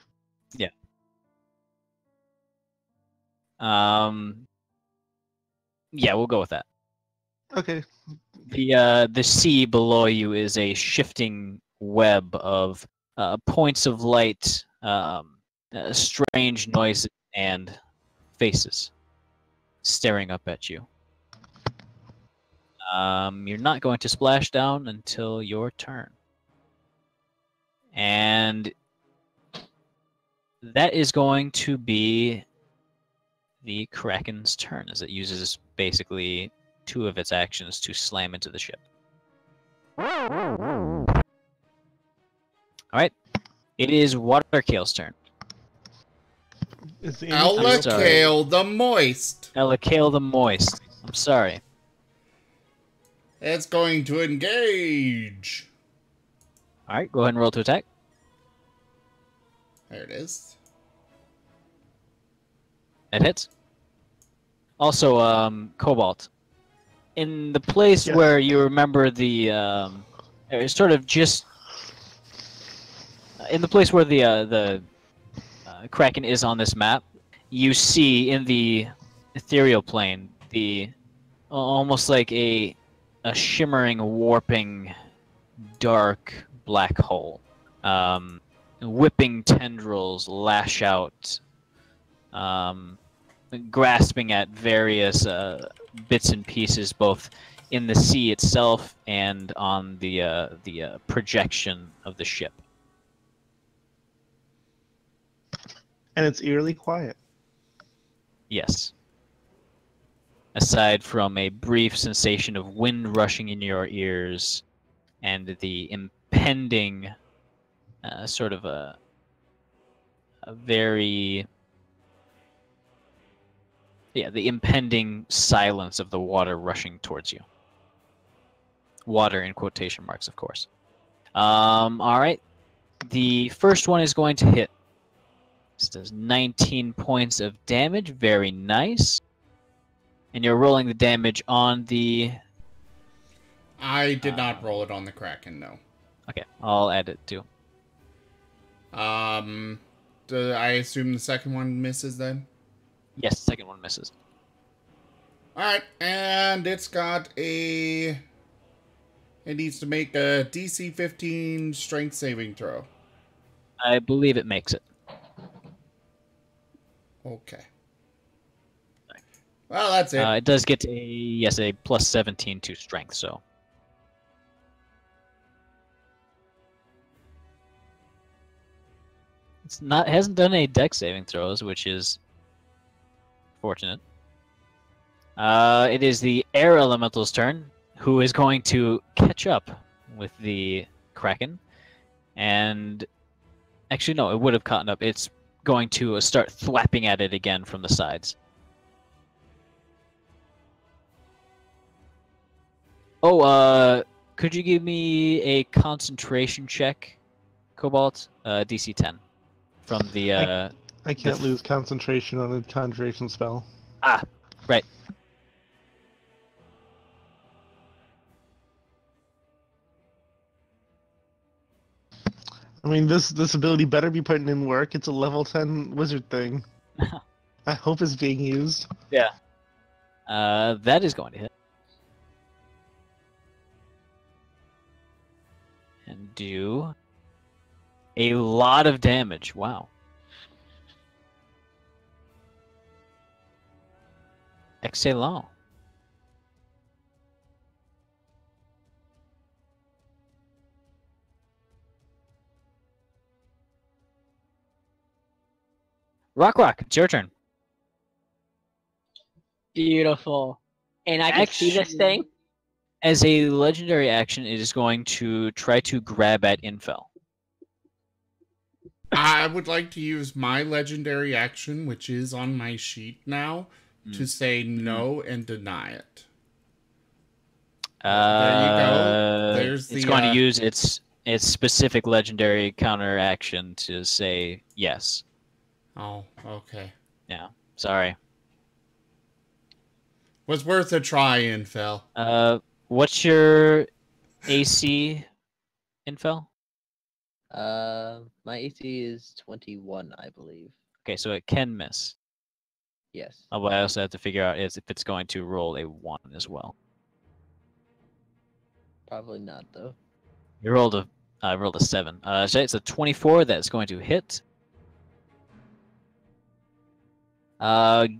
Yeah, we'll go with that. Okay. The sea below you is a shifting web of points of light, strange noises and faces staring up at you. You're not going to splash down until your turn. And that is going to be the Kraken's turn, as it uses basically 2 of its actions to slam into the ship. Alright. It is Waterkale's turn. Is Alakale the Moist. Alakale the Moist. I'm sorry. It's going to engage. Alright, go ahead and roll to attack. There it is. It hits. Also, Cobalt. In the place where you remember the, it's sort of just in the place where the Kraken is on this map, you see in the ethereal plane the almost like a shimmering, warping, dark black hole. Whipping tendrils lash out, grasping at various bits and pieces, both in the sea itself and on the projection of the ship. And it's eerily quiet. Yes. Aside from a brief sensation of wind rushing in your ears and the impending sort of a very... Yeah, the impending silence of the water rushing towards you. Water in quotation marks, of course. Alright. The first one is going to hit. This does 19 points of damage. Very nice. And you're rolling the damage on the... I did not roll it on the Kraken, no. Okay, I'll add it too. I assume the second one misses then? Yes, the second one misses. Alright, and it's got a... It needs to make a DC 15 strength saving throw. I believe it makes it. Okay. Well, that's it. It does get a plus 17 to strength, so... It hasn't done any dex saving throws, which is fortunate. It is the air elemental's turn, who is going to catch up with the Kraken. And actually, no, it would have caught up. It's going to start thwapping at it again from the sides. Oh, could you give me a concentration check, Cobalt? DC 10. From the, I can't lose concentration on a conjuration spell. Ah, right. I mean, this ability better be putting in work. It's a level 10 wizard thing. I hope it's being used. Yeah. That is going to hit. And do a lot of damage. Wow. Excellent. Rock, it's your turn. Beautiful. And I can see this thing? As a legendary action, it is going to try to grab at Infel. I would like to use my legendary action, which is on my sheet now, to say no and deny it. There you go. There's it's going to use its specific legendary counter action to say yes. Oh, okay. Yeah, sorry. Was worth a try, Infel. What's your AC, Infel? My AC is 21, I believe. Okay, so it can miss. Yes. Oh, what I also have to figure out is if it's going to roll a 1 as well. Probably not, though. You rolled a 7. So it's a 24 that's going to hit.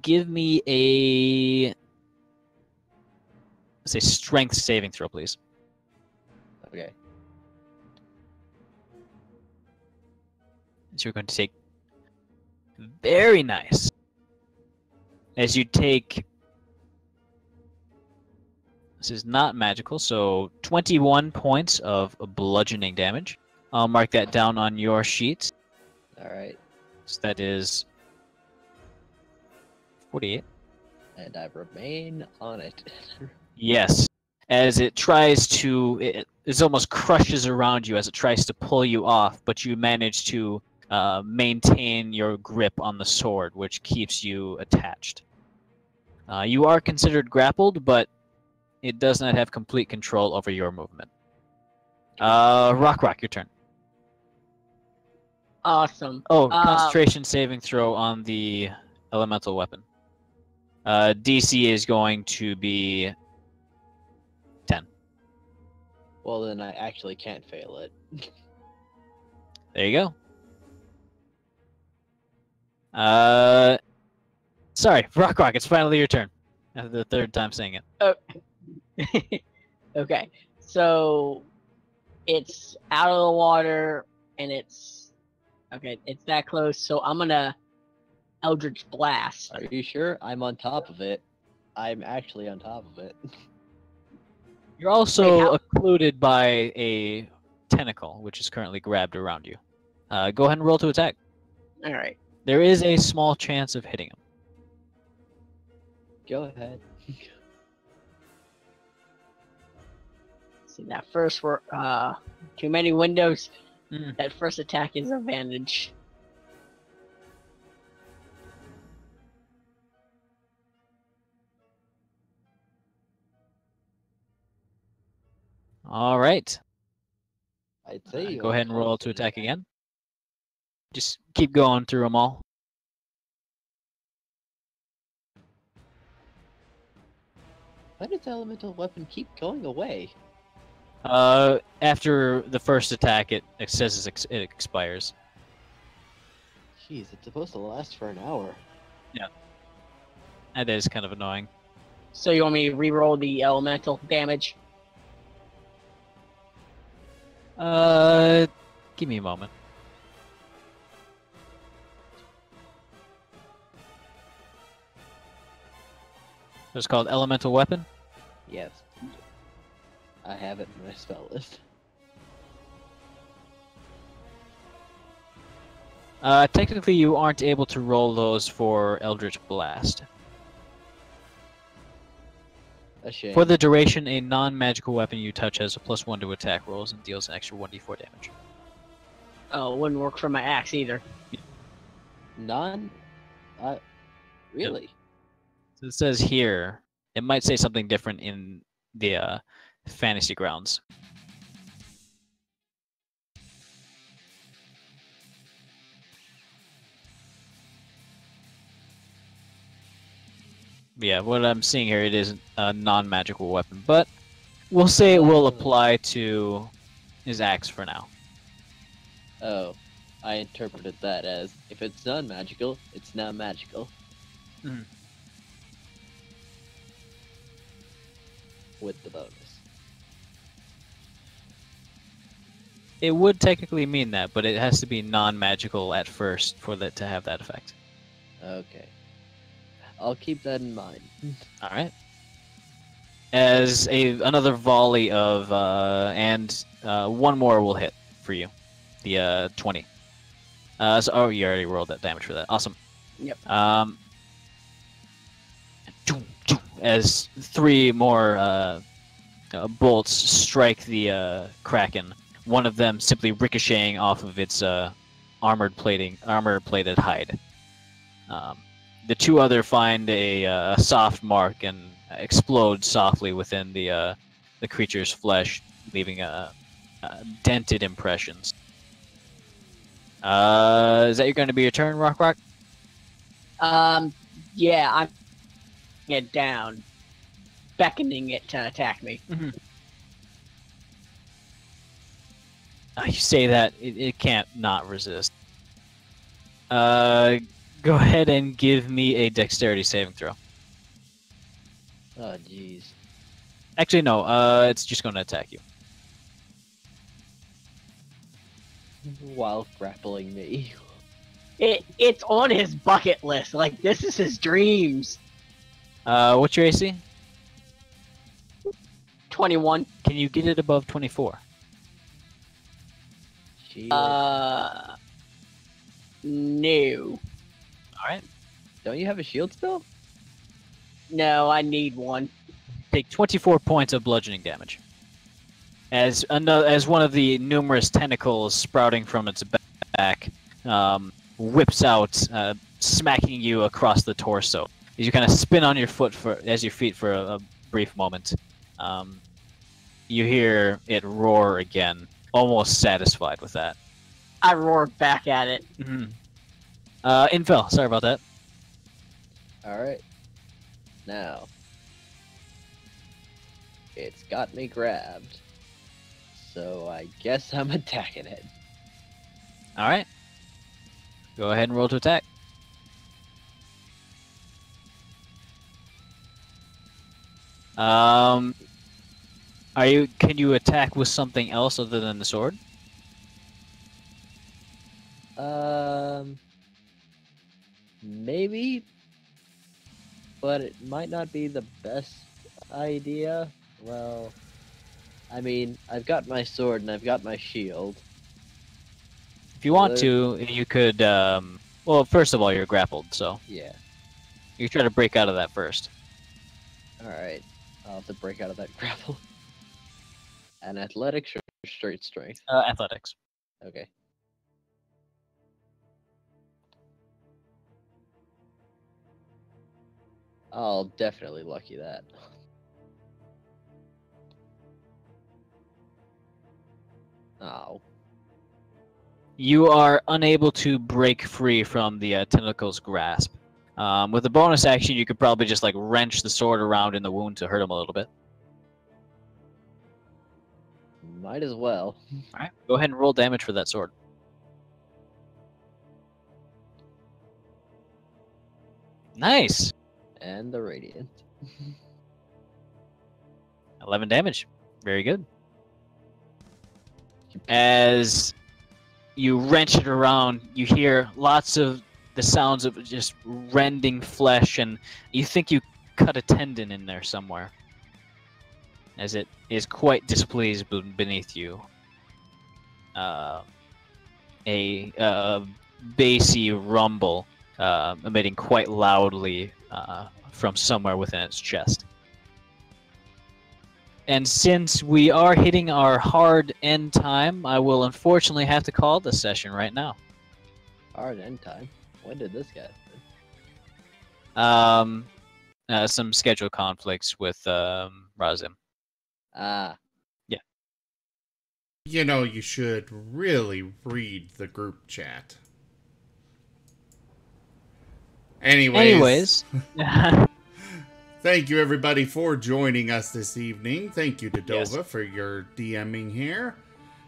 Give me a, let's say, strength saving throw, please. Okay. So you're going to take, very nice. As you take, this is not magical, so 21 points of bludgeoning damage. I'll mark that down on your sheet. Alright. So that is 48. And I remain on it. Yes. As it tries to, it almost crushes around you as it tries to pull you off, but you manage to maintain your grip on the sword, which keeps you attached. You are considered grappled, but it does not have complete control over your movement. Rock, your turn. Awesome. Oh, concentration saving throw on the elemental weapon. DC is going to be 10. Well, then I actually can't fail it. There you go. Sorry, Rock, it's finally your turn. After the third time saying it. Okay, so it's out of the water and it's that close. So I'm gonna Eldritch Blast. Are you sure? I'm on top of it. I'm actually on top of it. You're also Wait, occluded by a tentacle, which is currently grabbed around you. Go ahead and roll to attack. All right. There is a small chance of hitting him. Go ahead. See that first too many windows. Mm. That first attack is advantage. All right. I'd say you Go ahead and roll to confident. attack again. Just keep going through them all. Why does elemental weapon keep going away? After the first attack, it says it expires. Jeez, it's supposed to last for an hour. That is kind of annoying. So you want me to re-roll the elemental damage? Give me a moment. It's called Elemental Weapon. Yes. I have it in my spell list. Technically, you aren't able to roll those for Eldritch Blast. A shame. For the duration, a non-magical weapon you touch has a +1 to attack rolls and deals an extra 1d4 damage. Oh, it wouldn't work for my axe either. Non? Really? So it says here, it might say something different in the Fantasy Grounds. Yeah, what I'm seeing here, it is a non-magical weapon, but we'll say it will apply to his axe for now. Oh, I interpreted that as, if it's non-magical, it's not magical. Mhm. With the bonus. It would technically mean that, but it has to be non-magical at first for that to have that effect. Okay. I'll keep that in mind. All right. As another volley of one more will hit for you, the 20. Oh, you already rolled that damage for that. Awesome. Yep. As 3 more bolts strike the kraken, one of them simply ricocheting off of its armor-plated hide. The 2 other find a soft mark and explode softly within the creature's flesh, leaving dented impressions. Is that going to be your turn, Rock? Yeah, I'm it down, beckoning it to attack me. You say that, it can't not resist. Go ahead and give me a dexterity saving throw. Oh, jeez. Actually, no. It's just going to attack you. While grappling me. It's on his bucket list. Like, this is his dreams. What's your AC? 21. Can you get it above 24? Shield. No. Alright. Don't you have a shield spell? No, I need one. Take 24 points of bludgeoning damage. As one of the numerous tentacles sprouting from its back whips out, smacking you across the torso. As you kind of spin on your feet for a brief moment, you hear it roar again, almost satisfied with that. I roar back at it. Mm-hmm. Infel, sorry about that. Alright. Now. It's got me grabbed. So I guess I'm attacking it. Alright. Go ahead and roll to attack. Can you attack with something else other than the sword? Maybe, but it might not be the best idea. Well, I mean, I've got my sword and I've got my shield. If you want to, you could, well, first of all, you're grappled, so Yeah. you try to break out of that first. Alright. I'll have to break out of that grapple. An athletics or straight strength? Athletics. Okay. I'll definitely lucky that. Oh. You are unable to break free from the tentacle's grasp. With a bonus action, you could probably just like wrench the sword around in the wound to hurt him a little bit. Might as well. Alright, go ahead and roll damage for that sword. Nice! And the radiant. 11 damage. Very good. As you wrench it around, you hear lots of the sounds of just rending flesh, and you think you cut a tendon in there somewhere, as it is quite displeased beneath you. A bassy rumble emitting quite loudly from somewhere within its chest. And since we are hitting our hard end time, I will unfortunately have to call this session right now. Hard end time. When did this happen? Some schedule conflicts with Razim. Ah. Yeah. You know, you should really read the group chat. Anyways. Thank you, everybody, for joining us this evening. Thank you to Dova for your DMing here.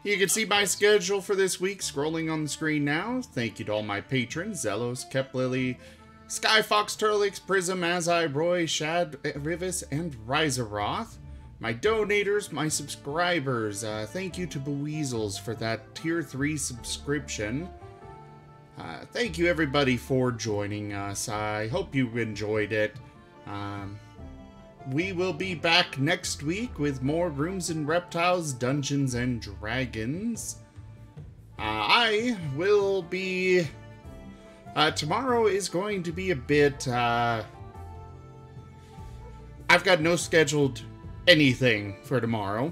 You can see my schedule for this week scrolling on the screen now. Thank you to all my patrons, Zelos, Keplily, Skyfox, Turlix, Prism, Azai, Roy, Shad, Rivis, and Rizeroth. My donators, my subscribers. Thank you to Beweasels for that Tier 3 subscription. Thank you, everybody, for joining us. I hope you enjoyed it. We will be back next week with more Rooms and Reptiles, Dungeons and Dragons. I will be... tomorrow is going to be a bit... I've got no scheduled anything for tomorrow.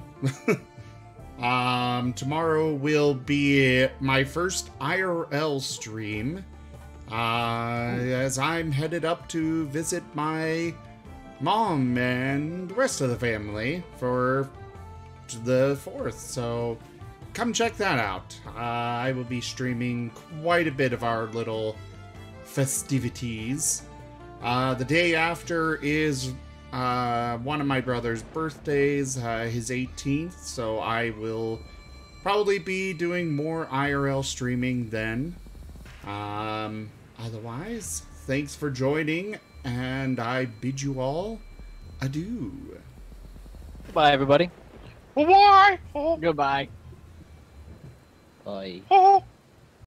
Tomorrow will be my first IRL stream. As I'm headed up to visit my mom and the rest of the family for the 4th, so come check that out. I will be streaming quite a bit of our little festivities. The day after is one of my brother's birthdays, his 18th, so I will probably be doing more IRL streaming then. Otherwise, thanks for joining, and I bid you all adieu. Bye, everybody. Why? Oh, Goodbye. Bye. oh.